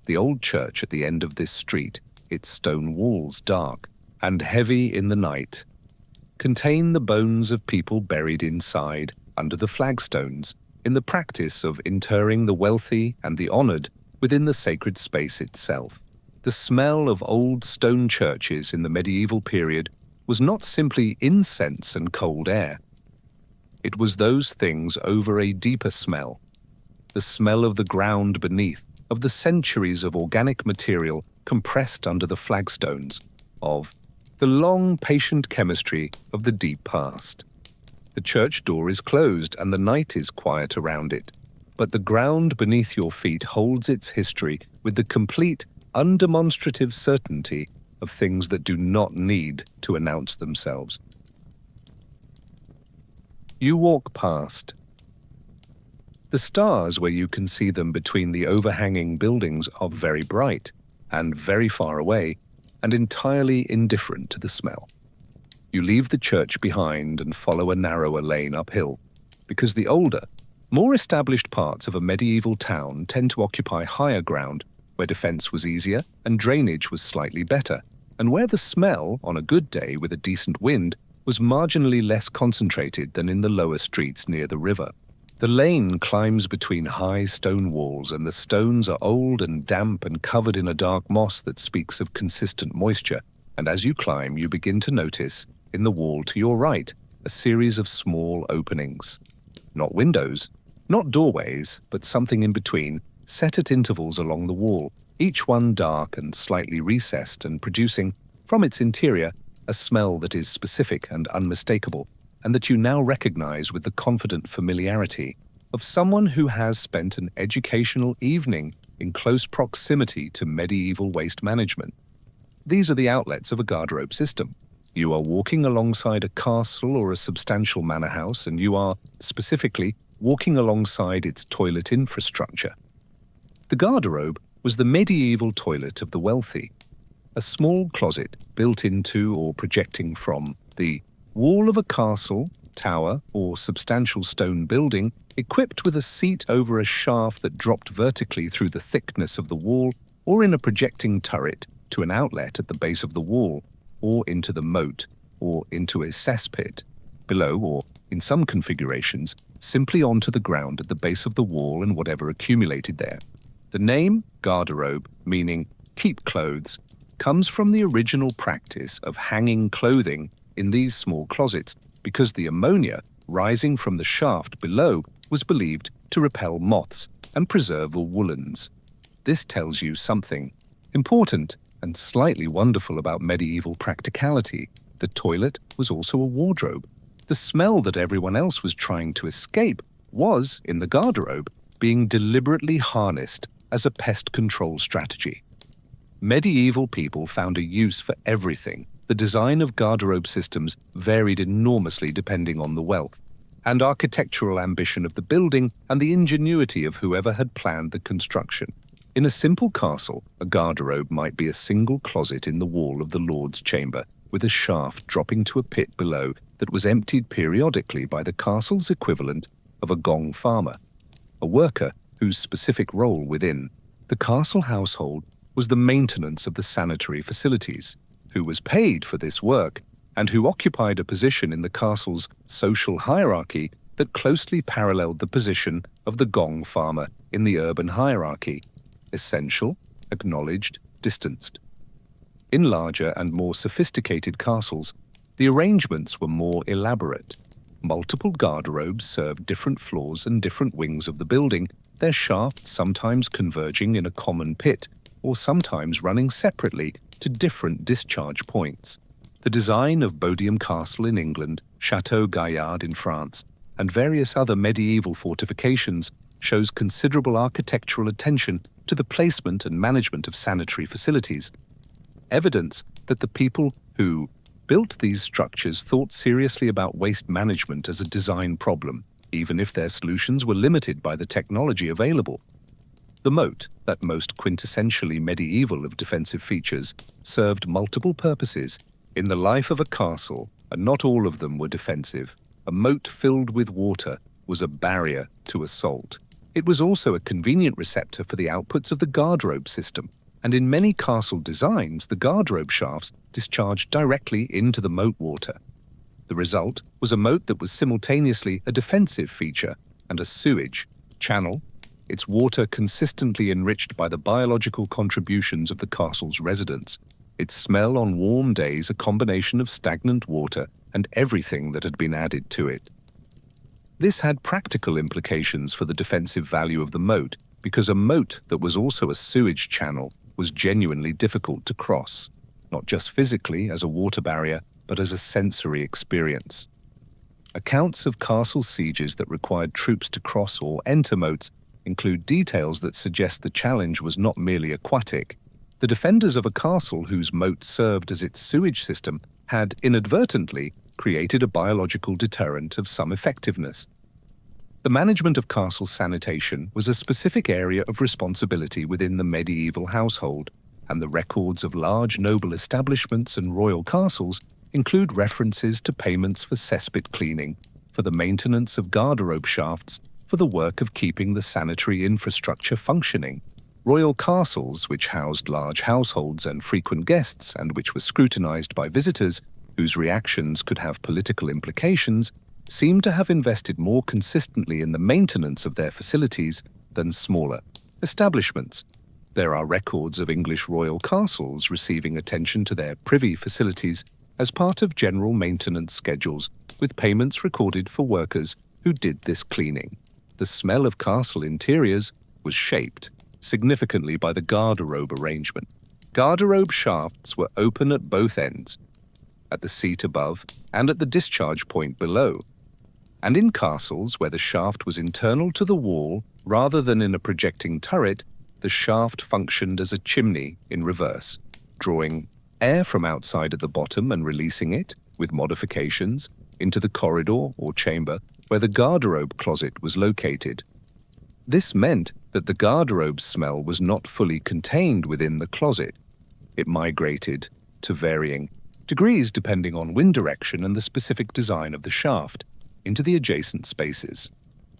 the old church at the end of this street, its stone walls dark and heavy in the night, contain the bones of people buried inside, under the flagstones, in the practice of interring the wealthy and the honored within the sacred space itself. The smell of old stone churches in the medieval period was not simply incense and cold air. It was those things over a deeper smell, the smell of the ground beneath, of the centuries of organic material compressed under the flagstones, of the long, patient chemistry of the deep past. The church door is closed and the night is quiet around it, but the ground beneath your feet holds its history with the complete, undemonstrative certainty of things that do not need to announce themselves. You walk past. The stars, where you can see them between the overhanging buildings, are very bright and very far away and entirely indifferent to the smell. You leave the church behind and follow a narrower lane uphill, because the older, more established parts of a medieval town tend to occupy higher ground where defense was easier and drainage was slightly better, and where the smell, on a good day with a decent wind, was marginally less concentrated than in the lower streets near the river. The lane climbs between high stone walls, and the stones are old and damp and covered in a dark moss that speaks of consistent moisture, and as you climb you begin to notice, in the wall to your right, a series of small openings. Not windows, not doorways, but something in between, set at intervals along the wall, each one dark and slightly recessed and producing, from its interior, a smell that is specific and unmistakable, and that you now recognize with the confident familiarity of someone who has spent an educational evening in close proximity to medieval waste management. These are the outlets of a garderobe system. You are walking alongside a castle or a substantial manor house, and you are, specifically, walking alongside its toilet infrastructure. The garderobe was the medieval toilet of the wealthy, a small closet built into or projecting from the wall of a castle, tower, or substantial stone building, equipped with a seat over a shaft that dropped vertically through the thickness of the wall, or in a projecting turret to an outlet at the base of the wall, or into the moat, or into a cesspit, below, or, in some configurations, simply onto the ground at the base of the wall and whatever accumulated there. The name, garderobe, meaning keep clothes, comes from the original practice of hanging clothing in these small closets, because the ammonia rising from the shaft below was believed to repel moths and preserve the woolens. This tells you something important and slightly wonderful about medieval practicality. The toilet was also a wardrobe. The smell that everyone else was trying to escape was, in the garderobe, being deliberately harnessed as a pest control strategy. Medieval people found a use for everything. The design of garderobe systems varied enormously depending on the wealth and architectural ambition of the building and the ingenuity of whoever had planned the construction. In a simple castle, a garderobe might be a single closet in the wall of the lord's chamber, with a shaft dropping to a pit below that was emptied periodically by the castle's equivalent of a gong farmer, a worker whose specific role within the castle household was the maintenance of the sanitary facilities, who was paid for this work, and who occupied a position in the castle's social hierarchy that closely paralleled the position of the gong farmer in the urban hierarchy: essential, acknowledged, distanced. In larger and more sophisticated castles, the arrangements were more elaborate. Multiple garderobes served different floors and different wings of the building, their shafts sometimes converging in a common pit, or sometimes running separately to different discharge points. The design of Bodiam Castle in England, Château Gaillard in France, and various other medieval fortifications shows considerable architectural attention to the placement and management of sanitary facilities. Evidence that the people who built these structures thought seriously about waste management as a design problem, even if their solutions were limited by the technology available. The moat, that most quintessentially medieval of defensive features, served multiple purposes. In the life of a castle, and not all of them were defensive, a moat filled with water was a barrier to assault. It was also a convenient receptor for the outputs of the guardrobe system, and in many castle designs, the guardrobe shafts discharged directly into the moat water. The result was a moat that was simultaneously a defensive feature and a sewage channel, its water consistently enriched by the biological contributions of the castle's residents, its smell on warm days a combination of stagnant water and everything that had been added to it. This had practical implications for the defensive value of the moat, because a moat that was also a sewage channel was genuinely difficult to cross, not just physically as a water barrier, but as a sensory experience. Accounts of castle sieges that required troops to cross or enter moats include details that suggest the challenge was not merely aquatic. The defenders of a castle whose moat served as its sewage system had inadvertently created a biological deterrent of some effectiveness. The management of castle sanitation was a specific area of responsibility within the medieval household, and the records of large noble establishments and royal castles include references to payments for cesspit cleaning, for the maintenance of garderobe shafts, for the work of keeping the sanitary infrastructure functioning. Royal castles, which housed large households and frequent guests, and which were scrutinized by visitors whose reactions could have political implications, seem to have invested more consistently in the maintenance of their facilities than smaller establishments. There are records of English royal castles receiving attention to their privy facilities as part of general maintenance schedules, with payments recorded for workers who did this cleaning. The smell of castle interiors was shaped significantly by the garderobe arrangement. Garderobe shafts were open at both ends, at the seat above and at the discharge point below. And in castles where the shaft was internal to the wall rather than in a projecting turret, the shaft functioned as a chimney in reverse, drawing air from outside at the bottom and releasing it, with modifications, into the corridor or chamber where the garderobe closet was located. This meant that the garderobe smell was not fully contained within the closet. It migrated to varying degrees depending on wind direction and the specific design of the shaft, into the adjacent spaces.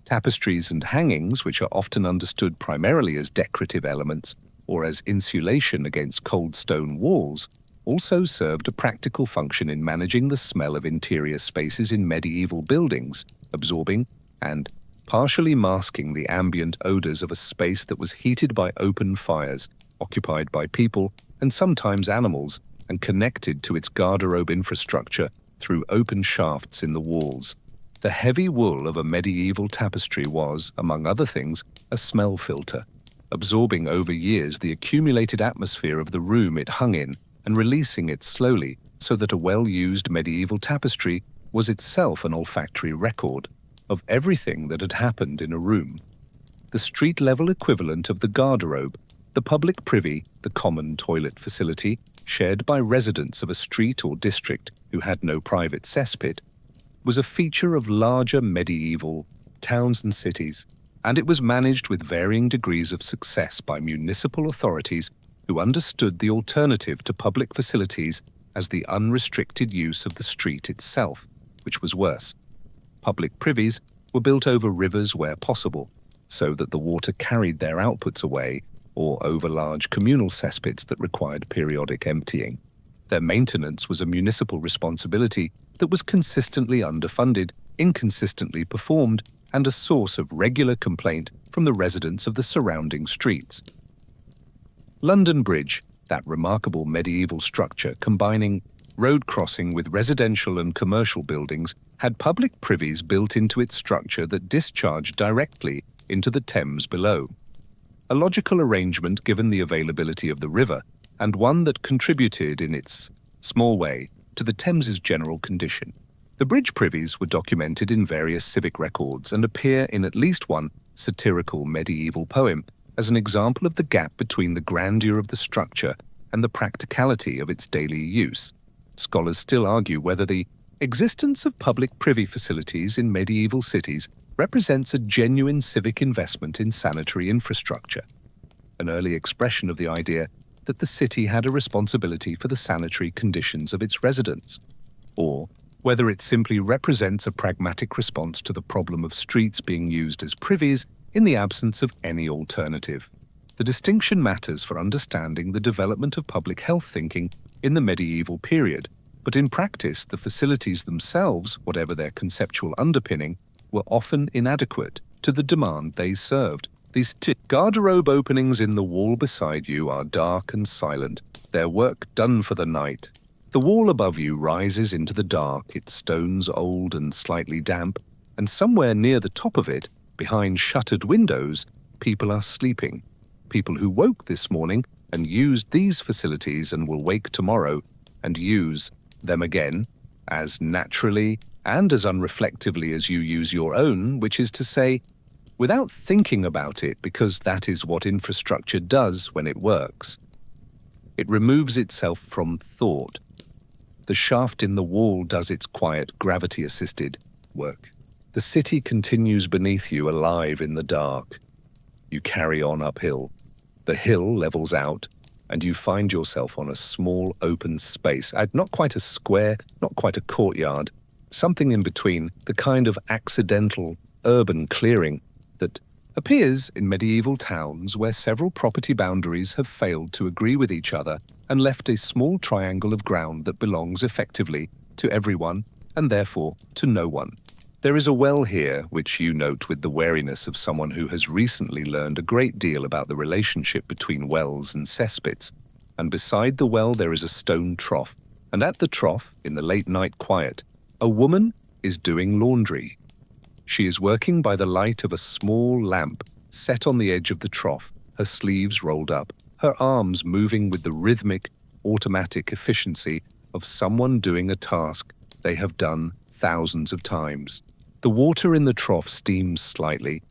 Tapestries and hangings, which are often understood primarily as decorative elements or as insulation against cold stone walls, also served a practical function in managing the smell of interior spaces in medieval buildings, absorbing and partially masking the ambient odors of a space that was heated by open fires, occupied by people and sometimes animals, and connected to its garderobe infrastructure through open shafts in the walls. The heavy wool of a medieval tapestry was, among other things, a smell filter, absorbing over years the accumulated atmosphere of the room it hung in and releasing it slowly, so that a well-used medieval tapestry was itself an olfactory record of everything that had happened in a room. The street-level equivalent of the garderobe, the public privy, the common toilet facility, shared by residents of a street or district who had no private cesspit, was a feature of larger medieval towns and cities, and it was managed with varying degrees of success by municipal authorities who understood the alternative to public facilities as the unrestricted use of the street itself, which was worse. Public privies were built over rivers where possible, so that the water carried their outputs away, or over large communal cesspits that required periodic emptying. Their maintenance was a municipal responsibility that was consistently underfunded, inconsistently performed, and a source of regular complaint from the residents of the surrounding streets. London Bridge, That remarkable medieval structure combining road crossing with residential and commercial buildings had public privies built into its structure that discharged directly into the Thames below. A logical arrangement given the availability of the river, and one that contributed in its small way to the Thames's general condition. The bridge privies were documented in various civic records and appear in at least one satirical medieval poem as an example of the gap between the grandeur of the structure and the practicality of its daily use. Scholars still argue whether the existence of public privy facilities in medieval cities represents a genuine civic investment in sanitary infrastructure, an early expression of the idea that the city had a responsibility for the sanitary conditions of its residents, or whether it simply represents a pragmatic response to the problem of streets being used as privies in the absence of any alternative. The distinction matters for understanding the development of public health thinking in the medieval period, but in practice, the facilities themselves, whatever their conceptual underpinning, were often inadequate to the demand they served. These garderobe openings in the wall beside you are dark and silent, their work done for the night. The wall above you rises into the dark, its stones old and slightly damp, and somewhere near the top of it, behind shuttered windows, people are sleeping. People who woke this morning and used these facilities and will wake tomorrow and use them again, as naturally and as unreflectively as you use your own, which is to say, without thinking about it, because that is what infrastructure does when it works. It removes itself from thought. The shaft in the wall does its quiet, gravity-assisted work. The city continues beneath you, alive in the dark. You carry on uphill. The hill levels out, and you find yourself on a small, open space. Not quite a square, not quite a courtyard, something in between, the kind of accidental, urban clearing that appears in medieval towns where several property boundaries have failed to agree with each other and left a small triangle of ground that belongs effectively to everyone and therefore to no one. There is a well here, which you note with the wariness of someone who has recently learned a great deal about the relationship between wells and cesspits, and beside the well there is a stone trough, and at the trough, in the late night quiet, a woman is doing laundry. She is working by the light of a small lamp set on the edge of the trough, her sleeves rolled up, her arms moving with the rhythmic, automatic efficiency of someone doing a task they have done thousands of times. The water in the trough steams slightly.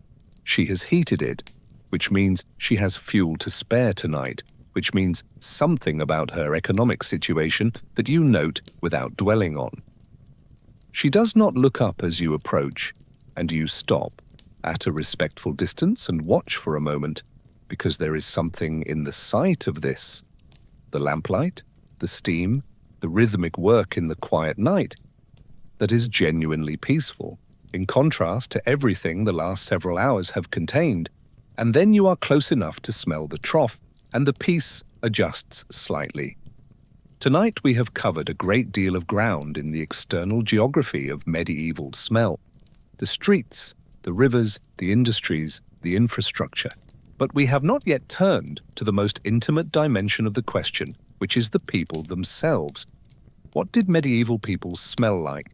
She has heated it, which means she has fuel to spare tonight, which means something about her economic situation that you note without dwelling on. She does not look up as you approach, and you stop at a respectful distance and watch for a moment, because there is something in the sight of this. The lamplight, the steam, the rhythmic work in the quiet night, that is genuinely peaceful, in contrast to everything the last several hours have contained, and then you are close enough to smell the trough, and the peace adjusts slightly. Tonight we have covered a great deal of ground in the external geography of medieval smell. The streets, the rivers, the industries, the infrastructure. But we have not yet turned to the most intimate dimension of the question, which is the people themselves. What did medieval people smell like?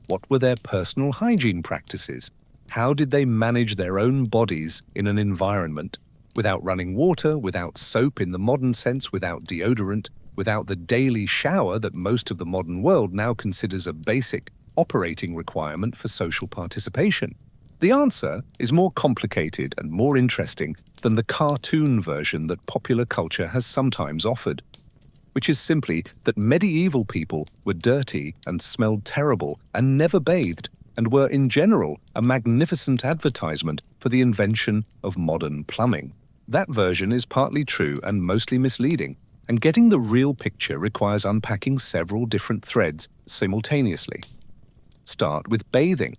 What were their personal hygiene practices? How did they manage their own bodies in an environment without running water, without soap in the modern sense, without deodorant, without the daily shower that most of the modern world now considers a basic operating requirement for social participation? The answer is more complicated and more interesting than the cartoon version that popular culture has sometimes offered, which is simply that medieval people were dirty and smelled terrible and never bathed, and were in general a magnificent advertisement for the invention of modern plumbing. That version is partly true and mostly misleading, and getting the real picture requires unpacking several different threads simultaneously. Start with bathing.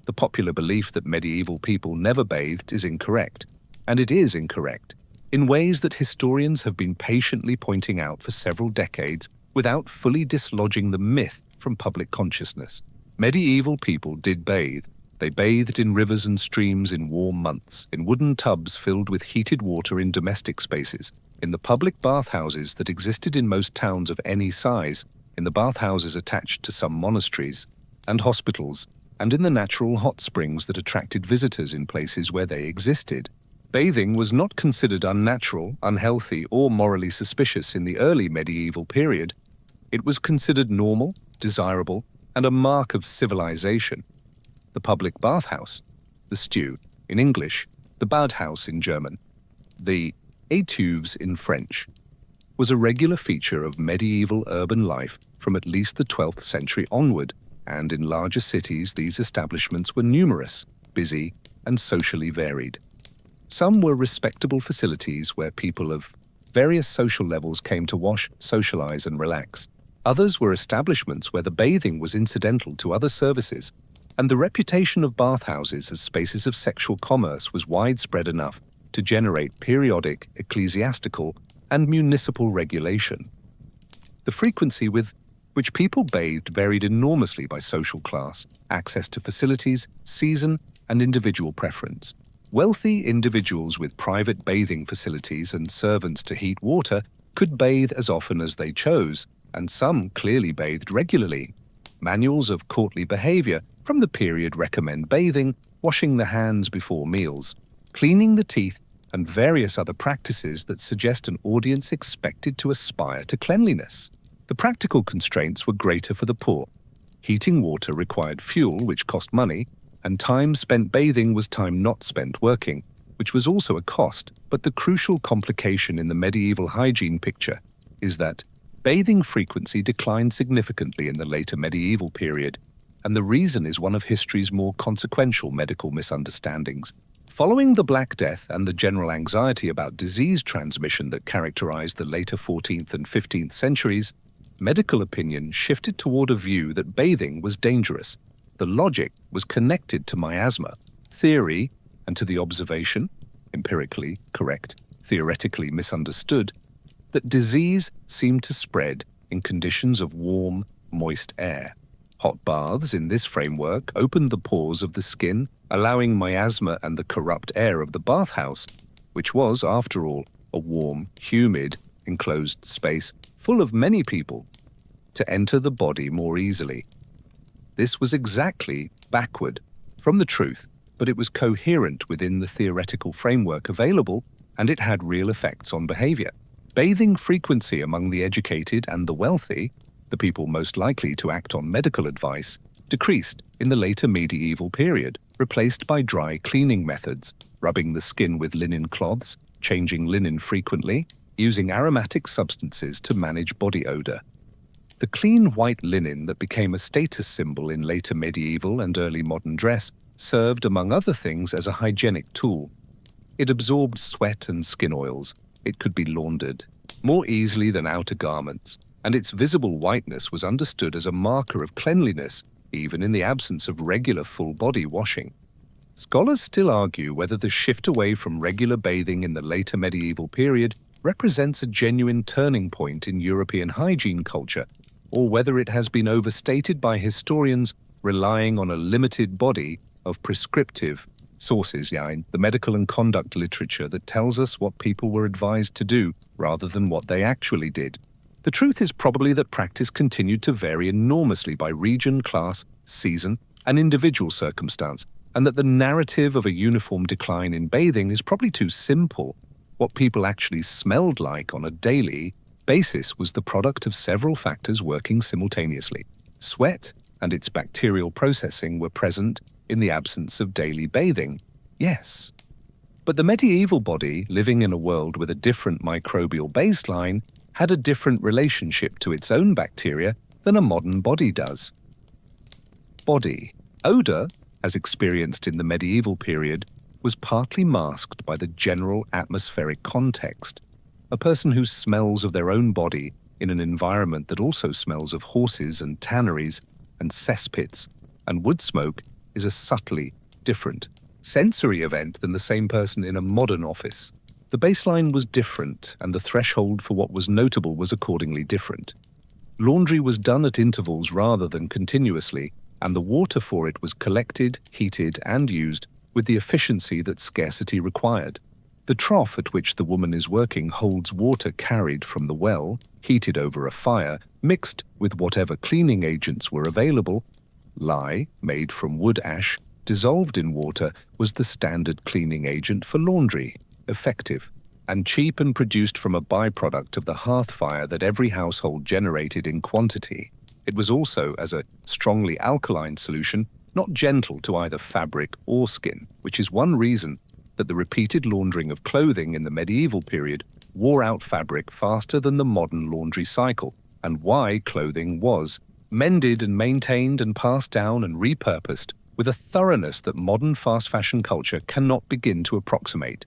The popular belief that medieval people never bathed is incorrect, and it is incorrect, in ways that historians have been patiently pointing out for several decades without fully dislodging the myth from public consciousness. Medieval people did bathe. They bathed in rivers and streams in warm months, in wooden tubs filled with heated water in domestic spaces, in the public bathhouses that existed in most towns of any size, in the bathhouses attached to some monasteries and hospitals, and in the natural hot springs that attracted visitors in places where they existed. Bathing was not considered unnatural, unhealthy, or morally suspicious in the early medieval period. It was considered normal, desirable, and a mark of civilization. The public bathhouse, the stew in English, the Badhaus in German, the étuves in French, was a regular feature of medieval urban life from at least the 12th century onward, and in larger cities these establishments were numerous, busy, and socially varied. Some were respectable facilities where people of various social levels came to wash, socialize, and relax. Others were establishments where the bathing was incidental to other services, and the reputation of bathhouses as spaces of sexual commerce was widespread enough to generate periodic ecclesiastical and municipal regulation. The frequency with which people bathed varied enormously by social class, access to facilities, season, and individual preference. Wealthy individuals with private bathing facilities and servants to heat water could bathe as often as they chose, and some clearly bathed regularly. Manuals of courtly behavior from the period recommend bathing, washing the hands before meals, cleaning the teeth, and various other practices that suggest an audience expected to aspire to cleanliness. The practical constraints were greater for the poor. Heating water required fuel, which cost money, and time spent bathing was time not spent working, which was also a cost. But the crucial complication in the medieval hygiene picture is that bathing frequency declined significantly in the later medieval period, and the reason is one of history's more consequential medical misunderstandings. Following the Black Death and the general anxiety about disease transmission that characterized the later 14th and 15th centuries, medical opinion shifted toward a view that bathing was dangerous. The logic was connected to miasma, theory, and to the observation, empirically correct, theoretically misunderstood, that disease seemed to spread in conditions of warm, moist air. Hot baths in this framework opened the pores of the skin, allowing miasma and the corrupt air of the bathhouse, which was, after all, a warm, humid, enclosed space full of many people, to enter the body more easily. This was exactly backward from the truth, but it was coherent within the theoretical framework available, and it had real effects on behavior. Bathing frequency among the educated and the wealthy, the people most likely to act on medical advice, decreased in the later medieval period, replaced by dry cleaning methods, rubbing the skin with linen cloths, changing linen frequently, using aromatic substances to manage body odor. The clean white linen that became a status symbol in later medieval and early modern dress served, among other things, as a hygienic tool. It absorbed sweat and skin oils. It could be laundered more easily than outer garments, and its visible whiteness was understood as a marker of cleanliness, even in the absence of regular full-body washing. Scholars still argue whether the shift away from regular bathing in the later medieval period represents a genuine turning point in European hygiene culture, or whether it has been overstated by historians relying on a limited body of prescriptive sources, in the medical and conduct literature that tells us what people were advised to do rather than what they actually did. The truth is probably that practice continued to vary enormously by region, class, season, and individual circumstance, and that the narrative of a uniform decline in bathing is probably too simple. What people actually smelled like on a daily basis was the product of several factors working simultaneously. Sweat and its bacterial processing were present in the absence of daily bathing, yes. But the medieval body, living in a world with a different microbial baseline, had a different relationship to its own bacteria than a modern body does. Body. Odor, as experienced in the medieval period, was partly masked by the general atmospheric context. A person who smells of their own body in an environment that also smells of horses and tanneries and cesspits and wood smoke is a subtly different sensory event than the same person in a modern office. The baseline was different, and the threshold for what was notable was accordingly different. Laundry was done at intervals rather than continuously, and the water for it was collected, heated, and used with the efficiency that scarcity required. The trough at which the woman is working holds water carried from the well, heated over a fire, mixed with whatever cleaning agents were available. Lye, made from wood ash, dissolved in water, was the standard cleaning agent for laundry, effective and cheap, and produced from a byproduct of the hearth fire that every household generated in quantity. It was also, as a strongly alkaline solution, not gentle to either fabric or skin, which is one reason that the repeated laundering of clothing in the medieval period wore out fabric faster than the modern laundry cycle, and why clothing was mended and maintained and passed down and repurposed with a thoroughness that modern fast fashion culture cannot begin to approximate.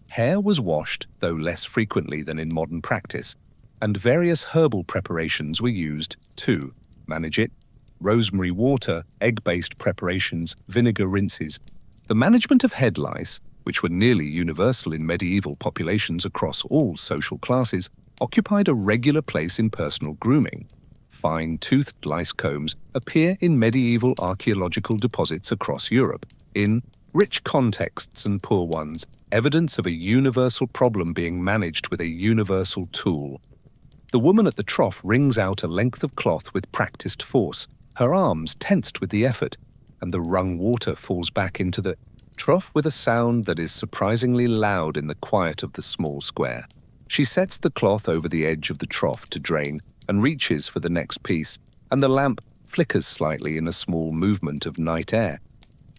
Hair was washed, though less frequently than in modern practice, and various herbal preparations were used to manage it. Rosemary water, egg-based preparations, vinegar rinses. The management of head lice, which were nearly universal in medieval populations across all social classes, occupied a regular place in personal grooming. Fine-toothed lice combs appear in medieval archaeological deposits across Europe. In rich contexts and poor ones, evidence of a universal problem being managed with a universal tool. The woman at the trough wrings out a length of cloth with practiced force, her arms tensed with the effort, and the wrung water falls back into the trough with a sound that is surprisingly loud in the quiet of the small square. She sets the cloth over the edge of the trough to drain and reaches for the next piece, and the lamp flickers slightly in a small movement of night air,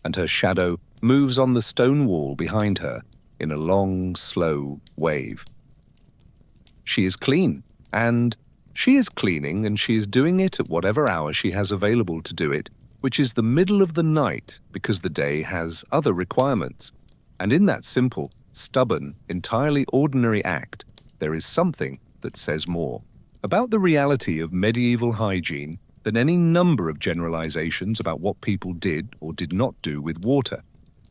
and her shadow moves on the stone wall behind her in a long, slow wave. She is clean, and she is cleaning, and she is doing it at whatever hour she has available to do it, which is the middle of the night, because the day has other requirements. And in that simple, stubborn, entirely ordinary act, there is something that says more about the reality of medieval hygiene than any number of generalizations about what people did or did not do with water.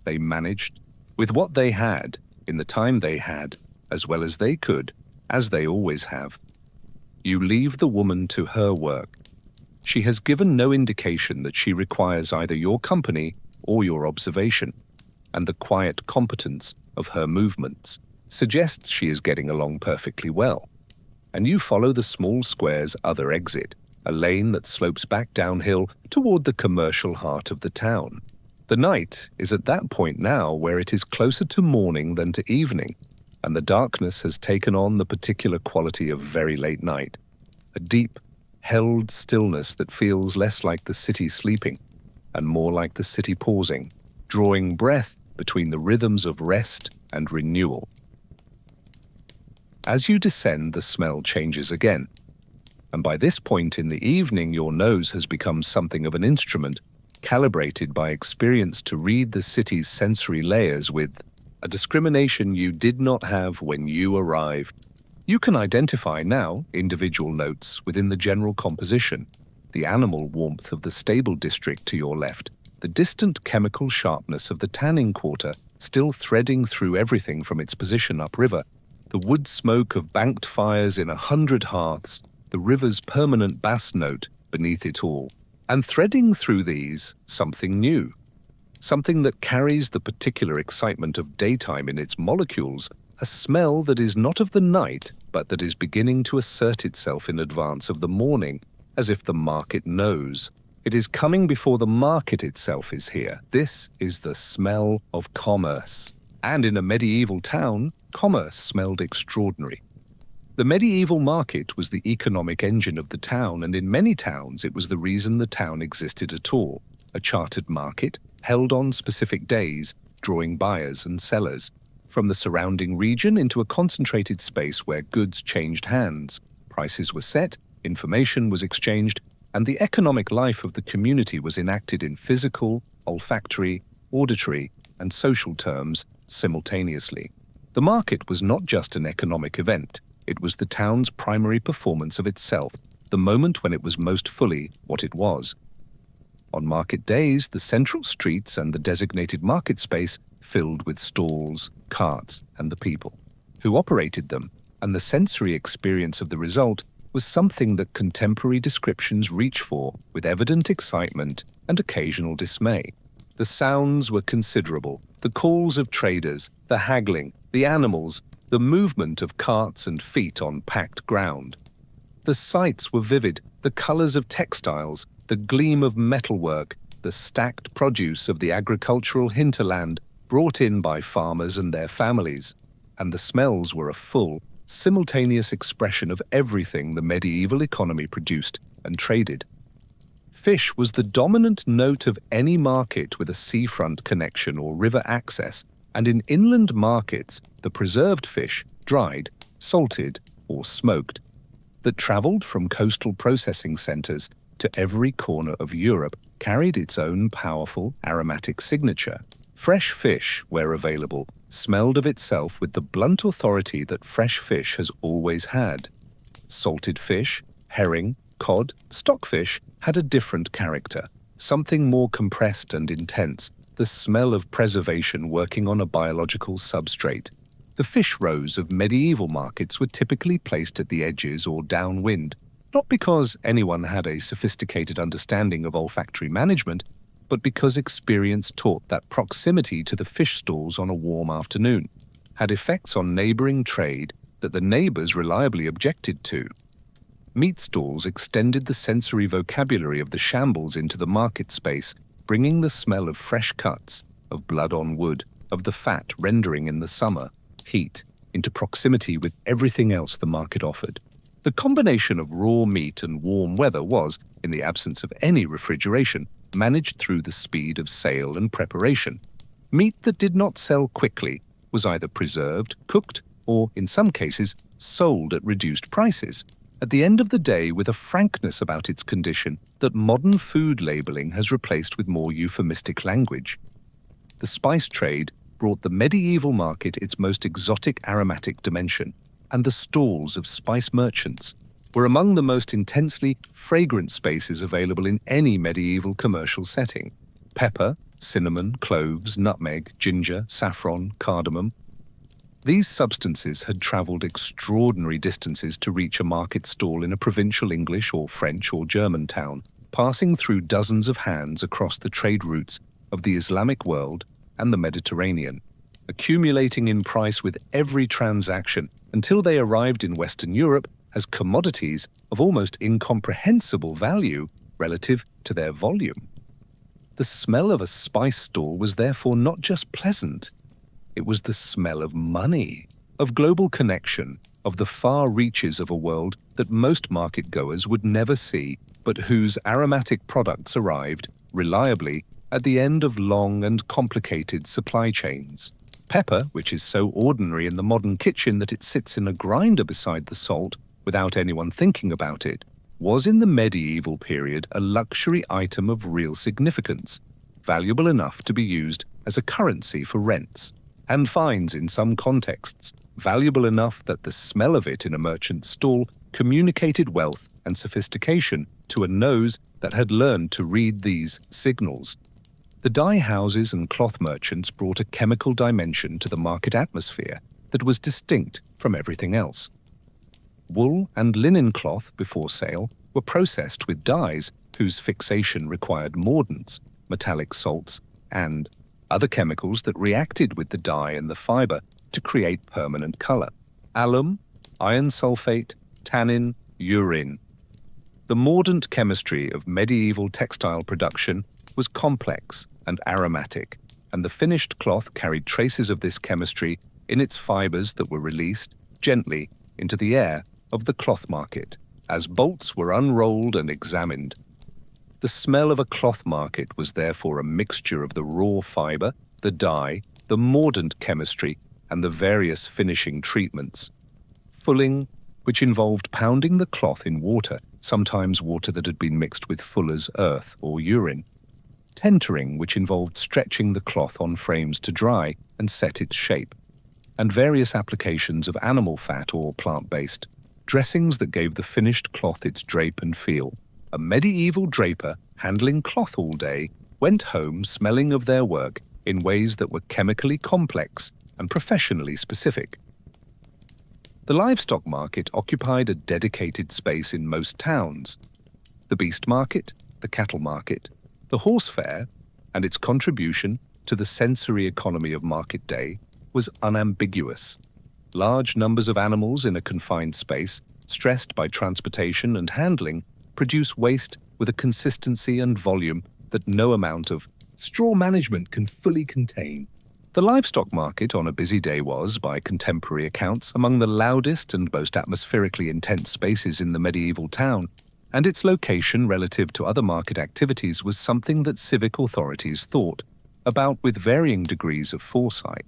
They managed with what they had, in the time they had, as well as they could, as they always have. You leave the woman to her work. She has given no indication that she requires either your company or your observation, and the quiet competence of her movements suggests she is getting along perfectly well. And you follow the small square's other exit, a lane that slopes back downhill toward the commercial heart of the town. The night is at that point now where it is closer to morning than to evening, and the darkness has taken on the particular quality of very late night, a deep, held stillness that feels less like the city sleeping and more like the city pausing, drawing breath between the rhythms of rest and renewal. As you descend, the smell changes again, and by this point in the evening your nose has become something of an instrument, calibrated by experience to read the city's sensory layers with a discrimination you did not have when you arrived. You can identify now individual notes within the general composition, the animal warmth of the stable district to your left, the distant chemical sharpness of the tanning quarter still threading through everything from its position upriver, the wood smoke of banked fires in 100 hearths, the river's permanent bass note beneath it all, and threading through these, something new, something that carries the particular excitement of daytime in its molecules, a smell that is not of the night, but that is beginning to assert itself in advance of the morning, as if the market knows. It is coming before the market itself is here. This is the smell of commerce. And in a medieval town, commerce smelled extraordinary. The medieval market was the economic engine of the town, and in many towns it was the reason the town existed at all. A chartered market, held on specific days, drawing buyers and sellers from the surrounding region into a concentrated space where goods changed hands, prices were set, information was exchanged, and the economic life of the community was enacted in physical, olfactory, auditory, and social terms simultaneously. The market was not just an economic event, it was the town's primary performance of itself, the moment when it was most fully what it was. On market days, the central streets and the designated market space filled with stalls, carts, and the people who operated them, and the sensory experience of the result was something that contemporary descriptions reach for with evident excitement and occasional dismay. The sounds were considerable, the calls of traders, the haggling, the animals, the movement of carts and feet on packed ground. The sights were vivid, the colors of textiles, the gleam of metalwork, the stacked produce of the agricultural hinterland brought in by farmers and their families, and the smells were a full, simultaneous expression of everything the medieval economy produced and traded. Fish was the dominant note of any market with a seafront connection or river access, and in inland markets, the preserved fish, dried, salted, or smoked, that traveled from coastal processing centers to every corner of Europe carried its own powerful aromatic signature. Fresh fish, where available, smelled of itself with the blunt authority that fresh fish has always had. Salted fish, herring, cod, stockfish had a different character, something more compressed and intense, the smell of preservation working on a biological substrate. The fish rows of medieval markets were typically placed at the edges or downwind, not because anyone had a sophisticated understanding of olfactory management, but because experience taught that proximity to the fish stalls on a warm afternoon had effects on neighboring trade that the neighbors reliably objected to. Meat stalls extended the sensory vocabulary of the shambles into the market space, bringing the smell of fresh cuts, of blood on wood, of the fat rendering in the summer heat into proximity with everything else the market offered. The combination of raw meat and warm weather was, in the absence of any refrigeration, managed through the speed of sale and preparation. Meat that did not sell quickly was either preserved, cooked, or, in some cases, sold at reduced prices, at the end of the day with a frankness about its condition that modern food labeling has replaced with more euphemistic language. The spice trade brought the medieval market its most exotic aromatic dimension, and the stalls of spice merchants were among the most intensely fragrant spaces available in any medieval commercial setting. Pepper, cinnamon, cloves, nutmeg, ginger, saffron, cardamom. These substances had traveled extraordinary distances to reach a market stall in a provincial English or French or German town, passing through dozens of hands across the trade routes of the Islamic world and the Mediterranean, accumulating in price with every transaction until they arrived in Western Europe as commodities of almost incomprehensible value relative to their volume. The smell of a spice stall was therefore not just pleasant, it was the smell of money, of global connection, of the far reaches of a world that most market-goers would never see, but whose aromatic products arrived, reliably, at the end of long and complicated supply chains. Pepper, which is so ordinary in the modern kitchen that it sits in a grinder beside the salt without anyone thinking about it, was in the medieval period a luxury item of real significance, valuable enough to be used as a currency for rents, and fines in some contexts, valuable enough that the smell of it in a merchant's stall communicated wealth and sophistication to a nose that had learned to read these signals. The dye houses and cloth merchants brought a chemical dimension to the market atmosphere that was distinct from everything else. Wool and linen cloth before sale were processed with dyes whose fixation required mordants, metallic salts, and other chemicals that reacted with the dye and the fiber to create permanent color. Alum, iron sulfate, tannin, urine. The mordant chemistry of medieval textile production was complex and aromatic, and the finished cloth carried traces of this chemistry in its fibers that were released gently into the air of the cloth market as bolts were unrolled and examined. The smell of a cloth market was therefore a mixture of the raw fiber, the dye, the mordant chemistry, and the various finishing treatments. Fulling, which involved pounding the cloth in water, sometimes water that had been mixed with fuller's earth or urine. Tentering, which involved stretching the cloth on frames to dry and set its shape. And various applications of animal fat or plant-based. Dressings that gave the finished cloth its drape and feel. A medieval draper, handling cloth all day, went home smelling of their work in ways that were chemically complex and professionally specific. The livestock market occupied a dedicated space in most towns. The beast market, the cattle market, the horse fair, and its contribution to the sensory economy of market day was unambiguous. Large numbers of animals in a confined space, stressed by transportation and handling, produce waste with a consistency and volume that no amount of straw management can fully contain. The livestock market on a busy day was, by contemporary accounts, among the loudest and most atmospherically intense spaces in the medieval town, and its location relative to other market activities was something that civic authorities thought about with varying degrees of foresight.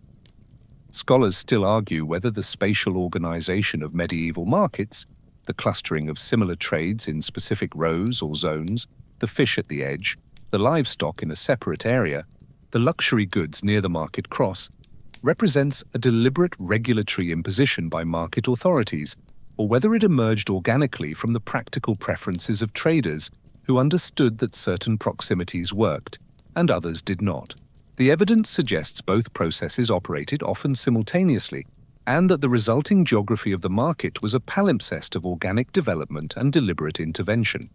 Scholars still argue whether the spatial organization of medieval markets, the clustering of similar trades in specific rows or zones, the fish at the edge, the livestock in a separate area, the luxury goods near the market cross, represents a deliberate regulatory imposition by market authorities, or whether it emerged organically from the practical preferences of traders who understood that certain proximities worked and others did not. The evidence suggests both processes operated often simultaneously, and that the resulting geography of the market was a palimpsest of organic development and deliberate intervention.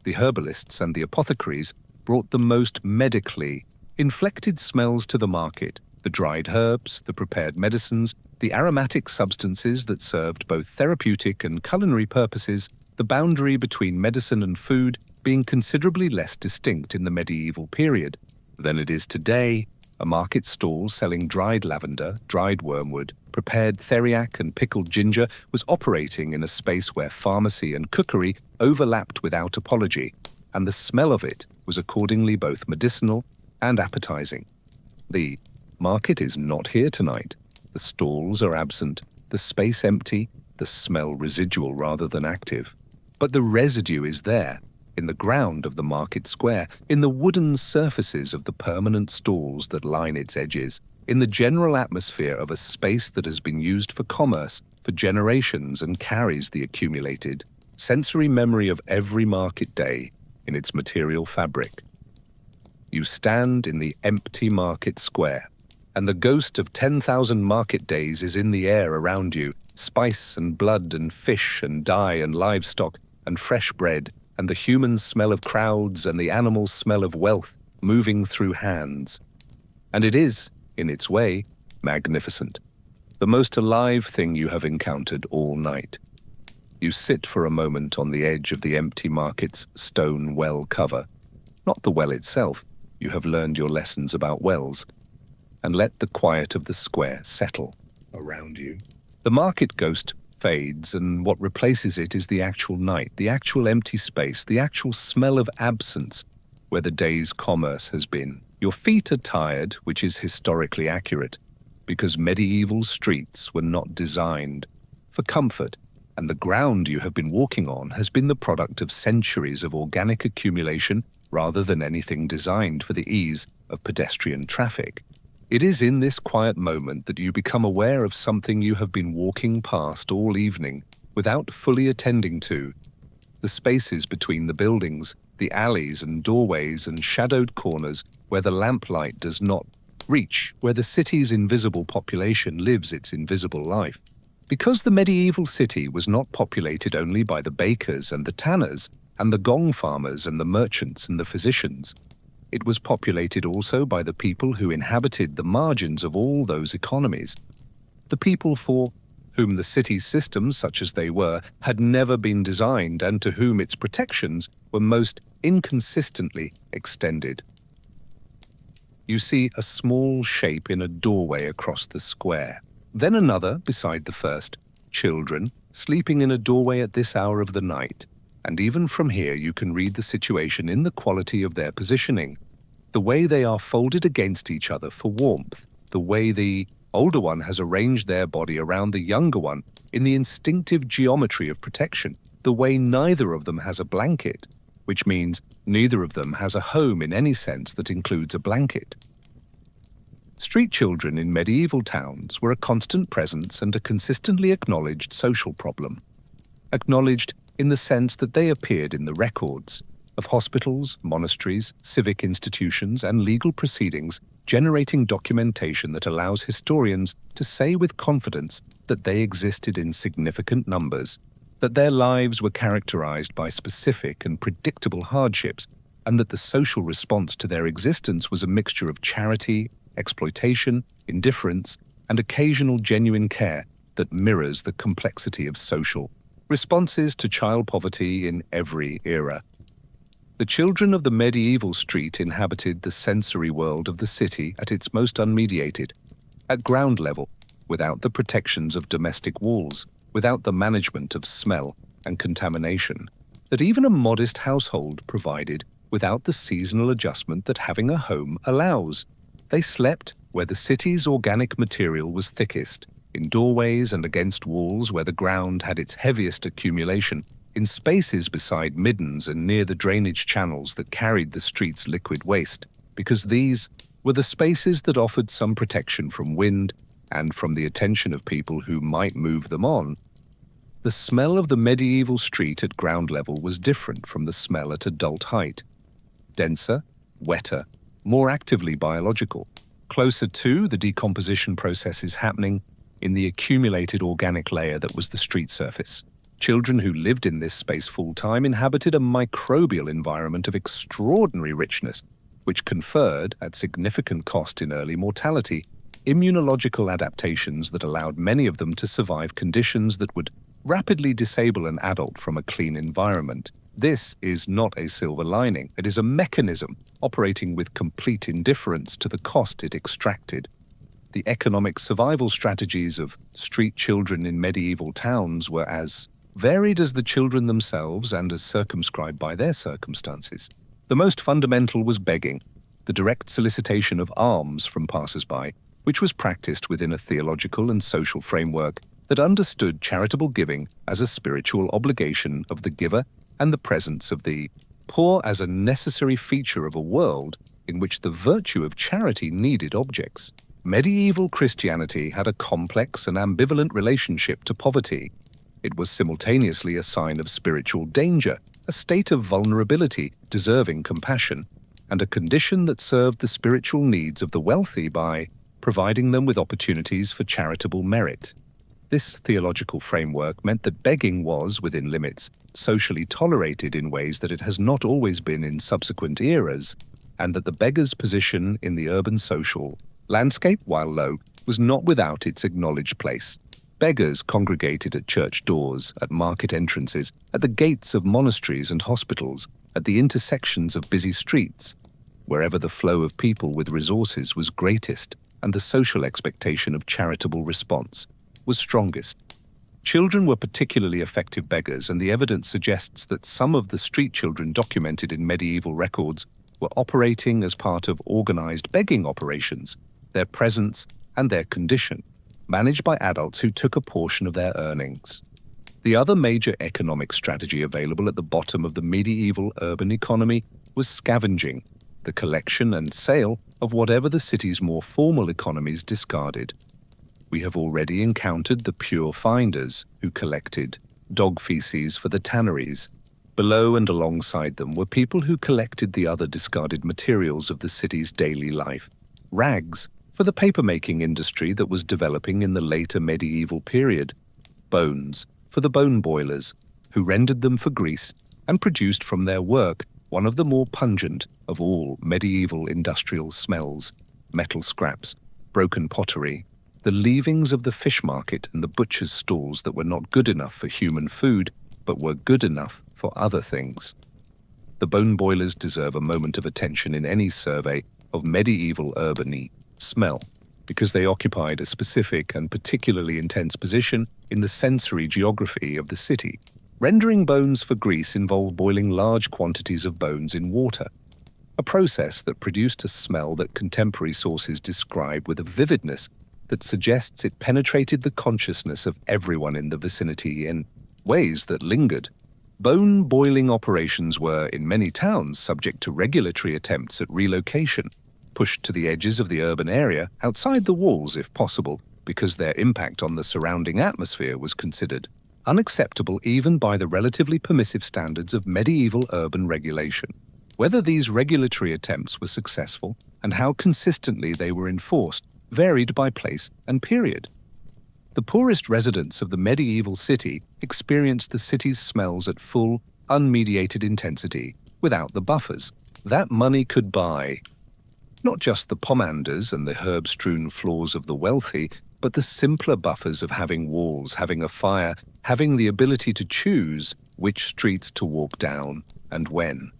The herbalists and the apothecaries brought the most medically inflected smells to the market, the dried herbs, the prepared medicines, the aromatic substances that served both therapeutic and culinary purposes, the boundary between medicine and food being considerably less distinct in the medieval period than it is today. A market stall selling dried lavender, dried wormwood, prepared theriac and pickled ginger was operating in a space where pharmacy and cookery overlapped without apology, and the smell of it was accordingly both medicinal and appetizing. The market is not here tonight. The stalls are absent, the space empty, the smell residual rather than active. But the residue is there, in the ground of the market square, in the wooden surfaces of the permanent stalls that line its edges, in the general atmosphere of a space that has been used for commerce for generations and carries the accumulated sensory memory of every market day in its material fabric. You stand in the empty market square, and the ghost of 10,000 market days is in the air around you, spice and blood and fish and dye and livestock and fresh bread, and the human smell of crowds and the animal smell of wealth moving through hands. And it is, in its way, magnificent, the most alive thing you have encountered all night. You sit for a moment on the edge of the empty market's stone well cover, not the well itself. You have learned your lessons about wells, and let the quiet of the square settle around you. The market ghost fades, and what replaces it is the actual night, the actual empty space, the actual smell of absence where the day's commerce has been. Your feet are tired, which is historically accurate, because medieval streets were not designed for comfort, and the ground you have been walking on has been the product of centuries of organic accumulation rather than anything designed for the ease of pedestrian traffic. It is in this quiet moment that you become aware of something you have been walking past all evening without fully attending to. The spaces between the buildings, the alleys and doorways and shadowed corners where the lamplight does not reach, where the city's invisible population lives its invisible life. Because the medieval city was not populated only by the bakers and the tanners, and the gong farmers and the merchants and the physicians. It was populated also by the people who inhabited the margins of all those economies, the people for whom the city's systems, such as they were, had never been designed and to whom its protections were most inconsistently extended. You see a small shape in a doorway across the square, then another beside the first, children sleeping in a doorway at this hour of the night. And even from here you can read the situation in the quality of their positioning, the way they are folded against each other for warmth, the way the older one has arranged their body around the younger one in the instinctive geometry of protection, the way neither of them has a blanket, which means neither of them has a home in any sense that includes a blanket. Street children in medieval towns were a constant presence and a consistently acknowledged social problem. Acknowledged in the sense that they appeared in the records. of hospitals, monasteries, civic institutions, and legal proceedings, generating documentation that allows historians to say with confidence that they existed in significant numbers, that their lives were characterized by specific and predictable hardships, and that the social response to their existence was a mixture of charity, exploitation, indifference, and occasional genuine care that mirrors the complexity of social responses to child poverty in every era. The children of the medieval street inhabited the sensory world of the city at its most unmediated, at ground level, without the protections of domestic walls, without the management of smell and contamination, that even a modest household provided, without the seasonal adjustment that having a home allows. They slept where the city's organic material was thickest, in doorways and against walls where the ground had its heaviest accumulation, in spaces beside middens and near the drainage channels that carried the street's liquid waste, because these were the spaces that offered some protection from wind and from the attention of people who might move them on. The smell of the medieval street at ground level was different from the smell at adult height. Denser, wetter, more actively biological, closer to the decomposition processes happening in the accumulated organic layer that was the street surface. Children who lived in this space full-time inhabited a microbial environment of extraordinary richness, which conferred, at significant cost in early mortality, immunological adaptations that allowed many of them to survive conditions that would rapidly disable an adult from a clean environment. This is not a silver lining. It is a mechanism operating with complete indifference to the cost it extracted. The economic survival strategies of street children in medieval towns were as varied as the children themselves and as circumscribed by their circumstances. The most fundamental was begging, the direct solicitation of alms from passers-by, which was practiced within a theological and social framework that understood charitable giving as a spiritual obligation of the giver and the presence of the poor as a necessary feature of a world in which the virtue of charity needed objects. Medieval Christianity had a complex and ambivalent relationship to poverty. It was simultaneously a sign of spiritual danger, a state of vulnerability deserving compassion, and a condition that served the spiritual needs of the wealthy by providing them with opportunities for charitable merit. This theological framework meant that begging was, within limits, socially tolerated in ways that it has not always been in subsequent eras, and that the beggar's position in the urban social landscape, while low, was not without its acknowledged place. Beggars congregated at church doors, at market entrances, at the gates of monasteries and hospitals, at the intersections of busy streets, wherever the flow of people with resources was greatest and the social expectation of charitable response was strongest. Children were particularly effective beggars, and the evidence suggests that some of the street children documented in medieval records were operating as part of organized begging operations, their presence and their condition, managed by adults who took a portion of their earnings. The other major economic strategy available at the bottom of the medieval urban economy was scavenging, the collection and sale of whatever the city's more formal economies discarded. We have already encountered the pure finders who collected dog feces for the tanneries. Below and alongside them were people who collected the other discarded materials of the city's daily life, rags for the paper-making industry that was developing in the later medieval period, bones for the bone boilers, who rendered them for grease and produced from their work one of the more pungent of all medieval industrial smells, metal scraps, broken pottery, the leavings of the fish market and the butcher's stalls that were not good enough for human food, but were good enough for other things. The bone boilers deserve a moment of attention in any survey of medieval urban smell, because they occupied a specific and particularly intense position in the sensory geography of the city. Rendering bones for grease involved boiling large quantities of bones in water, a process that produced a smell that contemporary sources describe with a vividness that suggests it penetrated the consciousness of everyone in the vicinity in ways that lingered. Bone boiling operations were, in many towns, subject to regulatory attempts at relocation, pushed to the edges of the urban area, outside the walls if possible, because their impact on the surrounding atmosphere was considered. unacceptable even by the relatively permissive standards of medieval urban regulation. Whether these regulatory attempts were successful and how consistently they were enforced varied by place and period. The poorest residents of the medieval city experienced the city's smells at full, unmediated intensity, without the buffers that money could buy. Not just the pomanders and the herb-strewn floors of the wealthy, but the simpler buffers of having walls, having a fire, having the ability to choose which streets to walk down and when.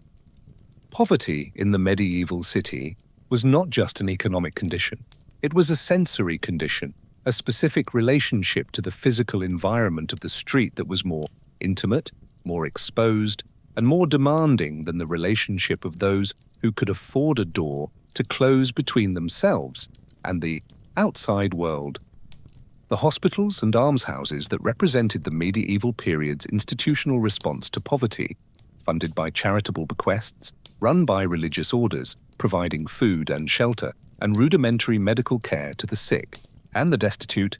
Poverty in the medieval city was not just an economic condition. It was a sensory condition, a specific relationship to the physical environment of the street that was more intimate, more exposed, and more demanding than the relationship of those who could afford a door to close between themselves and the outside world. The hospitals and almshouses that represented the medieval period's institutional response to poverty, funded by charitable bequests, run by religious orders, providing food and shelter, and rudimentary medical care to the sick and the destitute,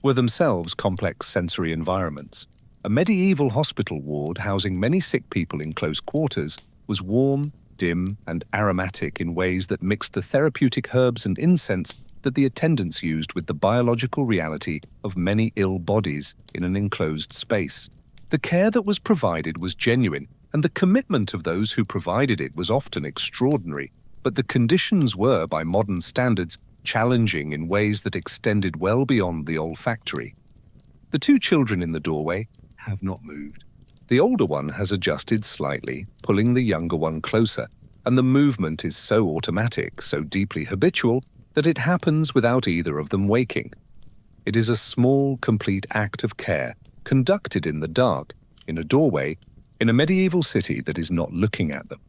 were themselves complex sensory environments. A medieval hospital ward housing many sick people in close quarters was warm, dim, and aromatic in ways that mixed the therapeutic herbs and incense that the attendants used with the biological reality of many ill bodies in an enclosed space. The care that was provided was genuine, and the commitment of those who provided it was often extraordinary, but the conditions were, by modern standards, challenging in ways that extended well beyond the olfactory. The two children in the doorway have not moved. The older one has adjusted slightly, pulling the younger one closer, and the movement is so automatic, so deeply habitual, that it happens without either of them waking. It is a small, complete act of care, conducted in the dark, in a doorway, in a medieval city that is not looking at them.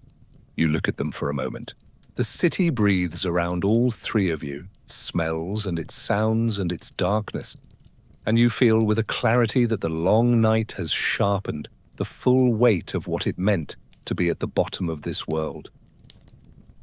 You look at them for a moment. The city breathes around all three of you, its smells and its sounds and its darkness, and you feel with a clarity that the long night has sharpened the full weight of what it meant to be at the bottom of this world.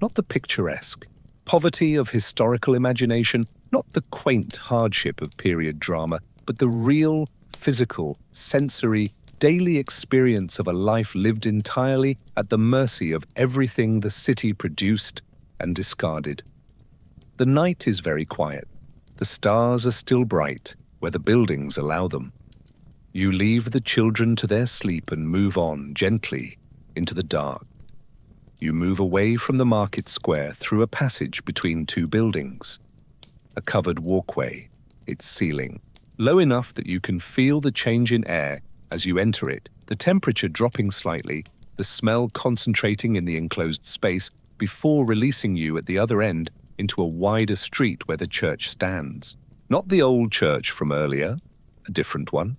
Not the picturesque poverty of historical imagination, not the quaint hardship of period drama, but the real, physical, sensory, daily experience of a life lived entirely at the mercy of everything the city produced and discarded. The night is very quiet. The stars are still bright, where the buildings allow them. You leave the children to their sleep and move on gently into the dark. You move away from the market square through a passage between two buildings. A covered walkway, its ceiling, low enough that you can feel the change in air as you enter it, the temperature dropping slightly, the smell concentrating in the enclosed space before releasing you at the other end into a wider street where the church stands. Not the old church from earlier, a different one,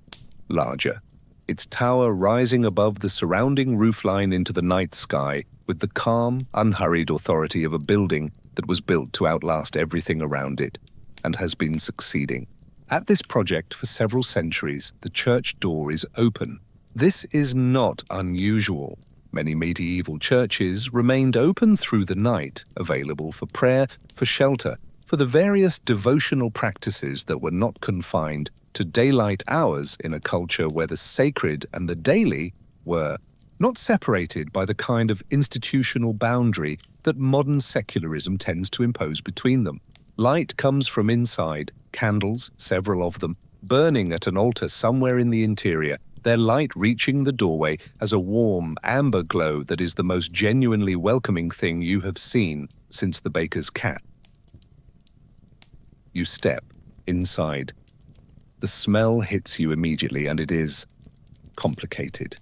larger, its tower rising above the surrounding roofline into the night sky with the calm, unhurried authority of a building that was built to outlast everything around it and has been succeeding. At this project for several centuries, the church door is open. This is not unusual. Many medieval churches remained open through the night, available for prayer, for shelter, for the various devotional practices that were not confined to daylight hours in a culture where the sacred and the daily were not separated by the kind of institutional boundary that modern secularism tends to impose between them. Light comes from inside, candles, several of them, burning at an altar somewhere in the interior, their light reaching the doorway as a warm, amber glow that is the most genuinely welcoming thing you have seen since the baker's cat. You step inside. The smell hits you immediately, and it is complicated.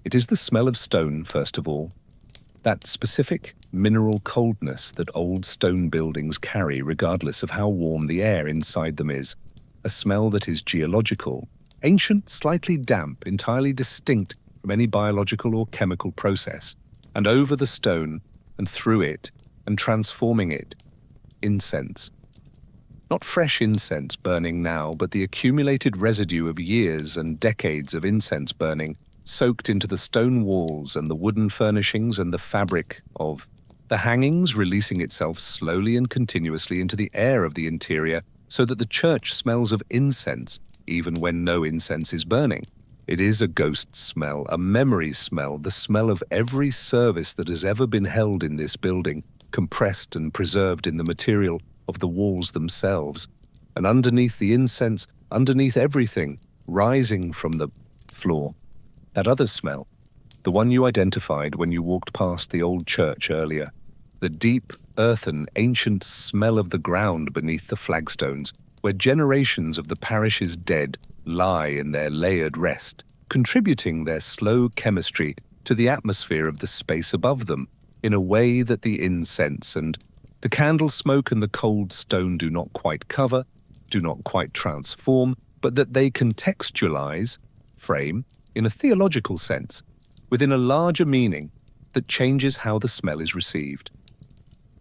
It is the smell of stone, first of all. That specific mineral coldness that old stone buildings carry regardless of how warm the air inside them is. A smell that is geological, ancient, slightly damp, entirely distinct from any biological or chemical process. And over the stone, and through it, and transforming it, incense. Not fresh incense burning now, but the accumulated residue of years and decades of incense burning, soaked into the stone walls and the wooden furnishings and the fabric of the hangings, releasing itself slowly and continuously into the air of the interior so that the church smells of incense even when no incense is burning. It is a ghost smell, a memory smell, the smell of every service that has ever been held in this building, compressed and preserved in the material of the walls themselves. And underneath the incense, underneath everything, rising from the floor, that other smell, the one you identified when you walked past the old church earlier, the deep, earthen, ancient smell of the ground beneath the flagstones, where generations of the parish's dead lie in their layered rest, contributing their slow chemistry to the atmosphere of the space above them, in a way that the incense and the candle smoke and the cold stone do not quite cover, do not quite transform, but that they contextualize, frame, in a theological sense, within a larger meaning that changes how the smell is received.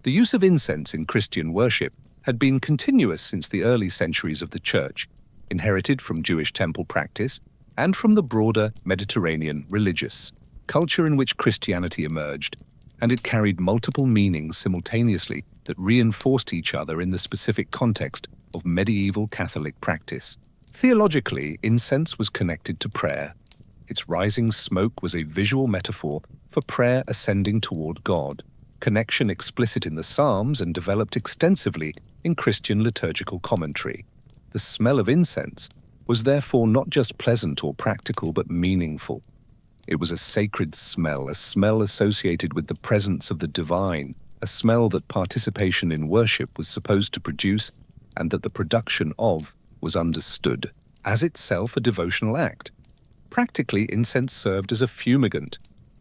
The use of incense in Christian worship had been continuous since the early centuries of the Church, inherited from Jewish temple practice and from the broader Mediterranean religious culture in which Christianity emerged, and it carried multiple meanings simultaneously that reinforced each other in the specific context of medieval Catholic practice. Theologically, incense was connected to prayer. Its rising smoke was a visual metaphor for prayer ascending toward God, connection explicit in the Psalms and developed extensively in Christian liturgical commentary. The smell of incense was therefore not just pleasant or practical but meaningful. It was a sacred smell, a smell associated with the presence of the divine, a smell that participation in worship was supposed to produce and that the production of was understood as itself a devotional act. Practically, incense served as a fumigant.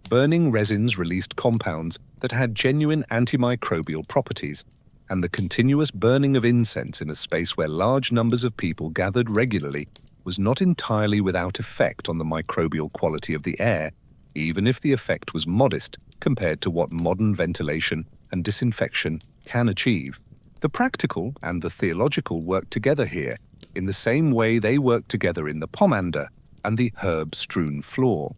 Burning resins released compounds that had genuine antimicrobial properties, and the continuous burning of incense in a space where large numbers of people gathered regularly was not entirely without effect on the microbial quality of the air, even if the effect was modest compared to what modern ventilation and disinfection can achieve. The practical and the theological work together here, in the same way they work together in the pomander and the herb-strewn floor.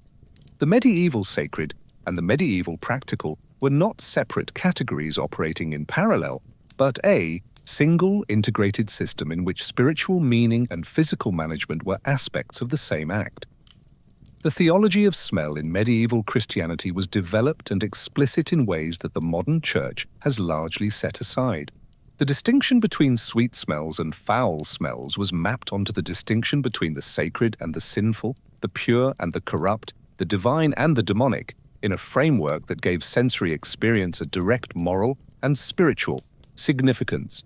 The medieval sacred and the medieval practical were not separate categories operating in parallel, but a single integrated system in which spiritual meaning and physical management were aspects of the same act. The theology of smell in medieval Christianity was developed and explicit in ways that the modern church has largely set aside. The distinction between sweet smells and foul smells was mapped onto the distinction between the sacred and the sinful, the pure and the corrupt, the divine and the demonic, in a framework that gave sensory experience a direct moral and spiritual significance.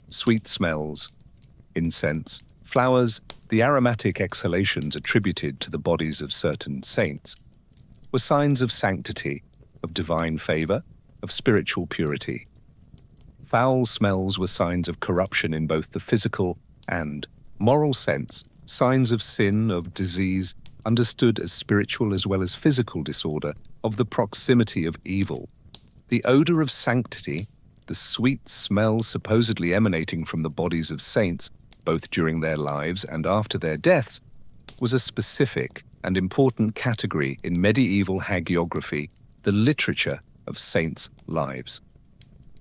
Sweet smells, incense, flowers, the aromatic exhalations attributed to the bodies of certain saints, were signs of sanctity, of divine favor, of spiritual purity. Foul smells were signs of corruption in both the physical and moral sense, signs of sin, of disease, understood as spiritual as well as physical disorder, of the proximity of evil. The odor of sanctity, the sweet smell supposedly emanating from the bodies of saints, both during their lives and after their deaths, was a specific and important category in medieval hagiography, the literature of saints' lives.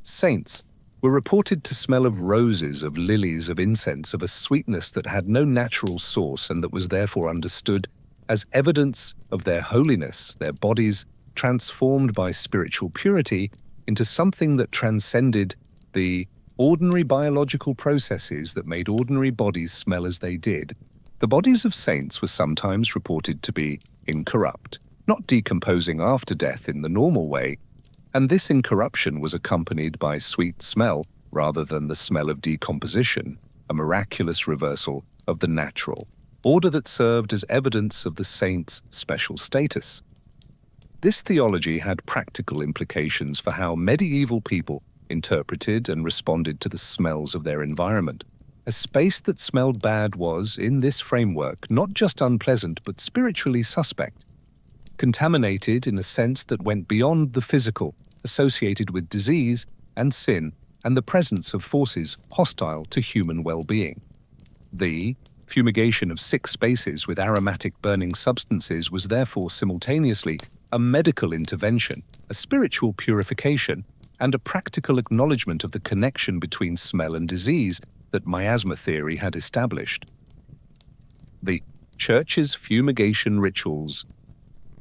Saints were reported to smell of roses, of lilies, of incense, of a sweetness that had no natural source and that was therefore understood as evidence of their holiness, their bodies transformed by spiritual purity into something that transcended the ordinary biological processes that made ordinary bodies smell as they did. The bodies of saints were sometimes reported to be incorrupt, not decomposing after death in the normal way, and this incorruption was accompanied by sweet smell rather than the smell of decomposition, a miraculous reversal of the natural order that served as evidence of the saint's special status. This theology had practical implications for how medieval people interpreted and responded to the smells of their environment. A space that smelled bad was, in this framework, not just unpleasant but spiritually suspect, contaminated in a sense that went beyond the physical, associated with disease and sin and the presence of forces hostile to human well-being. The fumigation of sick spaces with aromatic burning substances was therefore simultaneously a medical intervention, a spiritual purification, and a practical acknowledgement of the connection between smell and disease that miasma theory had established. The church's fumigation rituals,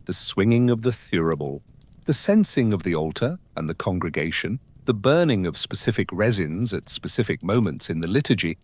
the swinging of the thurible, the censing of the altar and the congregation, the burning of specific resins at specific moments in the liturgy,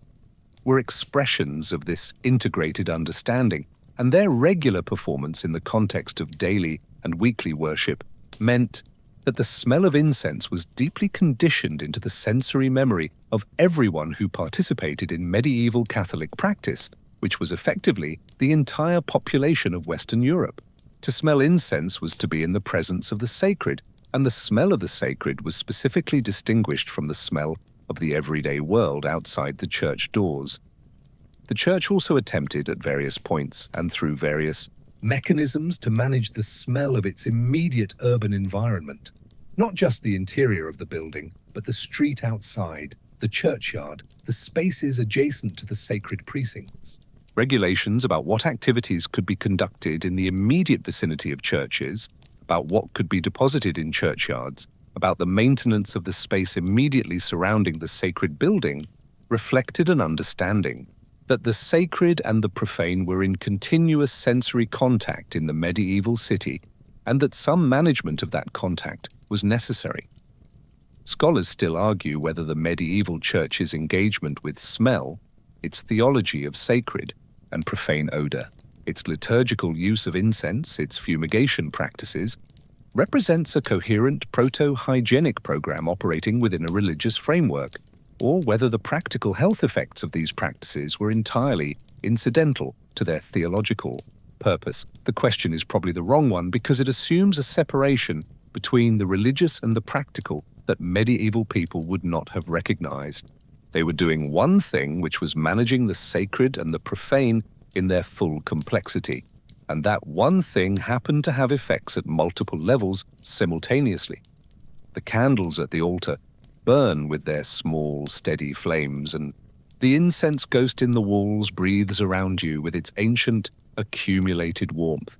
were expressions of this integrated understanding, and their regular performance in the context of daily and weekly worship meant that the smell of incense was deeply conditioned into the sensory memory of everyone who participated in medieval Catholic practice, which was effectively the entire population of Western Europe. To smell incense was to be in the presence of the sacred, and the smell of the sacred was specifically distinguished from the smell of the everyday world outside the church doors. The church also attempted at various points and through various mechanisms to manage the smell of its immediate urban environment. Not just the interior of the building, but the street outside, the churchyard, the spaces adjacent to the sacred precincts. Regulations about what activities could be conducted in the immediate vicinity of churches, about what could be deposited in churchyards, about the maintenance of the space immediately surrounding the sacred building, reflected an understanding that the sacred and the profane were in continuous sensory contact in the medieval city, and that some management of that contact was necessary. Scholars still argue whether the medieval church's engagement with smell, its theology of sacred and profane odor, its liturgical use of incense, its fumigation practices, represents a coherent proto-hygienic program operating within a religious framework, or whether the practical health effects of these practices were entirely incidental to their theological purpose. The question is probably the wrong one because it assumes a separation between the religious and the practical that medieval people would not have recognized. They were doing one thing, which was managing the sacred and the profane in their full complexity, and that one thing happened to have effects at multiple levels simultaneously. The candles at the altar burn with their small, steady flames, and the incense ghost in the walls breathes around you with its ancient, accumulated warmth.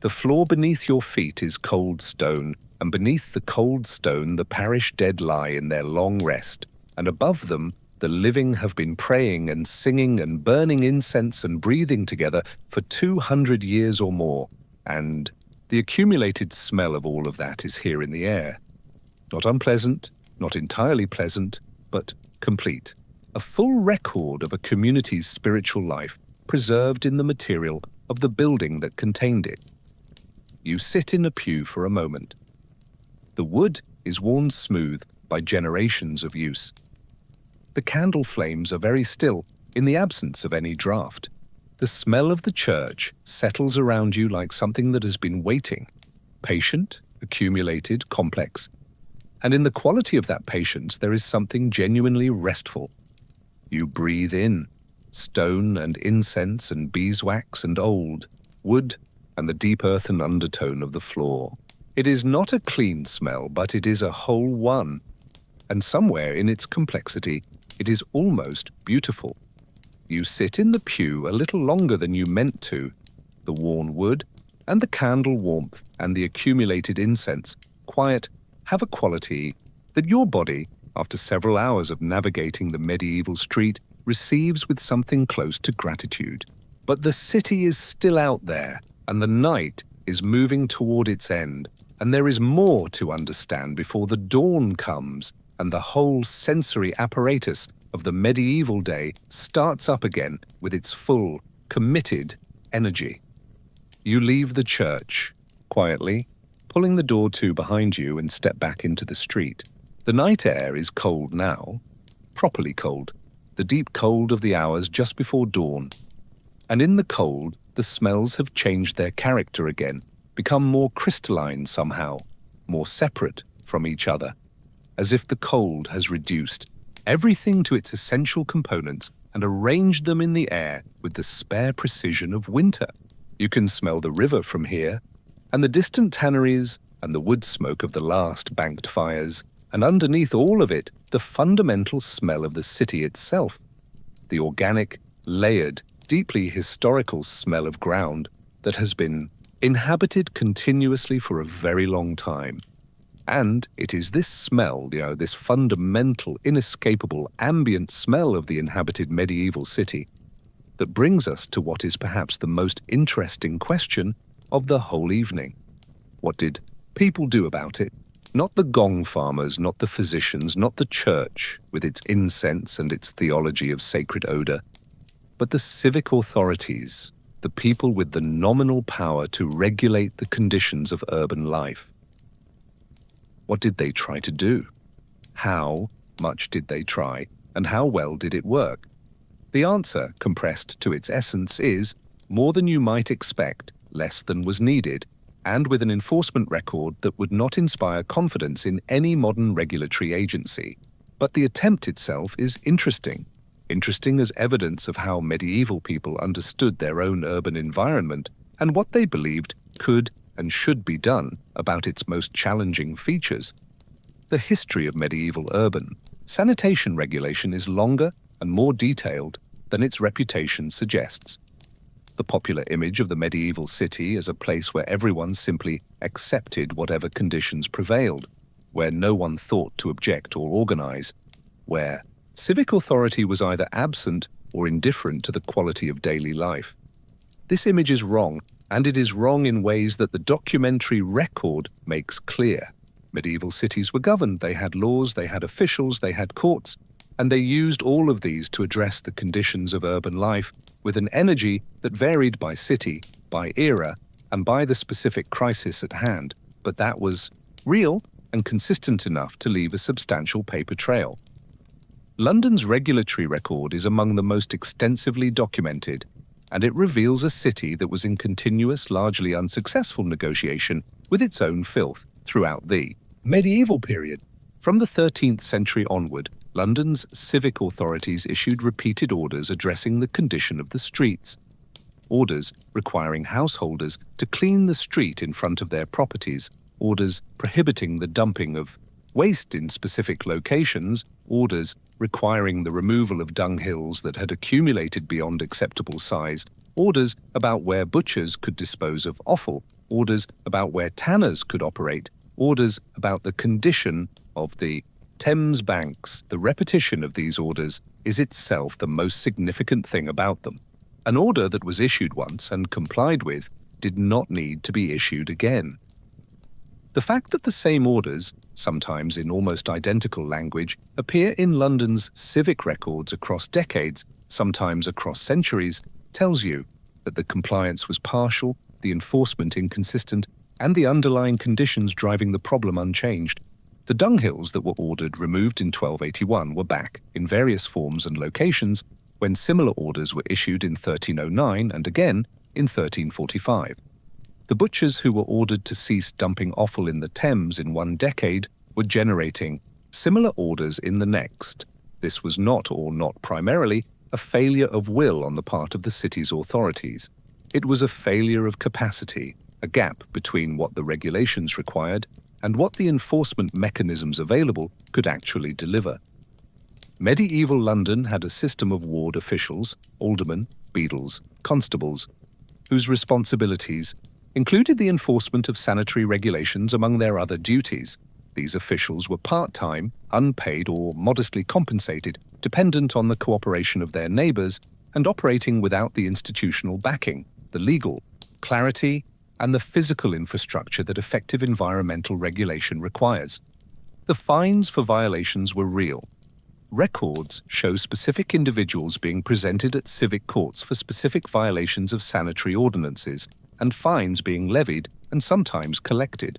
The floor beneath your feet is cold stone, and beneath the cold stone the parish dead lie in their long rest, and above them the living have been praying and singing and burning incense and breathing together for 200 years or more, and the accumulated smell of all of that is here in the air. Not unpleasant, not entirely pleasant, but complete. A full record of a community's spiritual life preserved in the material of the building that contained it. You sit in a pew for a moment. The wood is worn smooth by generations of use. The candle flames are very still in the absence of any draught. The smell of the church settles around you like something that has been waiting, patient, accumulated, complex. And in the quality of that patience, there is something genuinely restful. You breathe in stone and incense and beeswax and old, wood and the deep earthen undertone of the floor. It is not a clean smell, but it is a whole one. And somewhere in its complexity, it is almost beautiful. You sit in the pew a little longer than you meant to. The worn wood and the candle warmth and the accumulated incense, quiet, have a quality that your body, after several hours of navigating the medieval street, receives with something close to gratitude. But the city is still out there, and the night is moving toward its end, and there is more to understand before the dawn comes, and the whole sensory apparatus of the medieval day starts up again with its full, committed energy. You leave the church, quietly, pulling the door to behind you, and step back into the street. The night air is cold now, properly cold, the deep cold of the hours just before dawn. And in the cold, the smells have changed their character again, become more crystalline somehow, more separate from each other, as if the cold has reduced everything to its essential components and arranged them in the air with the spare precision of winter. You can smell the river from here, and the distant tanneries, and the wood smoke of the last banked fires, and underneath all of it, the fundamental smell of the city itself, the organic, layered, deeply historical smell of ground that has been inhabited continuously for a very long time. And it is this smell, this fundamental, inescapable, ambient smell of the inhabited medieval city that brings us to what is perhaps the most interesting question of the whole evening. What did people do about it? Not the gong farmers, not the physicians, not the church with its incense and its theology of sacred odor, but the civic authorities, the people with the nominal power to regulate the conditions of urban life. What did they try to do? How much did they try, and how well did it work? The answer, compressed to its essence, is more than you might expect, less than was needed, and with an enforcement record that would not inspire confidence in any modern regulatory agency. But the attempt itself is interesting. Interesting as evidence of how medieval people understood their own urban environment and what they believed could and should be done about its most challenging features. The history of medieval urban sanitation regulation is longer and more detailed than its reputation suggests. The popular image of the medieval city as a place where everyone simply accepted whatever conditions prevailed, where no one thought to object or organize, where civic authority was either absent or indifferent to the quality of daily life. This image is wrong, and it is wrong in ways that the documentary record makes clear. Medieval cities were governed, they had laws, they had officials, they had courts, and they used all of these to address the conditions of urban life with an energy that varied by city, by era, and by the specific crisis at hand, but that was real and consistent enough to leave a substantial paper trail. London's regulatory record is among the most extensively documented, and it reveals a city that was in continuous, largely unsuccessful negotiation with its own filth throughout the medieval period. From the 13th century onward, London's civic authorities issued repeated orders addressing the condition of the streets. Orders requiring householders to clean the street in front of their properties, orders prohibiting the dumping of waste in specific locations, orders requiring the removal of dunghills that had accumulated beyond acceptable size, orders about where butchers could dispose of offal, orders about where tanners could operate, orders about the condition of the Thames banks. The repetition of these orders is itself the most significant thing about them. An order that was issued once and complied with did not need to be issued again. The fact that the same orders, sometimes in almost identical language, appear in London's civic records across decades, sometimes across centuries, tells you that the compliance was partial, the enforcement inconsistent, and the underlying conditions driving the problem unchanged. The dunghills that were ordered removed in 1281 were back in various forms and locations when similar orders were issued in 1309 and again in 1345. The butchers who were ordered to cease dumping offal in the Thames in one decade were generating similar orders in the next. This was not, or not primarily, a failure of will on the part of the city's authorities. It was a failure of capacity, a gap between what the regulations required and what the enforcement mechanisms available could actually deliver. Medieval London had a system of ward officials, aldermen, beadles, constables, whose responsibilities included the enforcement of sanitary regulations among their other duties. These officials were part-time, unpaid or modestly compensated, dependent on the cooperation of their neighbours, and operating without the institutional backing, the legal clarity, and the physical infrastructure that effective environmental regulation requires. The fines for violations were real. Records show specific individuals being presented at civic courts for specific violations of sanitary ordinances, and fines being levied and sometimes collected.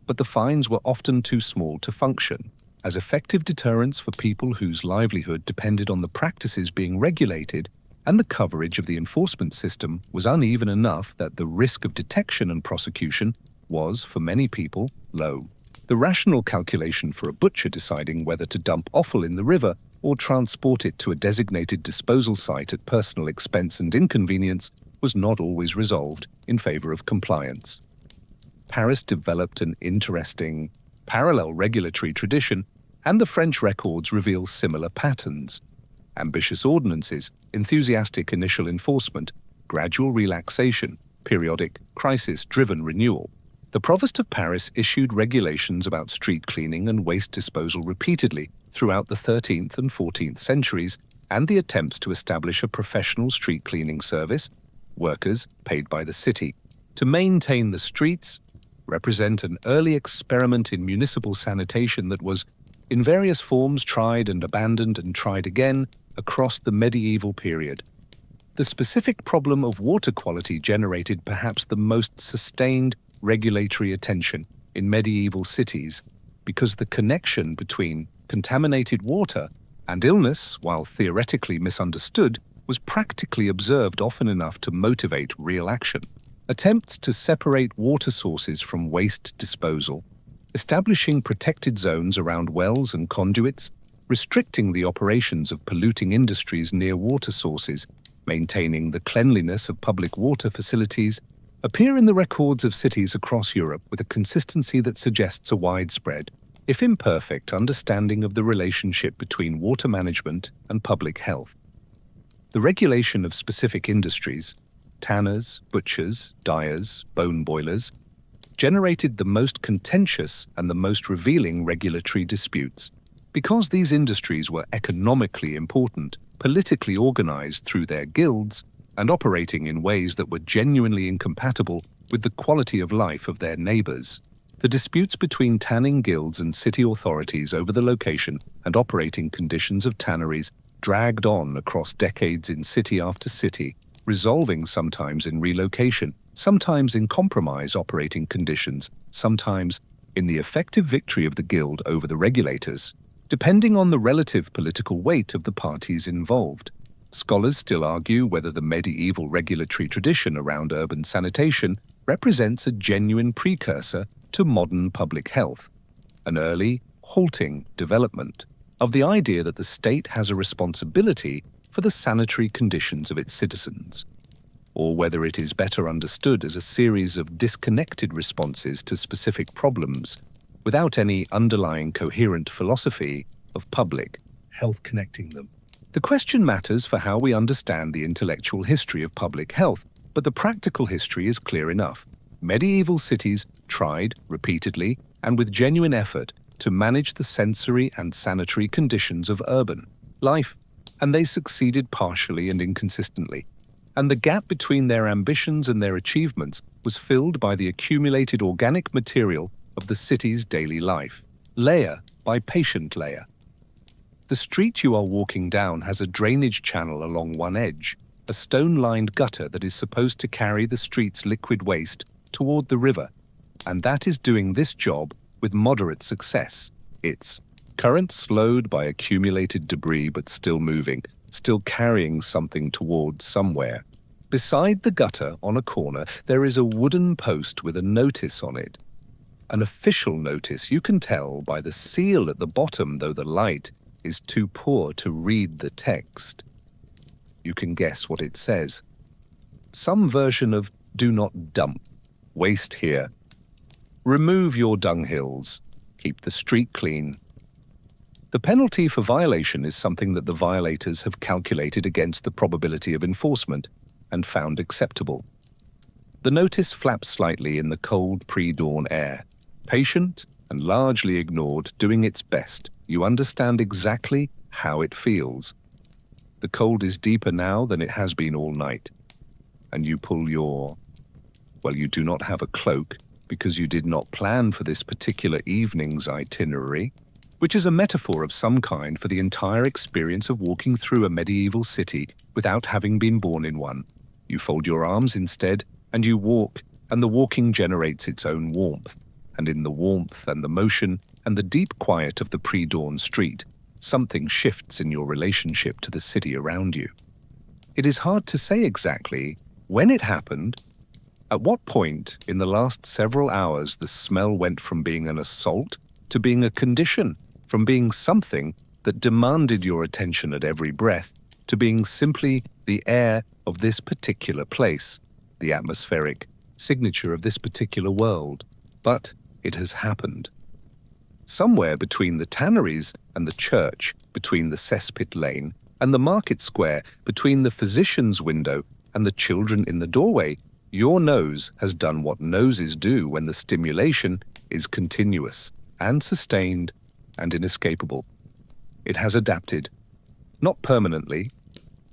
But the fines were often too small to function as effective deterrents for people whose livelihood depended on the practices being regulated, and the coverage of the enforcement system was uneven enough that the risk of detection and prosecution was, for many people, low. The rational calculation for a butcher deciding whether to dump offal in the river or transport it to a designated disposal site at personal expense and inconvenience was not always resolved in favor of compliance. Paris developed an interesting, parallel regulatory tradition, and the French records reveal similar patterns. Ambitious ordinances, enthusiastic initial enforcement, gradual relaxation, periodic, crisis-driven renewal. The Provost of Paris issued regulations about street cleaning and waste disposal repeatedly throughout the 13th and 14th centuries, and the attempts to establish a professional street cleaning service, workers paid by the city, to maintain the streets, represent an early experiment in municipal sanitation that was, in various forms, tried and abandoned and tried again across the medieval period. The specific problem of water quality generated perhaps the most sustained regulatory attention in medieval cities, because the connection between contaminated water and illness, while theoretically misunderstood, was practically observed often enough to motivate real action. Attempts to separate water sources from waste disposal, establishing protected zones around wells and conduits, restricting the operations of polluting industries near water sources, maintaining the cleanliness of public water facilities, appear in the records of cities across Europe with a consistency that suggests a widespread, if imperfect, understanding of the relationship between water management and public health. The regulation of specific industries, tanners, butchers, dyers, bone boilers, generated the most contentious and the most revealing regulatory disputes, because these industries were economically important, politically organized through their guilds, and operating in ways that were genuinely incompatible with the quality of life of their neighbors. The disputes between tanning guilds and city authorities over the location and operating conditions of tanneries dragged on across decades in city after city, resolving sometimes in relocation, sometimes in compromise operating conditions, sometimes in the effective victory of the guild over the regulators, depending on the relative political weight of the parties involved. Scholars still argue whether the medieval regulatory tradition around urban sanitation represents a genuine precursor to modern public health, an early, halting development of the idea that the state has a responsibility for the sanitary conditions of its citizens, or whether it is better understood as a series of disconnected responses to specific problems without any underlying coherent philosophy of public health connecting them. The question matters for how we understand the intellectual history of public health, but the practical history is clear enough. Medieval cities tried, repeatedly, and with genuine effort, to manage the sensory and sanitary conditions of urban life, and they succeeded partially and inconsistently. And the gap between their ambitions and their achievements was filled by the accumulated organic material of the city's daily life, layer by patient layer. The street you are walking down has a drainage channel along one edge, a stone-lined gutter that is supposed to carry the street's liquid waste toward the river, and that is doing this job with moderate success. Its current slowed by accumulated debris but still moving, still carrying something towards somewhere. Beside the gutter, on a corner, there is a wooden post with a notice on it. An official notice, you can tell by the seal at the bottom, though the light is too poor to read the text. You can guess what it says. Some version of "Do not dump waste here. Remove your dunghills. Keep the street clean." The penalty for violation is something that the violators have calculated against the probability of enforcement and found acceptable. The notice flaps slightly in the cold pre-dawn air, patient and largely ignored, doing its best. You understand exactly how it feels. The cold is deeper now than it has been all night, and you pull your... Well, you do not have a cloak because you did not plan for this particular evening's itinerary, which is a metaphor of some kind for the entire experience of walking through a medieval city without having been born in one. You fold your arms instead, and you walk, and the walking generates its own warmth. And in the warmth and the motion and the deep quiet of the pre-dawn street, something shifts in your relationship to the city around you. It is hard to say exactly when it happened. At what point in the last several hours the smell went from being an assault to being a condition, from being something that demanded your attention at every breath to being simply the air of this particular place, the atmospheric signature of this particular world. But it has happened. Somewhere between the tanneries and the church, between the cesspit lane and the market square, between the physician's window and the children in the doorway, your nose has done what noses do when the stimulation is continuous and sustained and inescapable. It has adapted. Not permanently.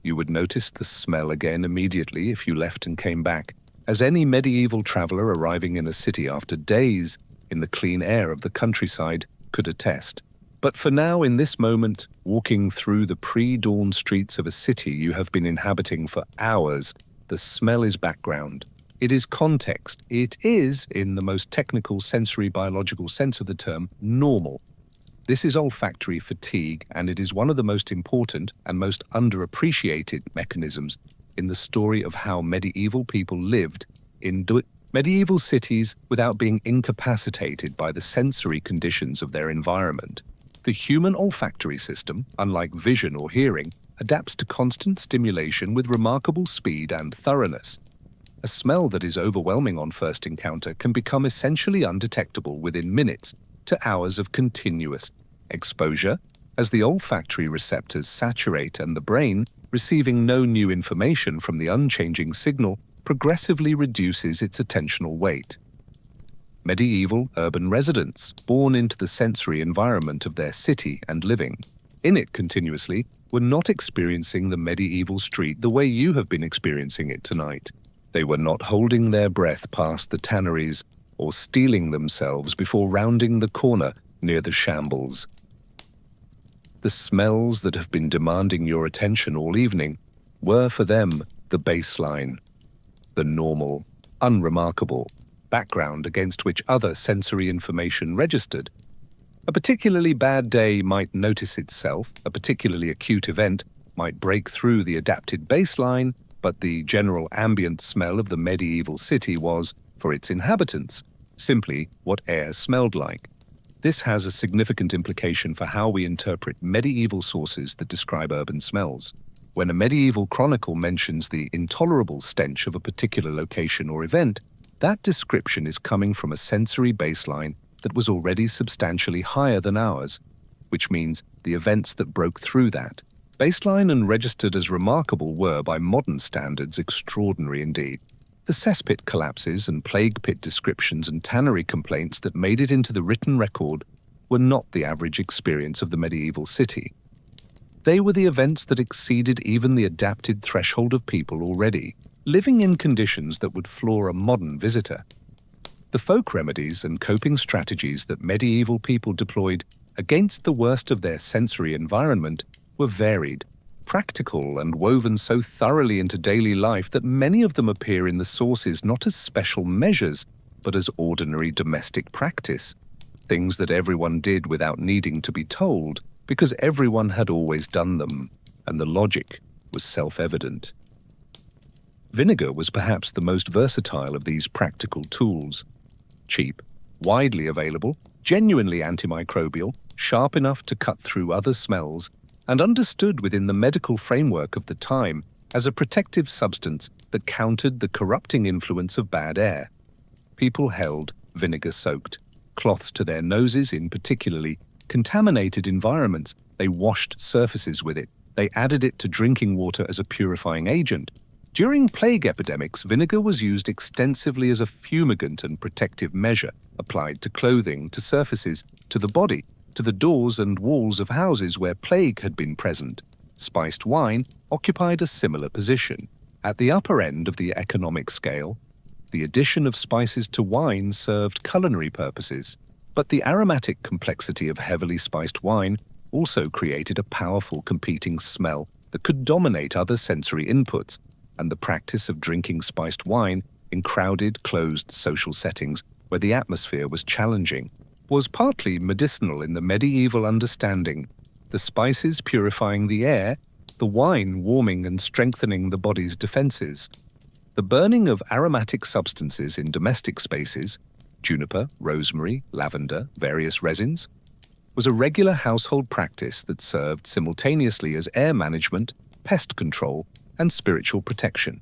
You would notice the smell again immediately if you left and came back, as any medieval traveler arriving in a city after days in the clean air of the countryside could attest. But for now, in this moment, walking through the pre-dawn streets of a city you have been inhabiting for hours, the smell is background. It is context. It is, in the most technical sensory biological sense of the term, normal. This is olfactory fatigue, and it is one of the most important and most underappreciated mechanisms in the story of how medieval people lived in medieval cities without being incapacitated by the sensory conditions of their environment. The human olfactory system, unlike vision or hearing, adapts to constant stimulation with remarkable speed and thoroughness. A smell that is overwhelming on first encounter can become essentially undetectable within minutes to hours of continuous exposure, as the olfactory receptors saturate and the brain, receiving no new information from the unchanging signal, progressively reduces its attentional weight. Medieval urban residents, born into the sensory environment of their city and living in it continuously, were not experiencing the medieval street the way you have been experiencing it tonight. They were not holding their breath past the tanneries or steeling themselves before rounding the corner near the shambles. The smells that have been demanding your attention all evening were for them the baseline, the normal, unremarkable background against which other sensory information registered. A particularly bad day might notice itself, a particularly acute event might break through the adapted baseline, but the general ambient smell of the medieval city was, for its inhabitants, simply what air smelled like. This has a significant implication for how we interpret medieval sources that describe urban smells. When a medieval chronicle mentions the intolerable stench of a particular location or event, that description is coming from a sensory baseline that was already substantially higher than ours, which means the events that broke through that baseline and registered as remarkable were, by modern standards, extraordinary indeed. The cesspit collapses and plague pit descriptions and tannery complaints that made it into the written record were not the average experience of the medieval city. They were the events that exceeded even the adapted threshold of people already, living in conditions that would floor a modern visitor. The folk remedies and coping strategies that medieval people deployed against the worst of their sensory environment were varied, practical, and woven so thoroughly into daily life that many of them appear in the sources not as special measures, but as ordinary domestic practice, things that everyone did without needing to be told, because everyone had always done them, and the logic was self-evident. Vinegar was perhaps the most versatile of these practical tools. Cheap, widely available, genuinely antimicrobial, sharp enough to cut through other smells, and understood within the medical framework of the time as a protective substance that countered the corrupting influence of bad air. People held vinegar-soaked cloths to their noses in particularly contaminated environments. They washed surfaces with it. They added it to drinking water as a purifying agent. During plague epidemics, vinegar was used extensively as a fumigant and protective measure, applied to clothing, to surfaces, to the body, to the doors and walls of houses where plague had been present. Spiced wine occupied a similar position. At the upper end of the economic scale, the addition of spices to wine served culinary purposes, but the aromatic complexity of heavily spiced wine also created a powerful competing smell that could dominate other sensory inputs, and the practice of drinking spiced wine in crowded, closed social settings where the atmosphere was challenging was partly medicinal in the medieval understanding, the spices purifying the air, the wine warming and strengthening the body's defenses. The burning of aromatic substances in domestic spaces, juniper, rosemary, lavender, various resins, was a regular household practice that served simultaneously as air management, pest control, and spiritual protection.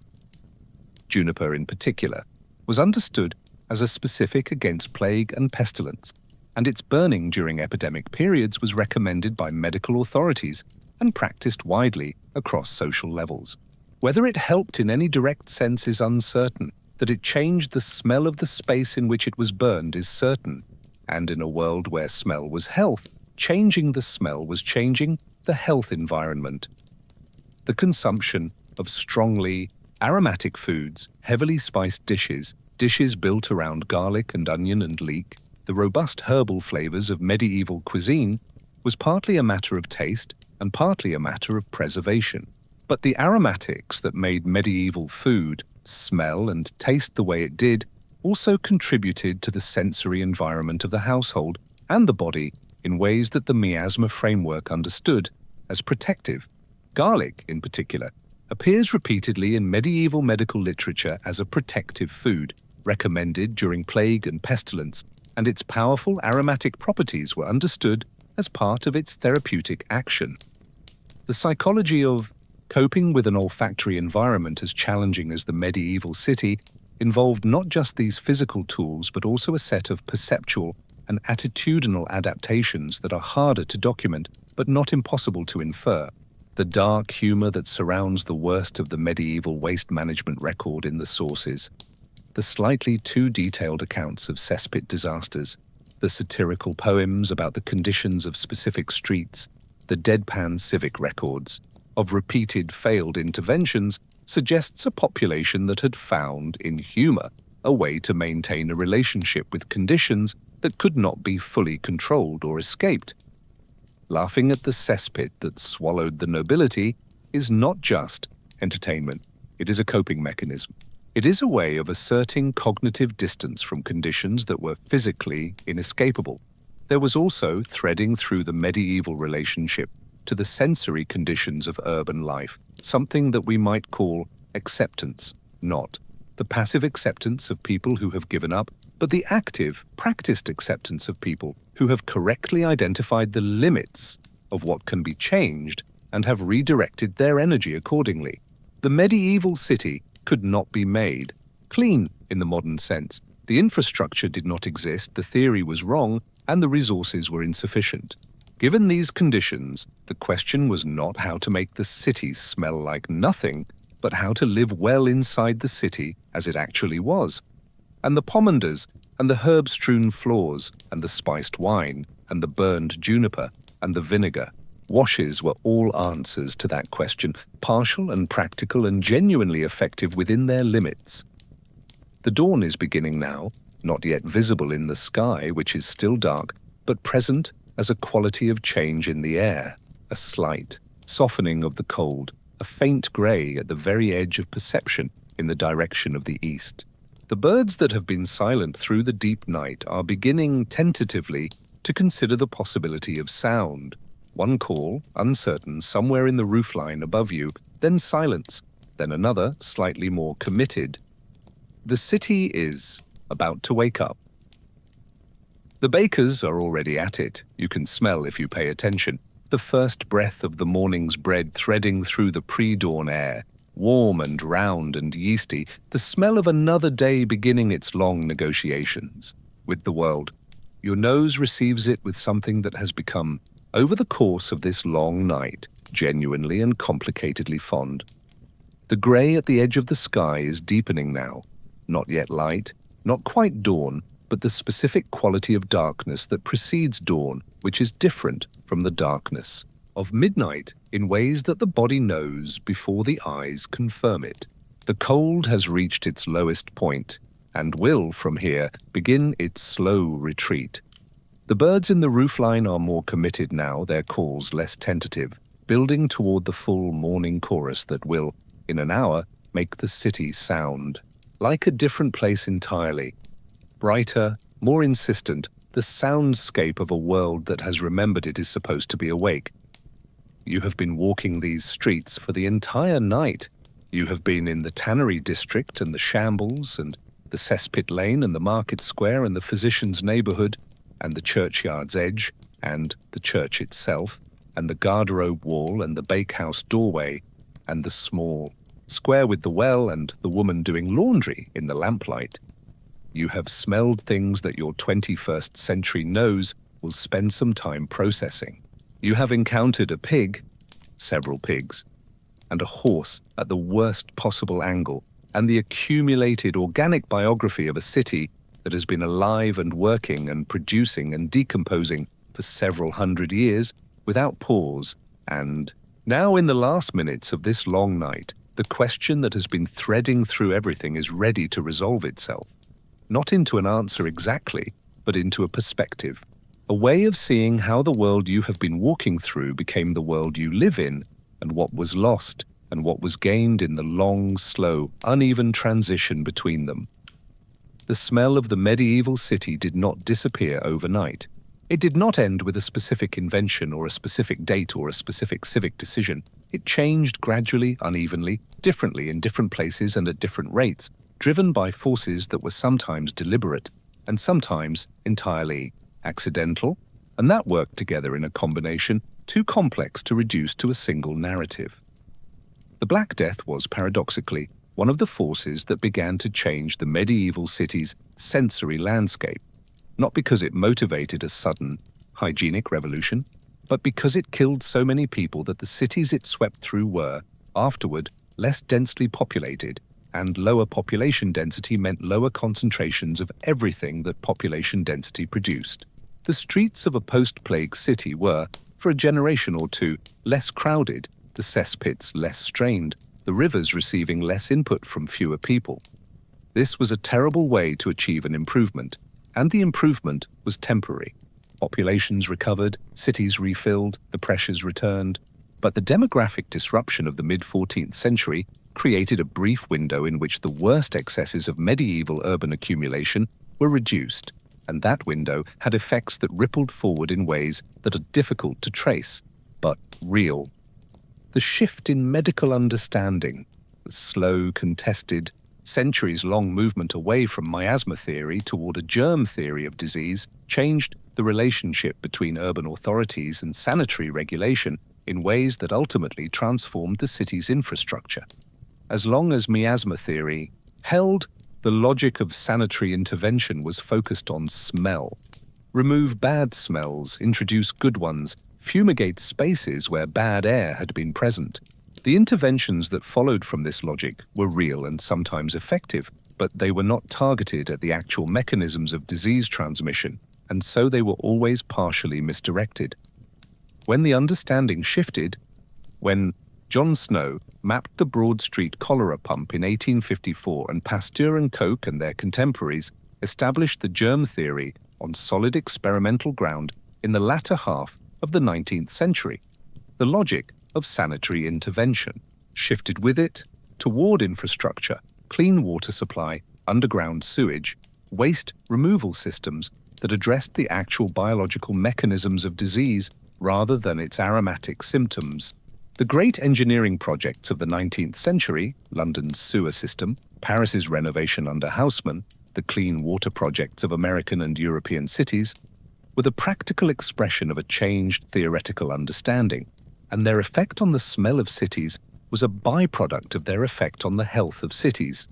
Juniper, in particular, was understood as a specific against plague and pestilence, and its burning during epidemic periods was recommended by medical authorities and practiced widely across social levels. Whether it helped in any direct sense is uncertain. That it changed the smell of the space in which it was burned is certain, and in a world where smell was health, changing the smell was changing the health environment The consumption of strongly aromatic foods, heavily spiced dishes built around garlic and onion and leek, the robust herbal flavors of medieval cuisine was partly a matter of taste and partly a matter of preservation. But the aromatics that made medieval food smell and taste the way it did also contributed to the sensory environment of the household and the body in ways that the miasma framework understood as protective. Garlic, in particular, appears repeatedly in medieval medical literature as a protective food, recommended during plague and pestilence, and its powerful aromatic properties were understood as part of its therapeutic action. The psychology of coping with an olfactory environment as challenging as the medieval city involved not just these physical tools but also a set of perceptual and attitudinal adaptations that are harder to document but not impossible to infer. The dark humor that surrounds the worst of the medieval waste management record in the sources, the slightly too detailed accounts of cesspit disasters, the satirical poems about the conditions of specific streets, the deadpan civic records of repeated failed interventions suggests a population that had found, in humor, a way to maintain a relationship with conditions that could not be fully controlled or escaped. Laughing at the cesspit that swallowed the nobility is not just entertainment, it is a coping mechanism. It is a way of asserting cognitive distance from conditions that were physically inescapable. There was also threading through the medieval relationship to the sensory conditions of urban life, something that we might call acceptance, not the passive acceptance of people who have given up, but the active, practiced acceptance of people who have correctly identified the limits of what can be changed and have redirected their energy accordingly. The medieval city could not be made clean in the modern sense. The infrastructure did not exist, the theory was wrong, and the resources were insufficient. Given these conditions, the question was not how to make the city smell like nothing, but how to live well inside the city as it actually was. And the pomanders, and the herb-strewn floors, and the spiced wine, and the burned juniper, and the vinegar washes were all answers to that question, partial and practical and genuinely effective within their limits. The dawn is beginning now, not yet visible in the sky, which is still dark, but present as a quality of change in the air, a slight softening of the cold, a faint grey at the very edge of perception in the direction of the east. The birds that have been silent through the deep night are beginning tentatively to consider the possibility of sound. One call, uncertain, somewhere in the roofline above you, then silence, then another, slightly more committed. The city is about to wake up. The bakers are already at it. You can smell if you pay attention. The first breath of the morning's bread threading through the pre-dawn air, warm and round and yeasty, the smell of another day beginning its long negotiations with the world. Your nose receives it with something that has become, over the course of this long night, genuinely and complicatedly fond. The grey at the edge of the sky is deepening now, not yet light, not quite dawn, but the specific quality of darkness that precedes dawn, which is different from the darkness of midnight in ways that the body knows before the eyes confirm it. The cold has reached its lowest point and will, from here, begin its slow retreat. The birds in the roofline are more committed now, their calls less tentative, building toward the full morning chorus that will, in an hour, make the city sound like a different place entirely. Brighter, more insistent, the soundscape of a world that has remembered it is supposed to be awake. You have been walking these streets for the entire night. You have been in the tannery district and the shambles and the cesspit lane and the market square and the physician's neighborhood and the churchyard's edge and the church itself and the garderobe wall and the bakehouse doorway and the small square with the well and the woman doing laundry in the lamplight. You have smelled things that your 21st century nose will spend some time processing. You have encountered a pig, several pigs, and a horse at the worst possible angle, and the accumulated organic biography of a city that has been alive and working and producing and decomposing for several hundred years without pause and Now, in the last minutes of this long night, the question that has been threading through everything is ready to resolve itself. Not into an answer exactly, but into a perspective. A way of seeing how the world you have been walking through became the world you live in, and what was lost and what was gained in the long, slow, uneven transition between them. The smell of the medieval city did not disappear overnight. It did not end with a specific invention or a specific date or a specific civic decision. It changed gradually, unevenly, differently in different places and at different rates, driven by forces that were sometimes deliberate and sometimes entirely accidental, and that worked together in a combination too complex to reduce to a single narrative. The Black Death was, paradoxically, one of the forces that began to change the medieval city's sensory landscape, not because it motivated a sudden, hygienic revolution, but because it killed so many people that the cities it swept through were, afterward, less densely populated, and lower population density meant lower concentrations of everything that population density produced. The streets of a post-plague city were, for a generation or two, less crowded, the cesspits less strained, the rivers receiving less input from fewer people. This was a terrible way to achieve an improvement, and the improvement was temporary. Populations recovered, cities refilled, the pressures returned. But the demographic disruption of the mid-14th century created a brief window in which the worst excesses of medieval urban accumulation were reduced, and that window had effects that rippled forward in ways that are difficult to trace, but real. The shift in medical understanding, the slow, contested, centuries-long movement away from miasma theory toward a germ theory of disease, changed the relationship between urban authorities and sanitary regulation in ways that ultimately transformed the city's infrastructure. As long as miasma theory held, the logic of sanitary intervention was focused on smell. Remove bad smells, introduce good ones, fumigate spaces where bad air had been present. The interventions that followed from this logic were real and sometimes effective, but they were not targeted at the actual mechanisms of disease transmission, and so they were always partially misdirected. When the understanding shifted, when John Snow mapped the Broad Street cholera pump in 1854 and Pasteur and Koch and their contemporaries established the germ theory on solid experimental ground in the latter half of the 19th century, the logic of sanitary intervention shifted with it toward infrastructure, clean water supply, underground sewage, waste removal systems that addressed the actual biological mechanisms of disease rather than its aromatic symptoms. The great engineering projects of the 19th century, London's sewer system, Paris's renovation under Haussmann, the clean water projects of American and European cities, were the practical expression of a changed theoretical understanding, and their effect on the smell of cities was a byproduct of their effect on the health of cities.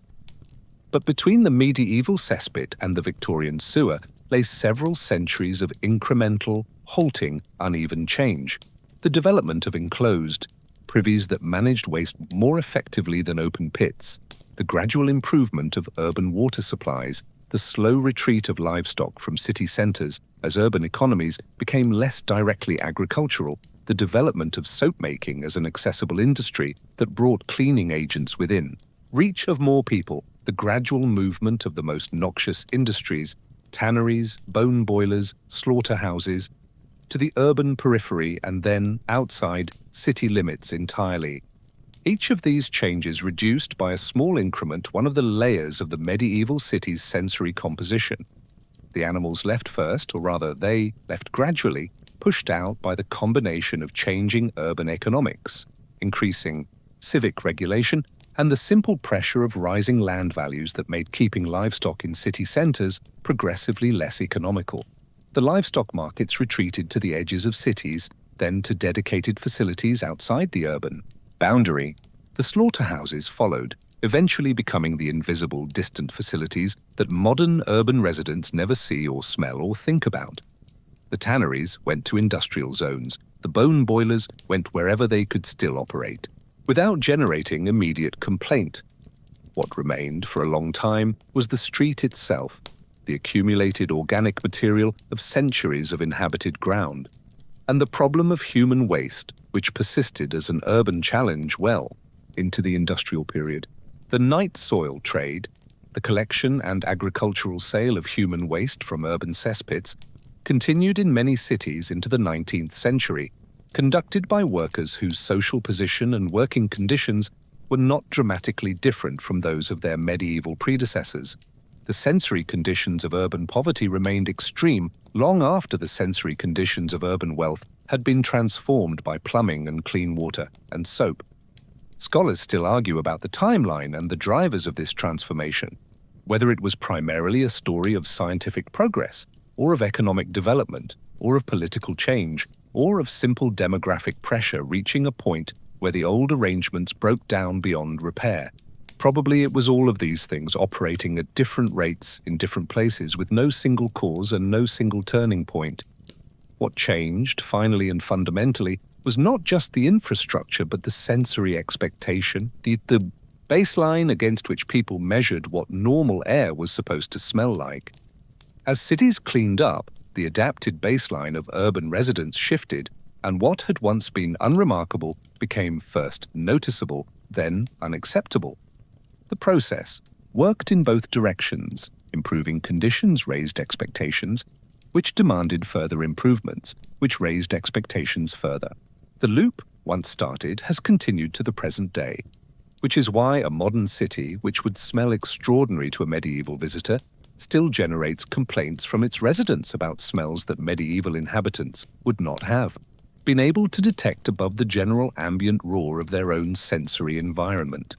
But between the medieval cesspit and the Victorian sewer lay several centuries of incremental, halting, uneven change. The development of enclosed privies that managed waste more effectively than open pits, the gradual improvement of urban water supplies, the slow retreat of livestock from city centers as urban economies became less directly agricultural, the development of soap-making as an accessible industry that brought cleaning agents within reach of more people, the gradual movement of the most noxious industries, tanneries, bone boilers, slaughterhouses, to the urban periphery and then outside city limits entirely. Each of these changes reduced by a small increment one of the layers of the medieval city's sensory composition. The animals left first, or rather they left gradually, pushed out by the combination of changing urban economics, increasing civic regulation, and the simple pressure of rising land values that made keeping livestock in city centers progressively less economical. The livestock markets retreated to the edges of cities, then to dedicated facilities outside the urban boundary. The slaughterhouses followed, eventually becoming the invisible, distant facilities that modern urban residents never see or smell or think about. The tanneries went to industrial zones. The bone boilers went wherever they could still operate, without generating immediate complaint. What remained for a long time was the street itself, the accumulated organic material of centuries of inhabited ground. and the problem of human waste, which persisted as an urban challenge well into the industrial period. The night soil trade, the collection and agricultural sale of human waste from urban cesspits, continued in many cities into the 19th century, conducted by workers whose social position and working conditions were not dramatically different from those of their medieval predecessors. The sensory conditions of urban poverty remained extreme long after the sensory conditions of urban wealth had been transformed by plumbing and clean water and soap. Scholars still argue about the timeline and the drivers of this transformation, whether it was primarily a story of scientific progress, or of economic development, or of political change, or of simple demographic pressure reaching a point where the old arrangements broke down beyond repair. Probably it was all of these things operating at different rates in different places with no single cause and no single turning point. What changed, finally and fundamentally, was not just the infrastructure but the sensory expectation, the baseline against which people measured what normal air was supposed to smell like. As cities cleaned up, the adapted baseline of urban residents shifted, and what had once been unremarkable became first noticeable, then unacceptable. The process worked in both directions. Improving conditions raised expectations, which demanded further improvements, which raised expectations further. The loop, once started, has continued to the present day, which is why a modern city, which would smell extraordinary to a medieval visitor, still generates complaints from its residents about smells that medieval inhabitants would not have been able to detect above the general ambient roar of their own sensory environment.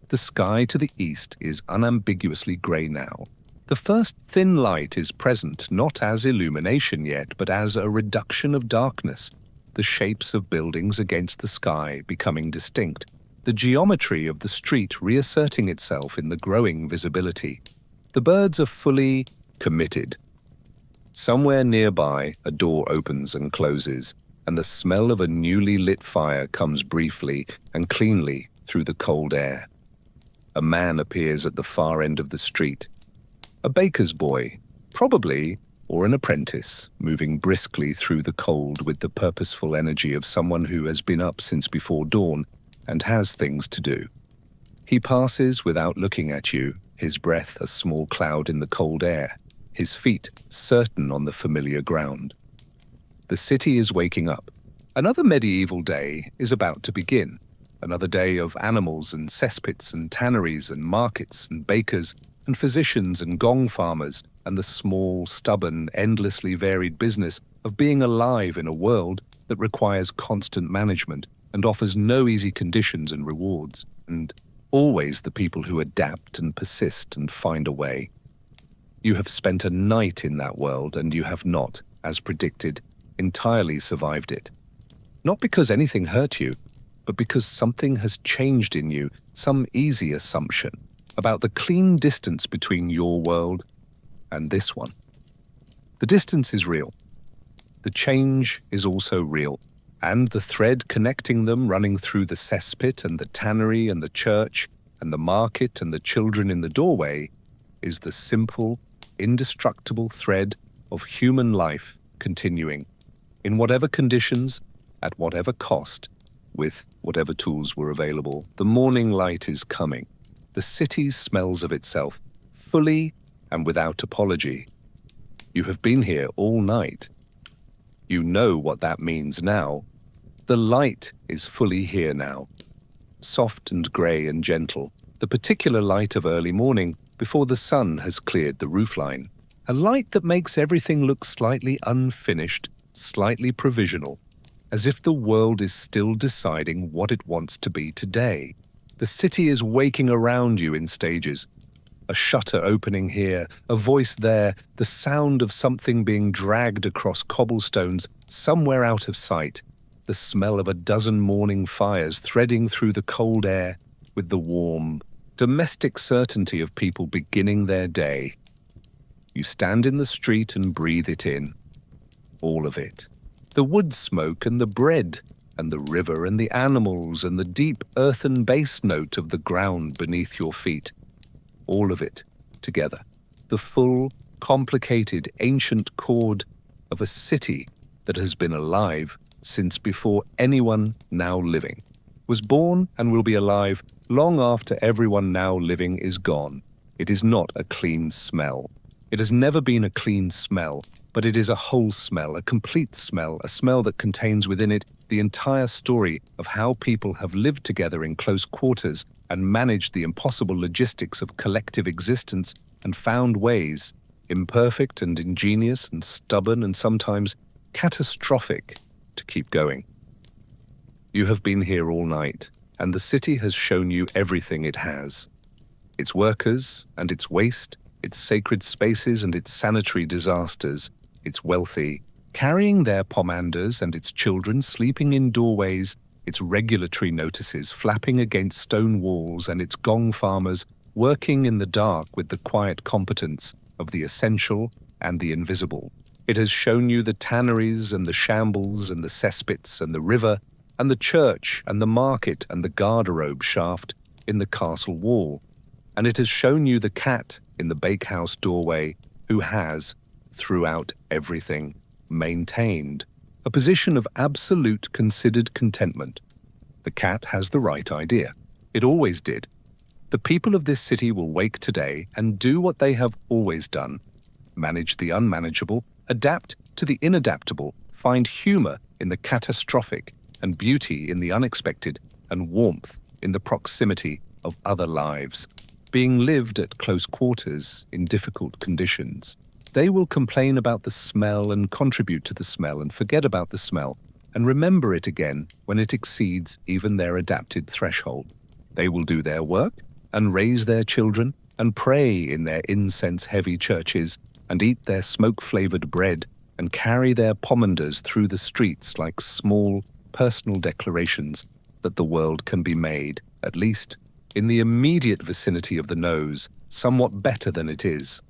The sky to the east is unambiguously grey now. The first thin light is present not as illumination yet, but as a reduction of darkness, the shapes of buildings against the sky becoming distinct, the geometry of the street reasserting itself in the growing visibility. The birds are fully committed. Somewhere nearby, a door opens and closes, and the smell of a newly lit fire comes briefly and cleanly through the cold air. A man appears at the far end of the street. A baker's boy, probably, or an apprentice, moving briskly through the cold with the purposeful energy of someone who has been up since before dawn and has things to do. He passes without looking at you, his breath a small cloud in the cold air, his feet certain on the familiar ground. The city is waking up. Another medieval day is about to begin. Another day of animals and cesspits and tanneries and markets and bakers and physicians and gong farmers and the small, stubborn, endlessly varied business of being alive in a world that requires constant management and offers no easy conditions and rewards, and always the people who adapt and persist and find a way. You have spent a night in that world, and you have not, as predicted, entirely survived it. Not because anything hurt you, but because something has changed in you, some easy assumption about the clean distance between your world and this one. The distance is real. The change is also real. And the thread connecting them, running through the cesspit and the tannery and the church and the market and the children in the doorway, is the simple, indestructible thread of human life continuing, in whatever conditions, at whatever cost, with whatever tools were available. The morning light is coming. The city smells of itself, fully and without apology. You have been here all night. You know what that means now. The light is fully here now, soft and grey and gentle, the particular light of early morning before the sun has cleared the roofline, a light that makes everything look slightly unfinished, slightly provisional, as if the world is still deciding what it wants to be today. The city is waking around you in stages. A shutter opening here, a voice there, the sound of something being dragged across cobblestones somewhere out of sight, the smell of a dozen morning fires threading through the cold air with the warm, domestic certainty of people beginning their day. You stand in the street and breathe it in. All of it. The wood smoke and the bread and the river and the animals and the deep earthen bass note of the ground beneath your feet. All of it together. The full, complicated, ancient chord of a city that has been alive since before anyone now living was born and will be alive long after everyone now living is gone. It is not a clean smell. It has never been a clean smell, but it is a whole smell, a complete smell, a smell that contains within it the entire story of how people have lived together in close quarters and managed the impossible logistics of collective existence and found ways, imperfect and ingenious and stubborn and sometimes catastrophic, to keep going. You have been here all night, and the city has shown you everything it has. Its workers and its waste, its sacred spaces and its sanitary disasters, its wealthy, carrying their pomanders and its children sleeping in doorways, its regulatory notices flapping against stone walls and its gong farmers working in the dark with the quiet competence of the essential and the invisible. It has shown you the tanneries and the shambles and the cesspits and the river and the church and the market and the garderobe shaft in the castle wall. And it has shown you the cat in the bakehouse doorway who has, throughout everything, maintained a position of absolute considered contentment. The cat has the right idea. It always did. The people of this city will wake today and do what they have always done: manage the unmanageable, adapt to the inadaptable, find humor in the catastrophic, and beauty in the unexpected, and warmth in the proximity of other lives, being lived at close quarters in difficult conditions. They will complain about the smell and contribute to the smell and forget about the smell and remember it again when it exceeds even their adapted threshold. They will do their work and raise their children and pray in their incense-heavy churches and eat their smoke-flavored bread and carry their pomanders through the streets like small, personal declarations that the world can be made, at least in the immediate vicinity of the nose, somewhat better than it is.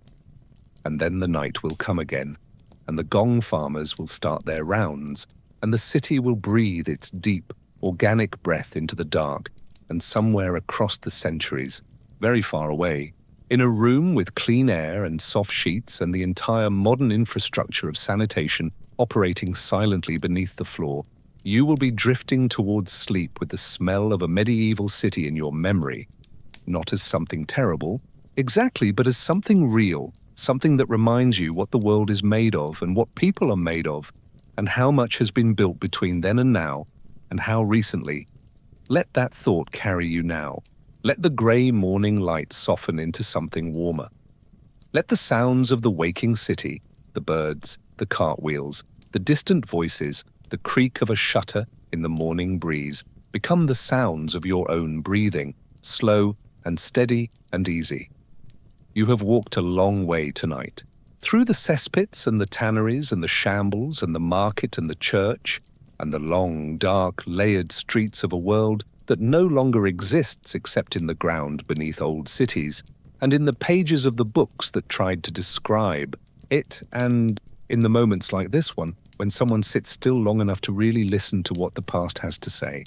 And then the night will come again, and the gong farmers will start their rounds, and the city will breathe its deep, organic breath into the dark, and somewhere across the centuries, very far away, in a room with clean air and soft sheets and the entire modern infrastructure of sanitation operating silently beneath the floor, you will be drifting towards sleep with the smell of a medieval city in your memory, not as something terrible, exactly, but as something real, something that reminds you what the world is made of and what people are made of, and how much has been built between then and now, and how recently. Let that thought carry you now. Let the grey morning light soften into something warmer. Let the sounds of the waking city, the birds, the cartwheels, the distant voices, the creak of a shutter in the morning breeze, become the sounds of your own breathing, slow and steady and easy. You have walked a long way tonight, through the cesspits and the tanneries and the shambles and the market and the church, and the long, dark, layered streets of a world that no longer exists except in the ground beneath old cities, and in the pages of the books that tried to describe it, and in the moments like this one, when someone sits still long enough to really listen to what the past has to say.